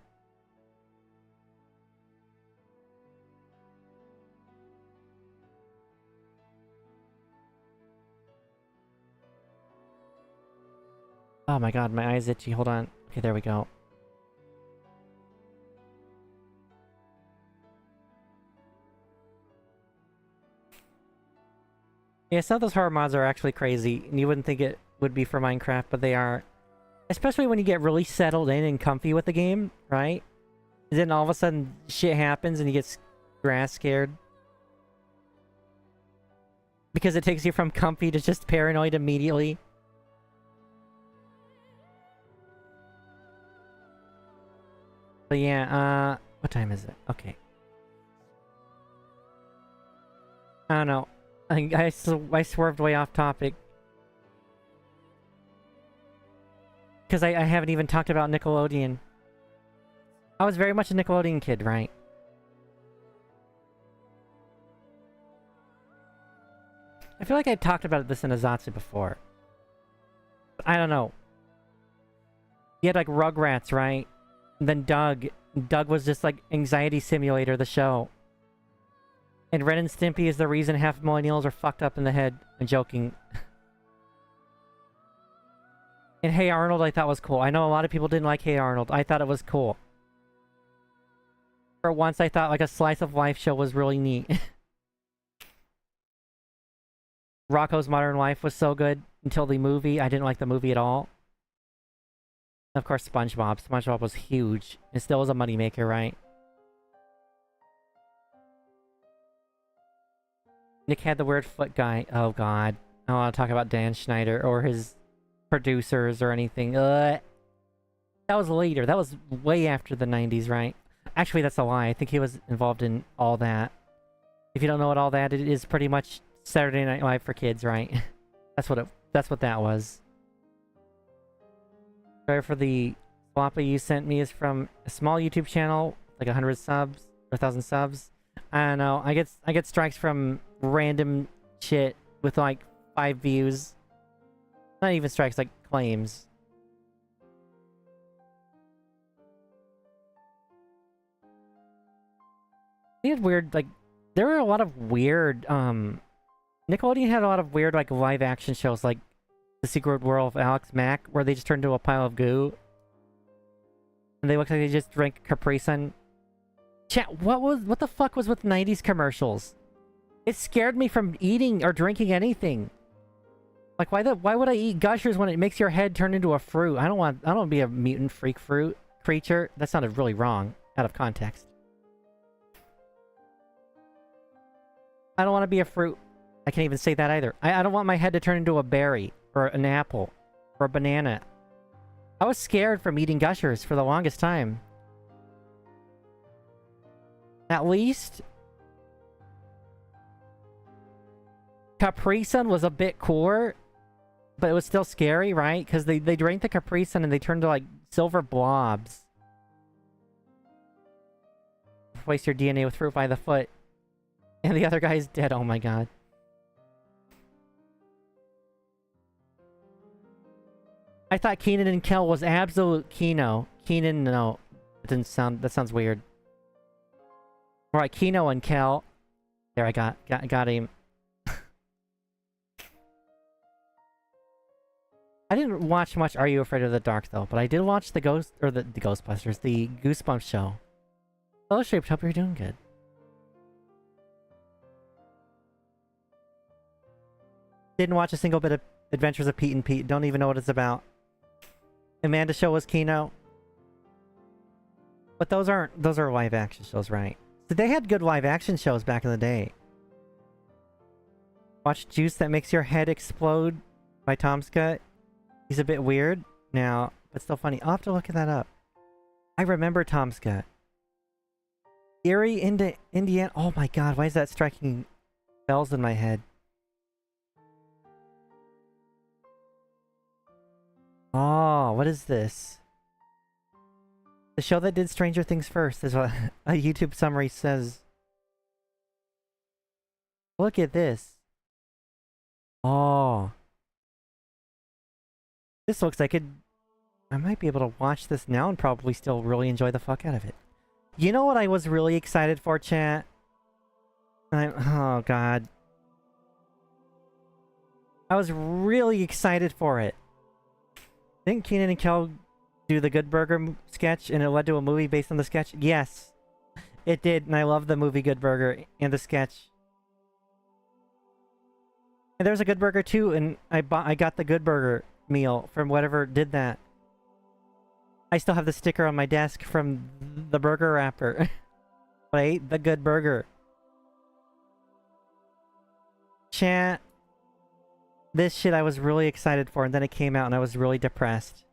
Oh my god, my eye's itchy. Hold on. Okay, there we go. Yeah, some of those horror mods are actually crazy, and you wouldn't think it would be for Minecraft, but they are. Especially when you get really settled in and comfy with the game, right? And then all of a sudden, shit happens and you get grass scared. Because it takes you from comfy to just paranoid immediately. But yeah, what time is it? Okay. I don't know. I swerved way off topic. Because I haven't even talked about Nickelodeon. I was very much a Nickelodeon kid, right? I feel like I talked about this in Azatsu before. But I don't know. You had like Rugrats, right? And then Doug. Doug was just like Anxiety Simulator, the show. And Ren and Stimpy is the reason half millennials are fucked up in the head. I'm joking. And Hey Arnold I thought was cool. I know a lot of people didn't like Hey Arnold. I thought it was cool. For once I thought like a slice of life show was really neat. Rocko's Modern Life was so good until the movie. I didn't like the movie at all. And of course SpongeBob. SpongeBob was huge. It still was a moneymaker, right? Nick had the weird foot guy. Oh god. I don't want to talk about Dan Schneider or his producers or anything. That was later. That was way after the 90s, right? Actually, that's a lie. I think he was involved in all that. If you don't know what all that is, it is pretty much Saturday Night Live for kids, right? That's what that was. Sorry for the floppy you sent me is from a small YouTube channel, like 100 subs or 1,000 subs. I don't know. I get strikes from random shit with like 5 views. Not even strikes, like claims. They had weird, like, there were a lot of weird, Nickelodeon had a lot of weird, like, live action shows, like The Secret World of Alex Mack, where they just turned into a pile of goo. And they looked like they just drank Capri Sun. Chat, what the fuck was with 90s commercials? It scared me from eating or drinking anything. Like, why would I eat Gushers when it makes your head turn into a fruit? I don't want to be a mutant freak fruit creature. That sounded really wrong, out of context. I don't want to be a fruit. I can't even say that either. I don't want my head to turn into a berry, or an apple, or a banana. I was scared from eating Gushers for the longest time. At least Capri Sun was a bit cooler, but it was still scary, right? Because they drank the Capri Sun and they turned to, like, silver blobs. Replace your DNA with fruit by the foot. And the other guy's dead. Oh my god. I thought Keenan and Kel was absolute Kino. Keenan, no. That sounds weird. Alright, Kino and Kel. There, I got him. I didn't watch much Are You Afraid of the Dark, though, but I did watch the Ghostbusters, the Goosebumps show. Hello, Shaped, hope you're doing good. Didn't watch a single bit of Adventures of Pete and Pete. Don't even know what it's about. Amanda show was Kino. But those are live action shows, right? So they had good live action shows back in the day. Watch Juice That Makes Your Head Explode by Tomska. He's a bit weird now, but still funny. I'll have to look that up. I remember Tomska. Erie, Indiana. Oh my god, why is that striking bells in my head? Oh, what is this? The show that did Stranger Things first is what a YouTube summary says. Look at this. Oh. This looks like I might be able to watch this now and probably still really enjoy the fuck out of it. You know what I was really excited for, chat? Oh god. I was really excited for it. Didn't Keenan and Kel do the Good Burger sketch and it led to a movie based on the sketch? Yes. It did, and I love the movie Good Burger and the sketch. And there's a Good Burger too, and I got the Good Burger meal from whatever did that. I still have the sticker on my desk from the burger wrapper. But I ate the Good Burger. Chat. This shit I was really excited for, and then it came out and I was really depressed.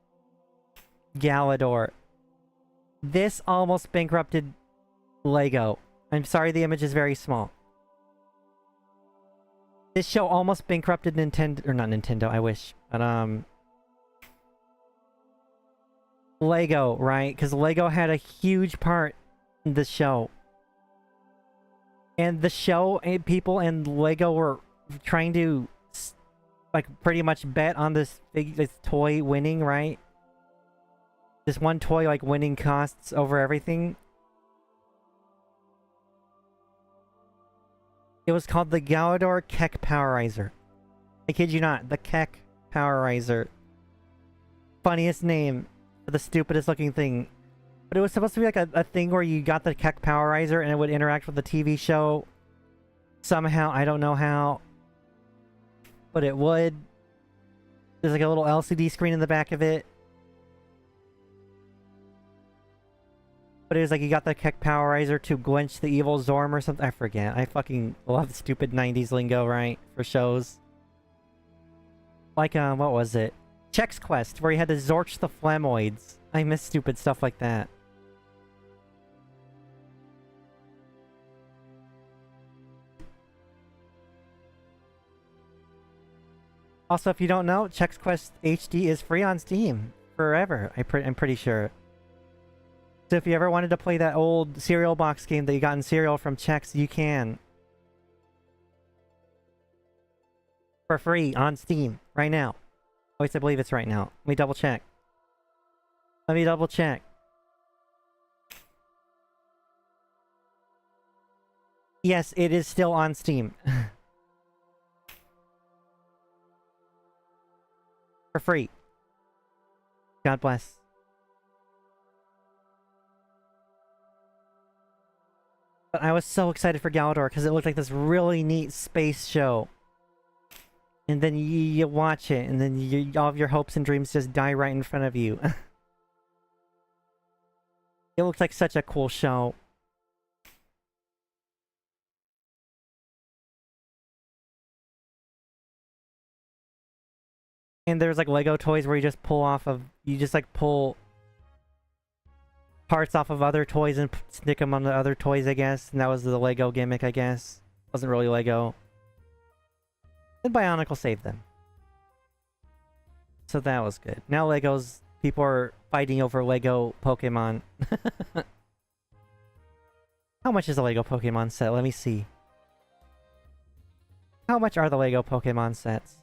Galador. This almost bankrupted Lego. I'm sorry the image is very small. This show almost bankrupted Nintendo, or not Nintendo, I wish. But, Lego, right? Because Lego had a huge part in the show. And the show, and people and Lego were trying to, like, pretty much bet on this toy winning, right? This one toy, like, winning costs over everything. It was called the Galador Keck Powerizer. I kid you not, the Keck Powerizer. Funniest name for the stupidest looking thing. But it was supposed to be like a thing where you got the Keck Powerizer and it would interact with the TV show. Somehow, I don't know how. But it would. There's like a little LCD screen in the back of it. But it was like you got the Keck Powerizer to quench the evil Zorm or something. I forget. I fucking love stupid 90s lingo, right? For shows. Like, what was it? Chex Quest, where you had to Zorch the Flamoids. I miss stupid stuff like that. Also, if you don't know, Chex Quest HD is free on Steam. Forever, I'm pretty sure. So if you ever wanted to play that old cereal box game that you got in cereal from Chex, you can. For free on Steam right now. At least I believe it's right now. Let me double check. Let me double check. Yes, it is still on Steam. For free. God bless. But I was so excited for Galador because it looked like this really neat space show. And then you watch it, and then all of your hopes and dreams just die right in front of you. It looked like such a cool show. And there's like Lego toys where you just pull parts off of other toys and stick them on the other toys, I guess. And that was the Lego gimmick, I guess. Wasn't really Lego. And Bionicle saved them. So that was good. Now people are fighting over Lego Pokemon. How much is a Lego Pokemon set? Let me see. How much are the Lego Pokemon sets?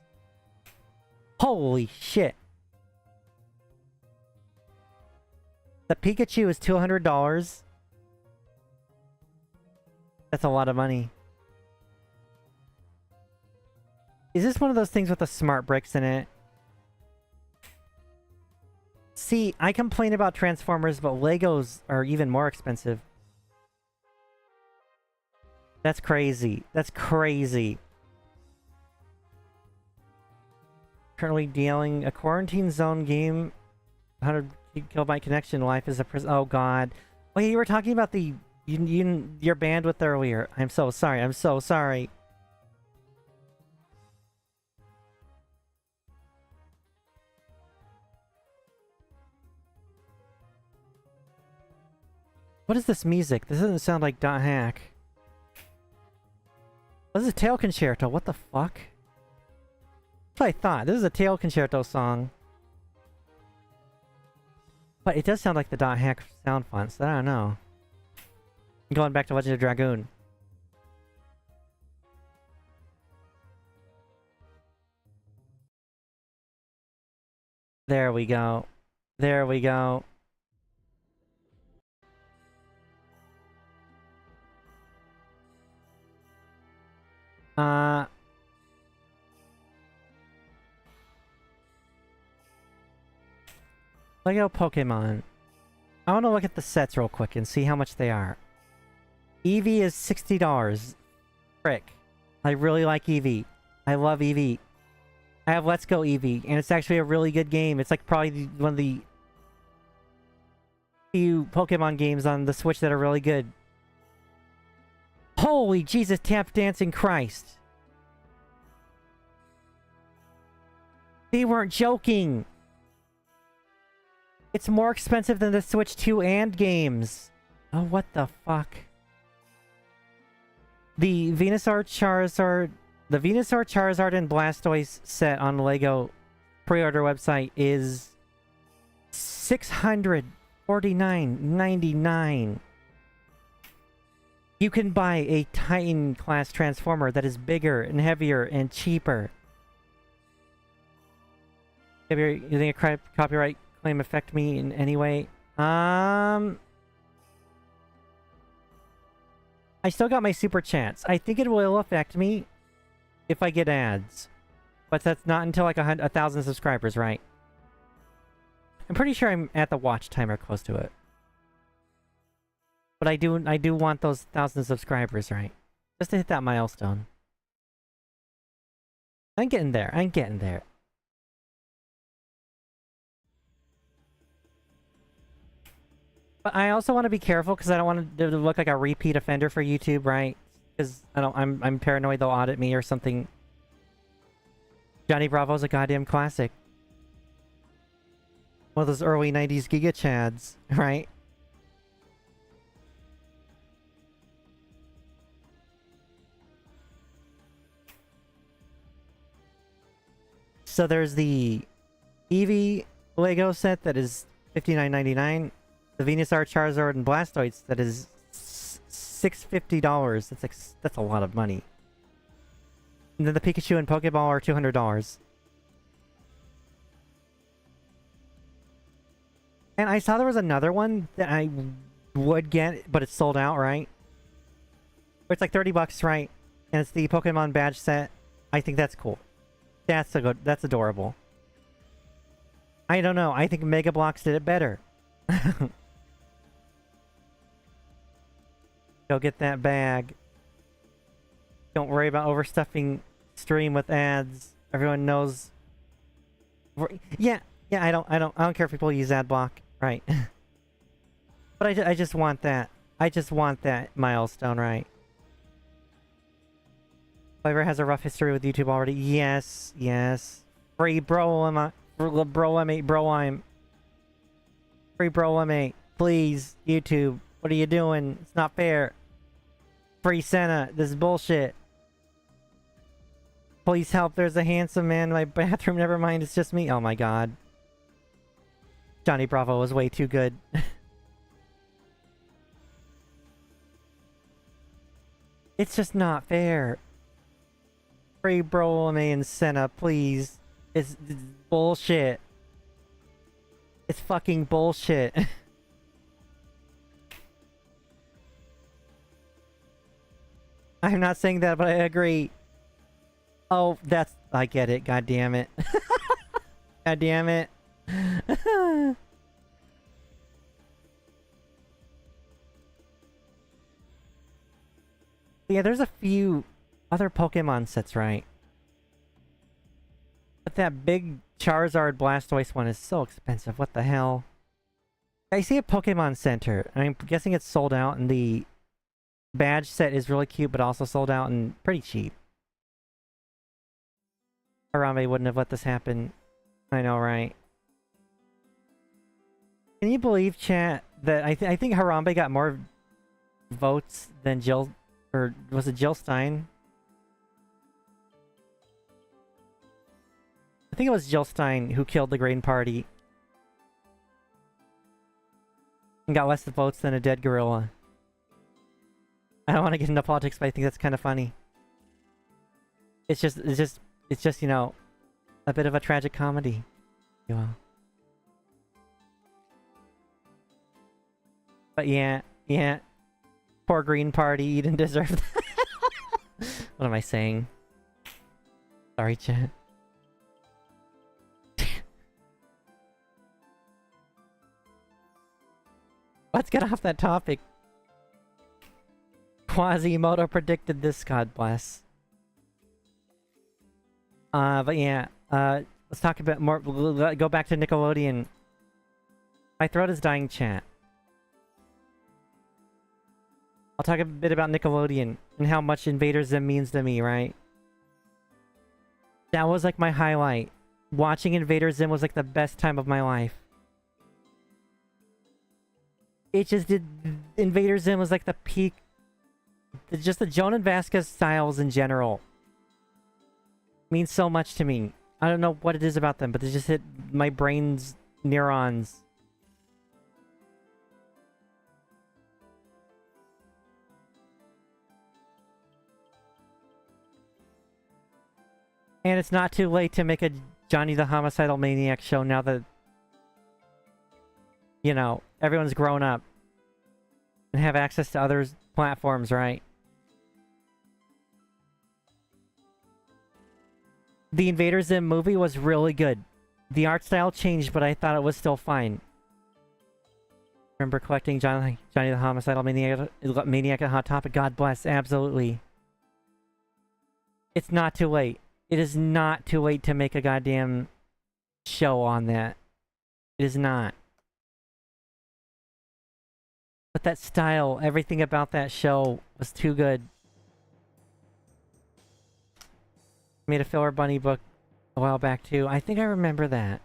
Holy shit! The Pikachu is $200. That's a lot of money. Is this one of those things with the smart bricks in it? See, I complain about Transformers, but Legos are even more expensive. That's crazy. That's crazy. Currently dealing a quarantine zone game. 100 kilobyte connection. Life is a prison. Oh god. Oh yeah, you were talking about the your bandwidth earlier. I'm so sorry. I'm so sorry. What is this music? This doesn't sound like Dot Hack. This is a tail concerto. What the fuck? That's what I thought. This is a tail concerto song. But it does sound like the Dot Hack sound font, so I don't know. I'm going back to Legend of Dragoon. There we go. There we go. Lego Pokemon. I want to look at the sets real quick and see how much they are. Eevee is $60. Frick. I really like Eevee. I love Eevee. I have Let's Go Eevee, and it's actually a really good game. It's like probably one of the few Pokemon games on the Switch that are really good. Holy Jesus, tap dancing Christ. They weren't joking. It's more expensive than the Switch 2 and games. Oh, what the fuck? The Venusaur Charizard and Blastoise set on the Lego pre-order website is $649.99. You can buy a Titan class Transformer that is bigger and heavier and cheaper. You think a copyright claim affect me in any way? I still got my super chance. I think it will affect me if I get ads. But that's not until like 1,000 subscribers, right? I'm pretty sure I'm at the watch timer close to it. But I do want those 1,000 subscribers, right? Just to hit that milestone. I'm getting there. I'm getting there. But I also want to be careful because I don't want to look like a repeat offender for YouTube, right? Because I'm paranoid they'll audit me or something. Johnny Bravo's a goddamn classic. One of those early 90s Giga Chads, right? So there's the Eevee Lego set that is $59.99. The Venusaur, Charizard, and Blastoise that is $650. That's a lot of money. And then the Pikachu and Pokeball are $200. And I saw there was another one that I would get, but it's sold out, right? It's like $30, right? And it's the Pokemon badge set. I think that's cool. That's adorable. I don't know. I think Mega Bloks did it better. Go get that bag. Don't worry about overstuffing stream with ads. Everyone knows. Yeah, I don't care if people use ad block, right? But I just want that. I just want that milestone, right? FlaVR has a rough history with YouTube already. Yes. Free bro, I'm free bro, please, YouTube. What are you doing? It's not fair. Free Senna. This is bullshit. Please help. There's a handsome man in my bathroom. Never mind. It's just me. Oh my god. Johnny Bravo was way too good. It's just not fair. Free Brolame and Senna, please. It's bullshit. It's fucking bullshit. I'm not saying that, but I agree. Oh, that's... I get it. God damn it. God damn it. Yeah, there's a few other Pokemon sets, right? But that big Charizard Blastoise one is so expensive. What the hell? I see a Pokemon Center. I'm guessing it's sold out, and the badge set is really cute, but also sold out and pretty cheap. Harambe wouldn't have let this happen. I know, right? Can you believe, chat, that I think Harambe got more votes than Jill... Or was it Jill Stein? I think it was Jill Stein who killed the Green Party. And got less votes than a dead gorilla. I don't want to get into politics, but I think that's kind of funny. It's just, you know, a bit of a tragic comedy. You know. But yeah. Poor Green Party, you didn't deserve that. What am I saying? Sorry, chat. Let's get off that topic. Quasimodo predicted this, God bless. But yeah, let's talk a bit more. Go back to Nickelodeon. My throat is dying, chat. I'll talk a bit about Nickelodeon and how much Invader Zim means to me, right? That was like my highlight. Watching Invader Zim was like the best time of my life. It just did... Invader Zim was like the peak... Just the Jonan Vasquez styles in general means so much to me. I don't know what it is about them, but they just hit my brain's neurons. And it's not too late to make a Johnny the Homicidal Maniac show now that, you know, everyone's grown up and have access to other platforms, right? The Invader Zim movie was really good. The art style changed, but I thought it was still fine. Remember collecting Johnny the Homicidal Maniac at Hot Topic? God bless, absolutely. It's not too late. It is not too late to make a goddamn show on that. It is not. But that style, everything about that show was too good. I made a Filler Bunny book a while back too. I think I remember that.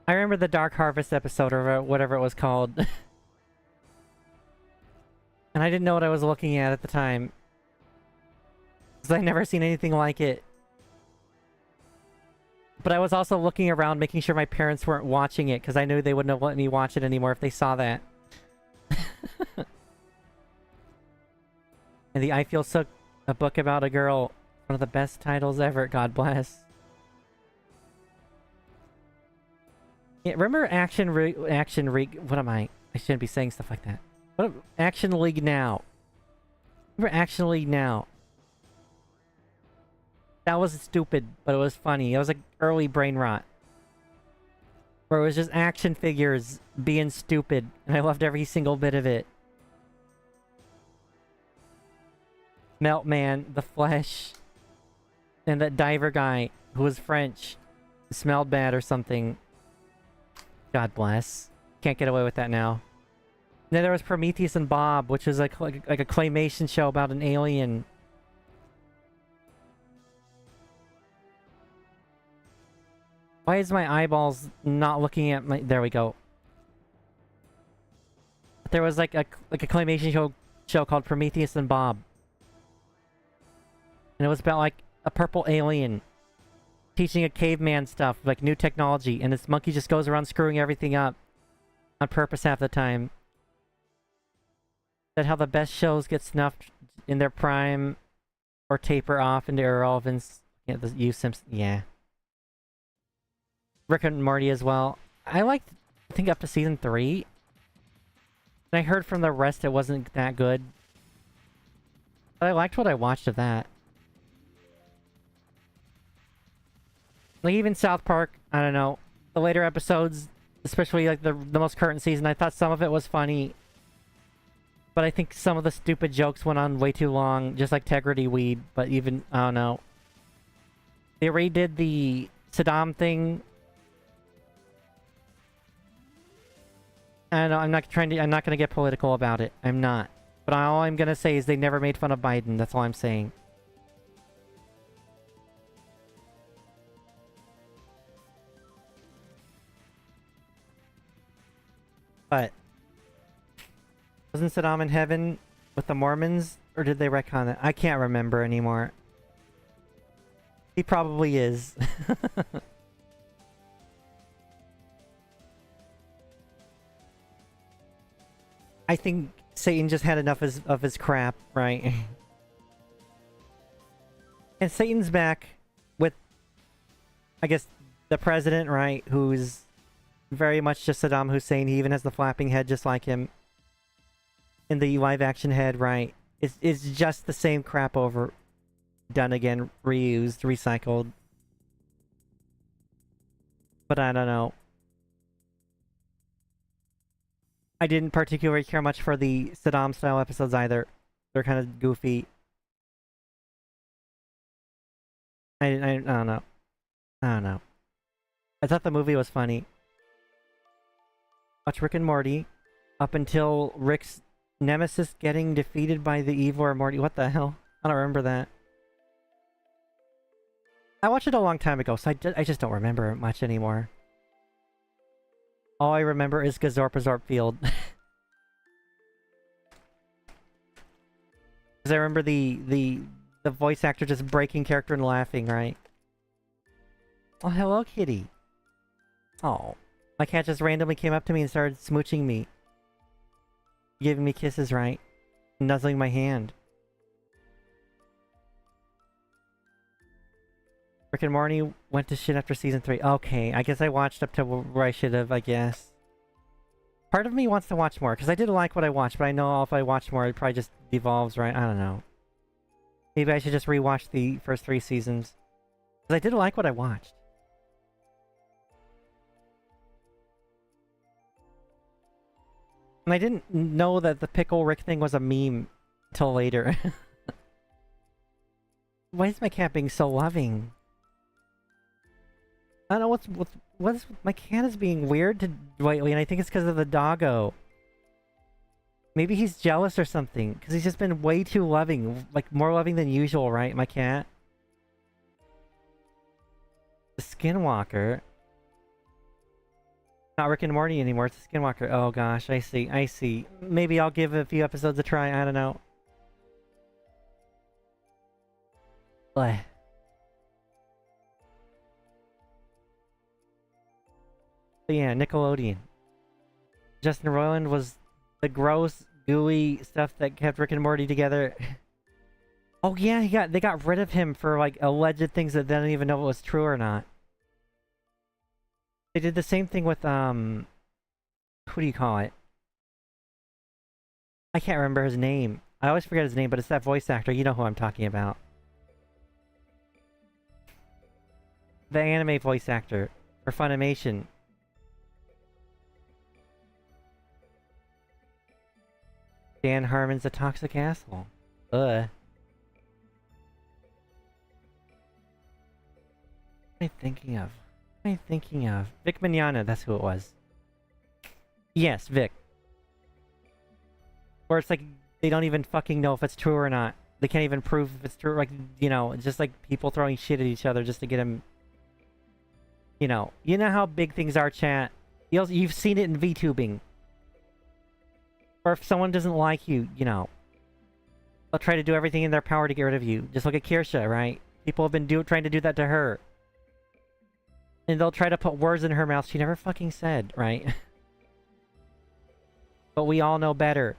I remember the Dark Harvest episode or whatever it was called. And I didn't know what I was looking at the time. Because I'd never seen anything like it. But I was also looking around making sure my parents weren't watching it, because I knew they wouldn't have let me watch it anymore if they saw that. And the I Feel So... A book about a girl. One of the best titles ever, God bless. Yeah, remember what am I? I shouldn't be saying stuff like that. What Action League Now? Remember Action League Now? That was stupid, but it was funny. It was like early brain rot. Where it was just action figures being stupid, and I loved every single bit of it. Meltman, the Flesh, and that diver guy who was French, smelled bad or something. God bless. Can't get away with that now. And then there was Prometheus and Bob, which was like a claymation show about an alien. Why is my eyeballs not looking at my... There we go. There was like a claymation show called Prometheus and Bob. And it was about like a purple alien teaching a caveman stuff, like new technology, and this monkey just goes around screwing everything up on purpose half the time. That how the best shows get snuffed in their prime or taper off into irrelevance. Yeah, the You Simpson. Yeah. Rick and Morty as well. I liked, I think, up to season 3. And I heard from the rest it wasn't that good. But I liked what I watched of that. Like, even South Park, I don't know. The later episodes, especially like the most current season, I thought some of it was funny. But I think some of the stupid jokes went on way too long, just like Tegrity Weed. But even, I don't know. They redid the Saddam thing. I know, I'm not gonna get political about it. I'm not. But all I'm gonna say is they never made fun of Biden. That's all I'm saying. But wasn't Saddam in heaven with the Mormons? Or did they retcon it? I can't remember anymore. He probably is. I think Satan just had enough of his crap, right? And Satan's back with, I guess, the president, right? Who's very much just Saddam Hussein. He even has the flapping head just like him. In the live-action head, right? It's just the same crap over... done again, reused, recycled. But I don't know. I didn't particularly care much for the Saddam-style episodes either. They're kind of goofy. I don't know. I don't know. I thought the movie was funny. Watch Rick and Morty. Up until Rick's nemesis getting defeated by the evil or Morty. What the hell? I don't remember that. I watched it a long time ago, so I just don't remember much anymore. All I remember is Gazorpazorp Field. Because I remember the voice actor just breaking character and laughing, right? Oh, hello, kitty. Oh. My cat just randomly came up to me and started smooching me. Giving me kisses, right? Nuzzling my hand. Rick and Morty went to shit after season 3. Okay, I guess I watched up to where I should have, I guess. Part of me wants to watch more, because I did like what I watched, but I know if I watch more, it probably just devolves, right? I don't know. Maybe I should just rewatch the first 3 seasons. Because I did like what I watched. And I didn't know that the Pickle Rick thing was a meme until later. Why is my cat being so loving? I don't know what's my cat is being weird lately, and I think it's because of the doggo. Maybe he's jealous or something, because he's just been way too loving, like more loving than usual, right, my cat? The Skinwalker. Not Rick and Morty anymore, it's a Skinwalker. Oh gosh, I see, I see. Maybe I'll give a few episodes a try, I don't know. Bleh. But yeah, Nickelodeon. Justin Roiland was the gross, gooey stuff that kept Rick and Morty together. Oh yeah, they got rid of him for like alleged things that they don't even know if it was true or not. They did the same thing with who do you call it? I can't remember his name. I always forget his name, but it's that voice actor. You know who I'm talking about. The anime voice actor for Funimation. Dan Harmon's a toxic asshole. Ugh. What am I thinking of? What am I thinking of? Vic Mignogna, that's who it was. Yes, Vic. Where it's like, they don't even fucking know if it's true or not. They can't even prove if it's true. Like, you know, just like people throwing shit at each other just to get him. You know how big things are, chat. You've seen it in VTubing. Or if someone doesn't like you, you know, they'll try to do everything in their power to get rid of you. Just look at Kirsha, right? People have been trying to do that to her. And they'll try to put words in her mouth she never fucking said, right? But we all know better.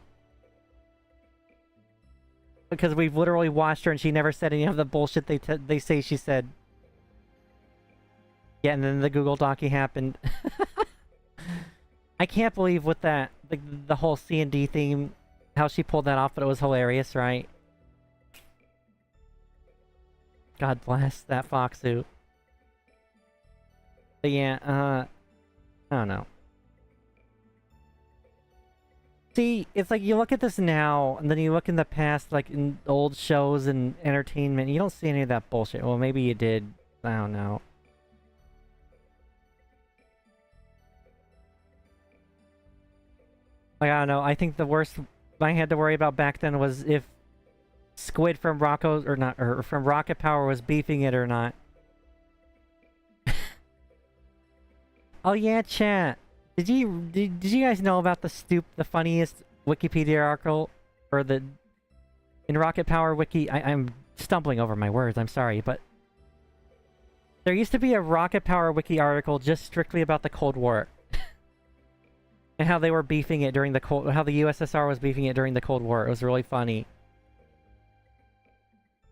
Because we've literally watched her and she never said any of the bullshit they say she said. Yeah, and then the Google Docu happened. I can't believe with that, the whole C&D theme, how she pulled that off, but it was hilarious, right? God bless that fox suit. But yeah, I don't know. See, it's like you look at this now, and then you look in the past, like in old shows and entertainment, you don't see any of that bullshit. Well, maybe you did. I don't know. Like, I don't know. I think the worst I had to worry about back then was if Squid from Rocco's, or not, or from Rocket Power was beefing it or not. Oh yeah, chat. Did you guys know about the funniest Wikipedia article, or in Rocket Power Wiki? I'm stumbling over my words, I'm sorry, but there used to be a Rocket Power Wiki article just strictly about the Cold War. And how they were beefing it during how the USSR was beefing it during the Cold War. It was really funny.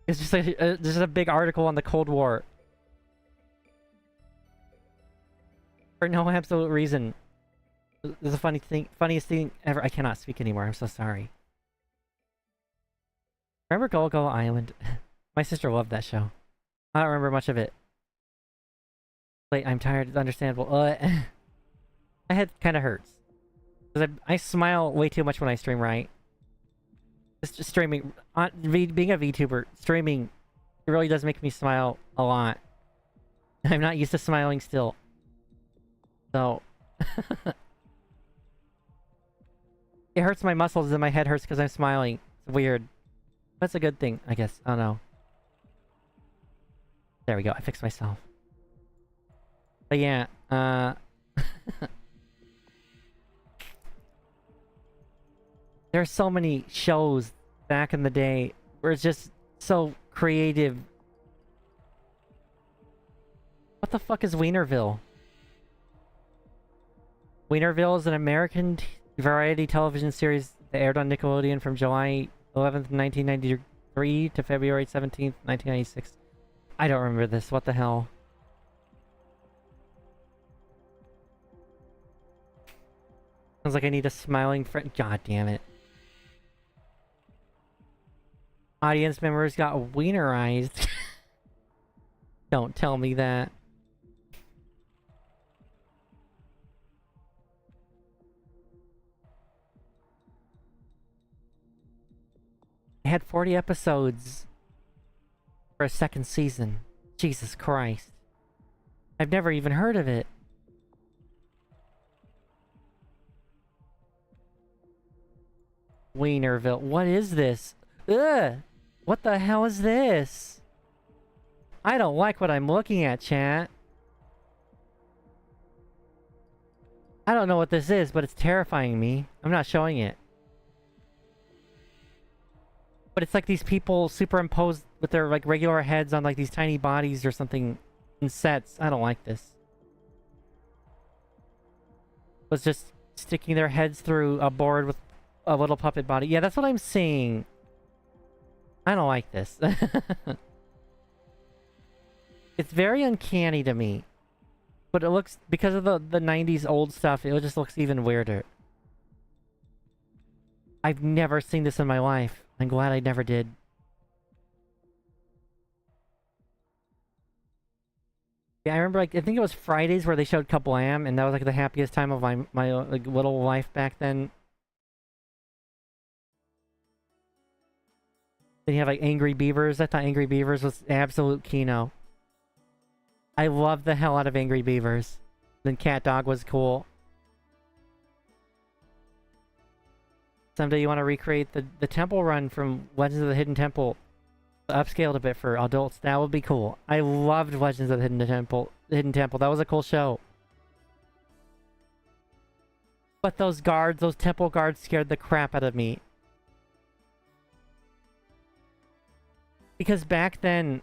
It's just like, just a big article on the Cold War. For no absolute reason. This is a funniest thing ever. I cannot speak anymore. I'm so sorry. Remember Golgo Island? My sister loved that show. I don't remember much of it. Wait, I'm tired. It's understandable. My head kind of hurts. Because I smile way too much when I stream, right? Just streaming. Being a VTuber, streaming, it really does make me smile a lot. I'm not used to smiling still. So... It hurts my muscles and my head hurts because I'm smiling. It's weird. That's a good thing, I guess. I don't know. There we go. I fixed myself. But yeah, there's so many shows back in the day where it's just so creative. What the fuck is Wienerville? Wienerville is an American variety television series that aired on Nickelodeon from July 11th, 1993 to February 17th, 1996. I don't remember this. What the hell? Sounds like I need a smiling friend. God damn it. Audience members got wienerized. Don't tell me that. It had 40 episodes for a second season. Jesus Christ. I've never even heard of it. Wienerville. What is this? Ugh! What the hell is this? I don't like what I'm looking at, chat. I don't know what this is, but it's terrifying me. I'm not showing it. But it's like these people superimposed with their like regular heads on like these tiny bodies or something in sets. I don't like this. Was just sticking their heads through a board with a little puppet body. Yeah, that's what I'm seeing. I don't like this. It's very uncanny to me. But it looks, because of the 90s old stuff, it just looks even weirder. I've never seen this in my life. I'm glad I never did. Yeah, I remember, like, I think it was Fridays where they showed Kablam, and that was, like, the happiest time of my like, little life back then. Then you have like Angry Beavers. I thought Angry Beavers was absolute kino. I loved the hell out of Angry Beavers. Then Cat Dog was cool. Someday you want to recreate the temple run from Legends of the Hidden Temple. Upscaled a bit for adults. That would be cool. I loved Legends of the Hidden Temple. That was a cool show. But those guards, those temple guards scared the crap out of me. Because back then,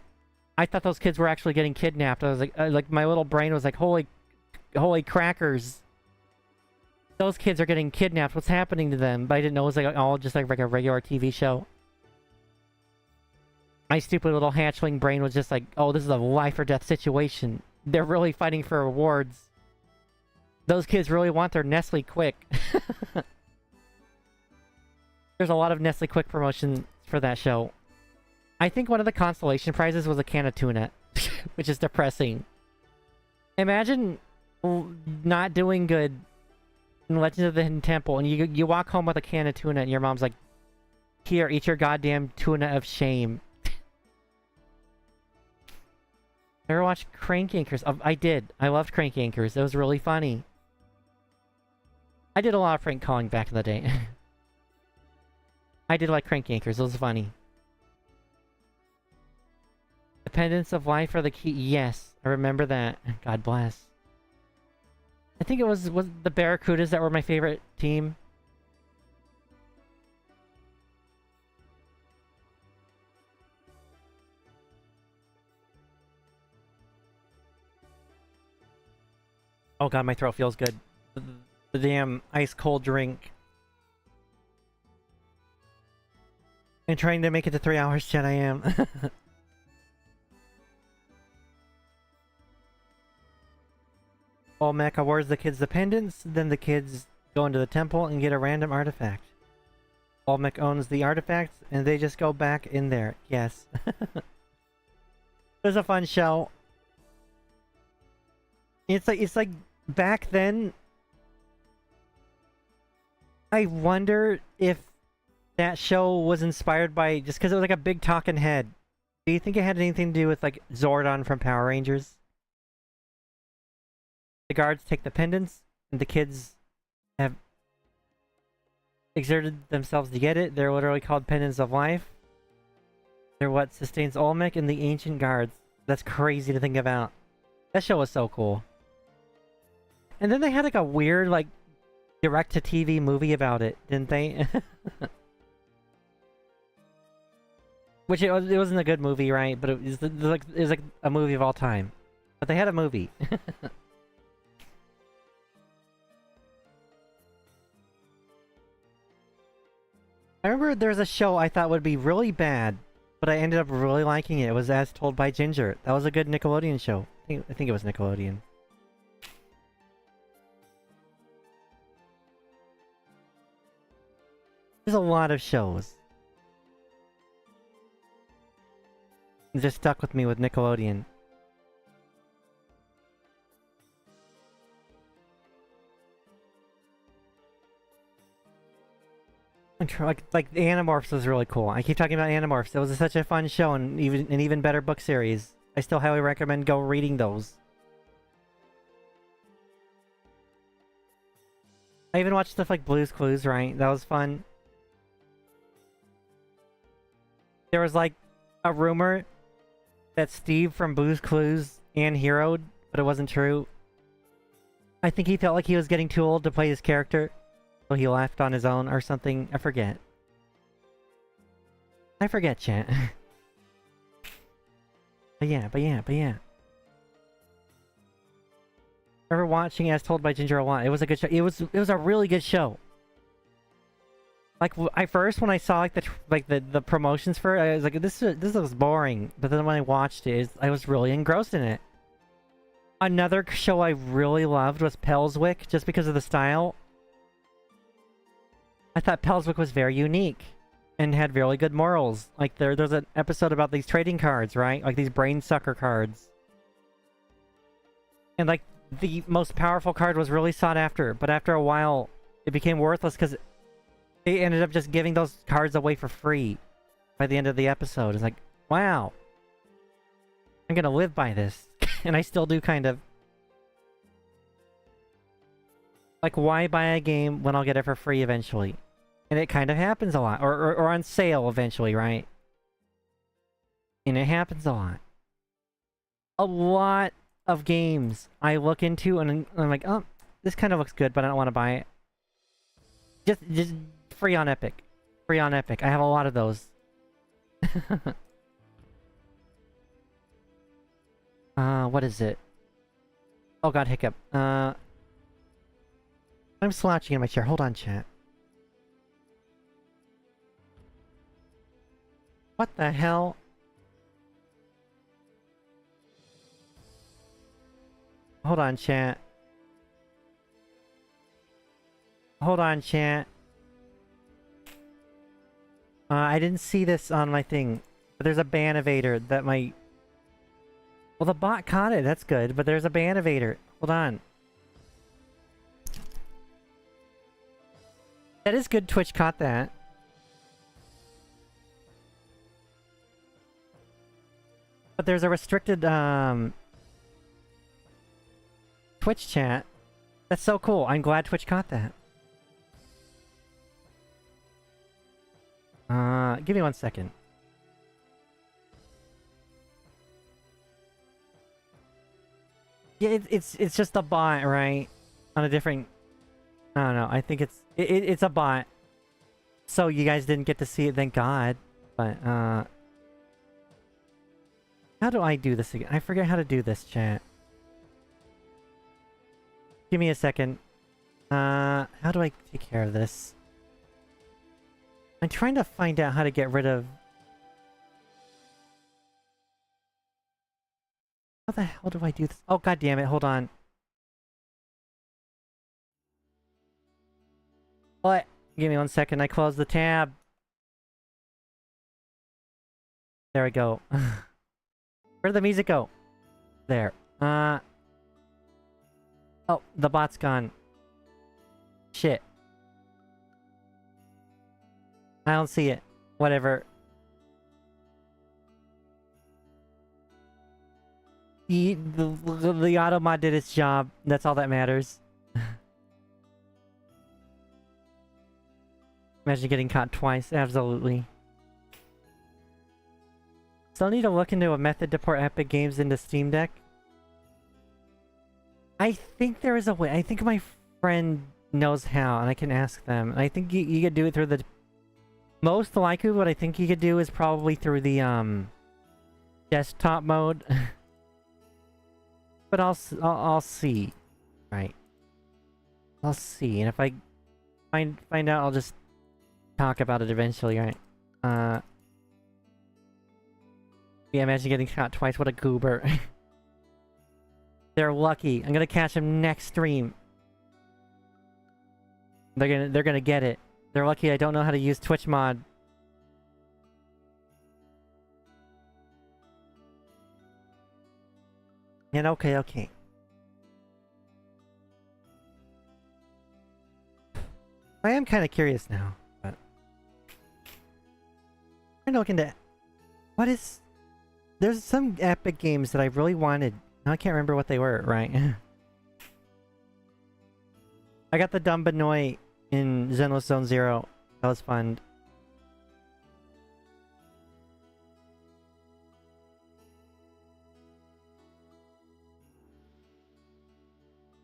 I thought those kids were actually getting kidnapped. I was like my little brain was like, holy crackers. Those kids are getting kidnapped. What's happening to them? But I didn't know it was like all just like a regular TV show. My stupid little hatchling brain was just like, oh, this is a life or death situation. They're really fighting for rewards. Those kids really want their Nestle Quick. There's a lot of Nestle Quick promotion for that show. I think one of the consolation prizes was a can of tuna, which is depressing. Imagine not doing good in Legends of the Hidden Temple, and you walk home with a can of tuna, and your mom's like, here, eat your goddamn tuna of shame. Ever watched Crank Anchors? I did. I loved Crank Anchors. It was really funny. I did a lot of prank calling back in the day. I did like Crank Anchors. It was funny. Dependence of life are the key. Yes, I remember that. God bless. I think it was the Barracudas that were my favorite team. Oh god, my throat feels good. The damn ice cold drink. And trying to make it to 3 hours, Jen, I am. Olmec awards the kids the pendants, then the kids go into the temple and get a random artifact. Olmec owns the artifacts, and they just go back in there. Yes. It was a fun show. It's like back then, I wonder if that show was inspired by, just because it was like a big talking head. Do you think it had anything to do with like Zordon from Power Rangers? The guards take the pendants, and the kids have exerted themselves to get it. They're literally called pendants of life. They're what sustains Olmec and the ancient guards. That's crazy to think about. That show was so cool. And then they had like a weird like direct-to-TV movie about it, didn't they? Which it wasn't a good movie, right? But it was like a movie of all time. But they had a movie. I remember there was a show I thought would be really bad, but I ended up really liking it. It was As Told by Ginger. That was a good Nickelodeon show. I think it was Nickelodeon. There's a lot of shows. It just stuck with me with Nickelodeon. Like the Animorphs was really cool. I keep talking about Animorphs. It was such a fun show and an even better book series. I still highly recommend go reading those. I even watched stuff like Blue's Clues, right? That was fun. There was like a rumor that Steve from Blue's Clues and Heroed, but it wasn't true. I think he felt like he was getting too old to play his character. So he left on his own or something. I forget. I forget, chat. But yeah. I remember watching As Told by Ginger a lot. It was a good show. It was a really good show. Like when I saw like the promotions for it, I was like, this looks boring. But then when I watched it, I was really engrossed in it. Another show I really loved was Pelswick, just because of the style. I thought Pelswick was very unique and had really good morals. Like there's an episode about these trading cards, right? Like these brain sucker cards. And like the most powerful card was really sought after, but after a while it became worthless because they ended up just giving those cards away for free. by the end of the episode. It's like, wow. I'm gonna live by this. And I still do kind of. Like, why buy a game when I'll get it for free eventually? And it kind of happens a lot. Or on sale eventually, right? And it happens a lot. A lot of games I look into and I'm like, oh, this kind of looks good, but I don't want to buy it. Just free on Epic. Free on Epic. I have a lot of those. What is it? Oh god, hiccup. I'm slouching in my chair. Hold on, chat. What the hell? Hold on, chat. Hold on, chat. I didn't see this on my thing. But there's a ban evader that might... Well, the bot caught it. That's good. But there's a ban evader. Hold on. That is good Twitch caught that. But there's a restricted, Twitch chat. That's so cool. I'm glad Twitch caught that. Give me 1 second. Yeah, it's just a bot, right? On a different... I don't know. I think it's a bot. So you guys didn't get to see it, thank God. But, how do I do this again? I forget how to do this, chat. Give me a second. How do I take care of this? I'm trying to find out how to get rid of... How the hell do I do this? Oh, god damn it, hold on. What? Give me 1 second, I closed the tab. There we go. Where'd the music go? There. Oh, the bot's gone. Shit. I don't see it. Whatever. The auto mod did its job. That's all that matters. Imagine getting caught twice. Absolutely. Still need to look into a method to port Epic games into Steam Deck. I think there is a way. I think my friend knows how, and I can ask them. I think you could do it through the... Most likely what I think you could do is probably through the, desktop mode. But I'll see. Right. I'll see, and if I find out, I'll just talk about it eventually, right? Yeah, imagine getting caught twice. What a goober. They're lucky. I'm gonna catch them next stream. They're gonna get it. They're lucky I don't know how to use Twitch mod. And okay. I am kind of curious now, but... I'm trying to look into... What is... There's some Epic games that I really wanted. Now I can't remember what they were, right? I got the Dumbanoi in Zenless Zone Zero. That was fun.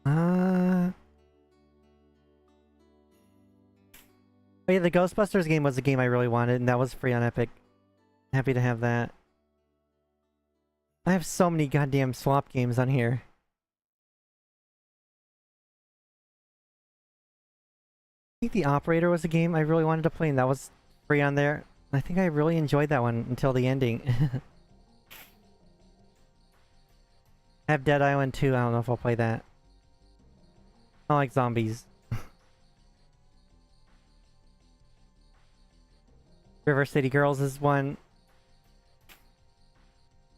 Oh yeah, the Ghostbusters game was a game I really wanted, and that was free on Epic. Happy to have that. I have so many goddamn swap games on here. I think The Operator was a game I really wanted to play, and that was free on there. I think I really enjoyed that one until the ending. I have Dead Island 2, I don't know if I'll play that. I like zombies. River City Girls is one.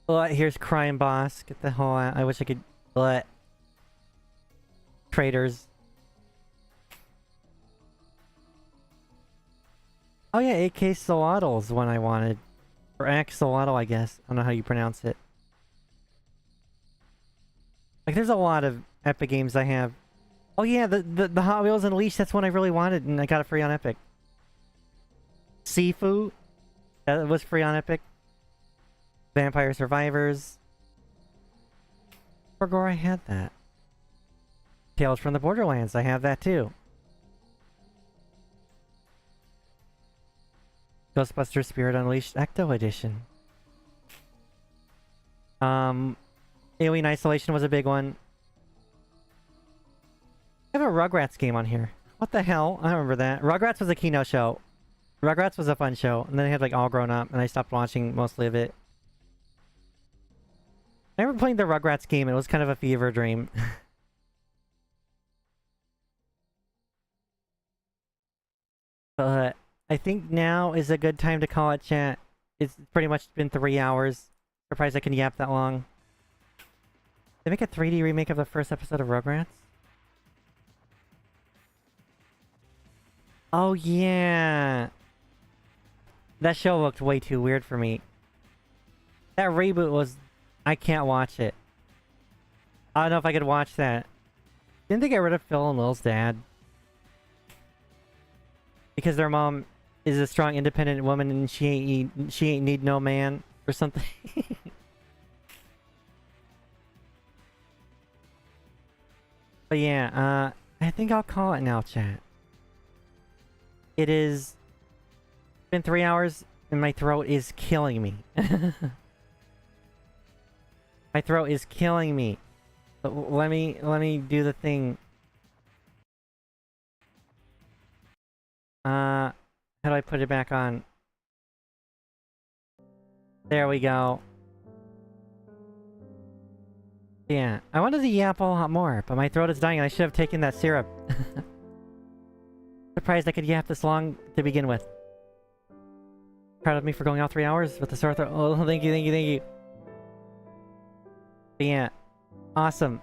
Here's Crime Boss. Get the hell out. I wish I could... Traitors. Oh yeah, AK Solotl is one I wanted. Or axolotl, I guess. I don't know how you pronounce it. Like, there's a lot of Epic games I have. Oh yeah, the Hot Wheels Unleashed, that's one I really wanted, and I got it free on Epic. Sifu, that was free on Epic. Vampire Survivors. Forgot I had that. Tales from the Borderlands, I have that too. Ghostbusters Spirit Unleashed Ecto Edition. Alien Isolation was a big one. I have a Rugrats game on here. What the hell? I remember that. Rugrats was a Kino show. Rugrats was a fun show. And then they had like All Grown Up, and I stopped watching mostly of it. I remember playing the Rugrats game. It was kind of a fever dream. But I think now is a good time to call it, chat. It's pretty much been 3 hours. Surprised I can yap that long. They make a 3D remake of the first episode of Rugrats? Oh yeah! That show looked way too weird for me. That reboot was... I can't watch it. I don't know if I could watch that. Didn't they get rid of Phil and Lil's dad? Because their mom is a strong, independent woman and she ain't need no man or something. But yeah, I think I'll call it now, chat. It is... been 3 hours and my throat is killing me. My throat is killing me. But let me do the thing. How do I put it back on? There we go. Yeah, I wanted to yap a lot more, but my throat is dying and I should have taken that syrup. Surprised I could yap this long to begin with. Proud of me for going out 3 hours with the sore throat. Oh, thank you, thank you, thank you. But yeah, awesome.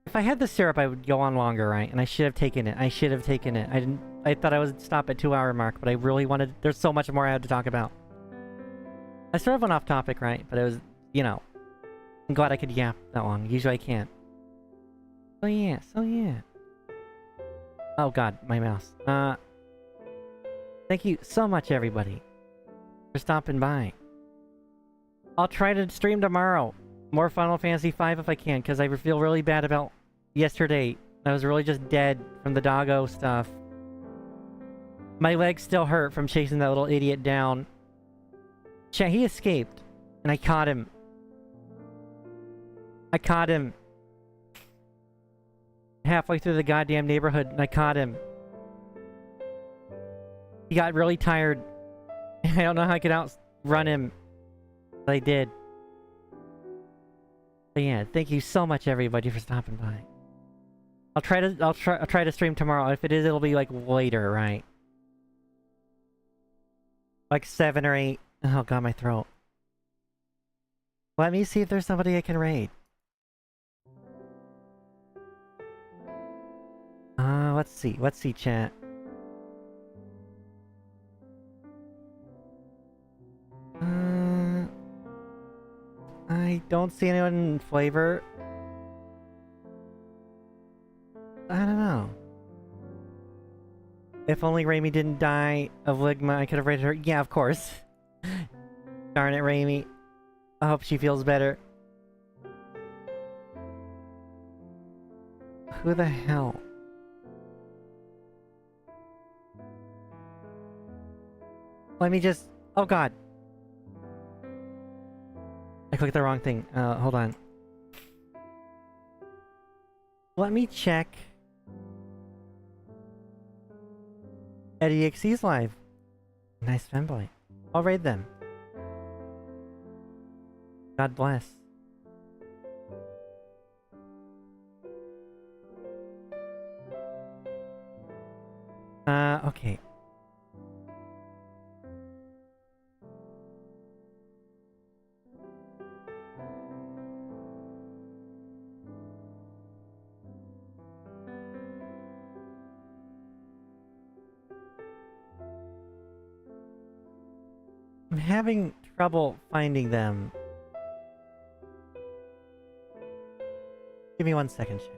If I had the syrup, I would go on longer, right? And I should have taken it. I should have taken it. I didn't... I thought I would stop at 2 hour mark, but I really wanted... There's so much more I had to talk about. I sort of went off topic, right? But it was, you know... I'm glad I could yap that long. Usually I can't. So yeah, so yeah. Oh god, my mouse. Thank you so much, everybody, for stopping by. I'll try to stream tomorrow. More Final Fantasy V if I can, because I feel really bad about yesterday. I was really just dead from the doggo stuff. My legs still hurt from chasing that little idiot down. Chat, he escaped. And I caught him. I caught him. Halfway through the goddamn neighborhood, and I caught him. He got really tired. I don't know how I could outrun him. But I did. But yeah, thank you so much, everybody, for stopping by. I'll try to stream tomorrow. If it is, it'll be like later, right? Like 7 or 8. Oh god, my throat. Let me see if there's somebody I can raid. Let's see. Let's see, chat. I don't see anyone in flavor. I don't know. If only Raimi didn't die of Ligma, I could have rated her. Yeah, of course. Darn it, Raimi. I hope she feels better. Who the hell? Let me just... Oh god. I clicked the wrong thing. Hold on. Let me check... Eddie XC's live. Nice femboy. I'll raid them. God bless. Okay. having trouble finding them. Give me 1 second, chat.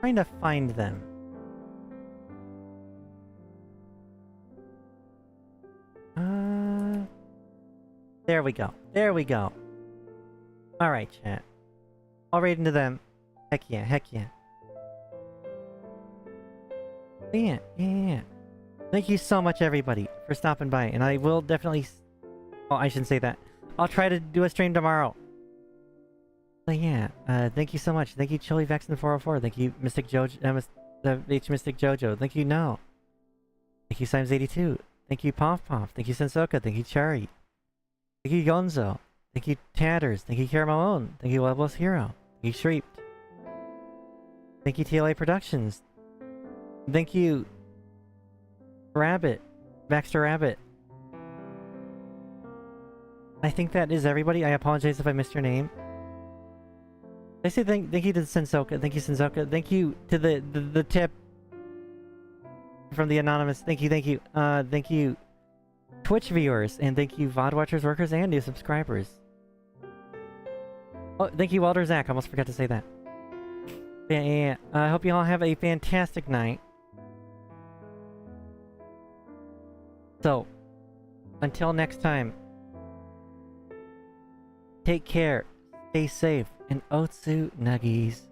Trying to find them. There we go. There we go. Alright, chat. I'll raid into them. Heck yeah, heck yeah. Yeah, yeah. Thank you so much, everybody, for stopping by. And I will definitely... Oh, I shouldn't say that. I'll try to do a stream tomorrow. So yeah, thank you so much. Thank you, Chili Vexen 404. Thank you, Mystic Jojo, H Mystic Jojo. Thank you, No. Thank you, Simes82. Thank you, Poff Poff. Thank you, Sensoka. Thank you, Chari. Thank you, Gonzo. Thank you, Tatters. Thank you, Caramon. Thank you, Webless Hero. Thank you, Shreeped. Thank you, TLA Productions. Thank you, Rabbit. Baxter Rabbit. I think that is everybody. I apologize if I missed your name. I say thank you to Sensoka. Thank you, Sensoka. Thank you to the tip from the anonymous. Thank you, thank you. Thank you, Twitch viewers, and thank you, VOD watchers, workers, and new subscribers. Oh, thank you, Walter Zach. I almost forgot to say that. Yeah. I hope you all have a fantastic night. So, until next time, take care, stay safe, and Otsu Nuggies.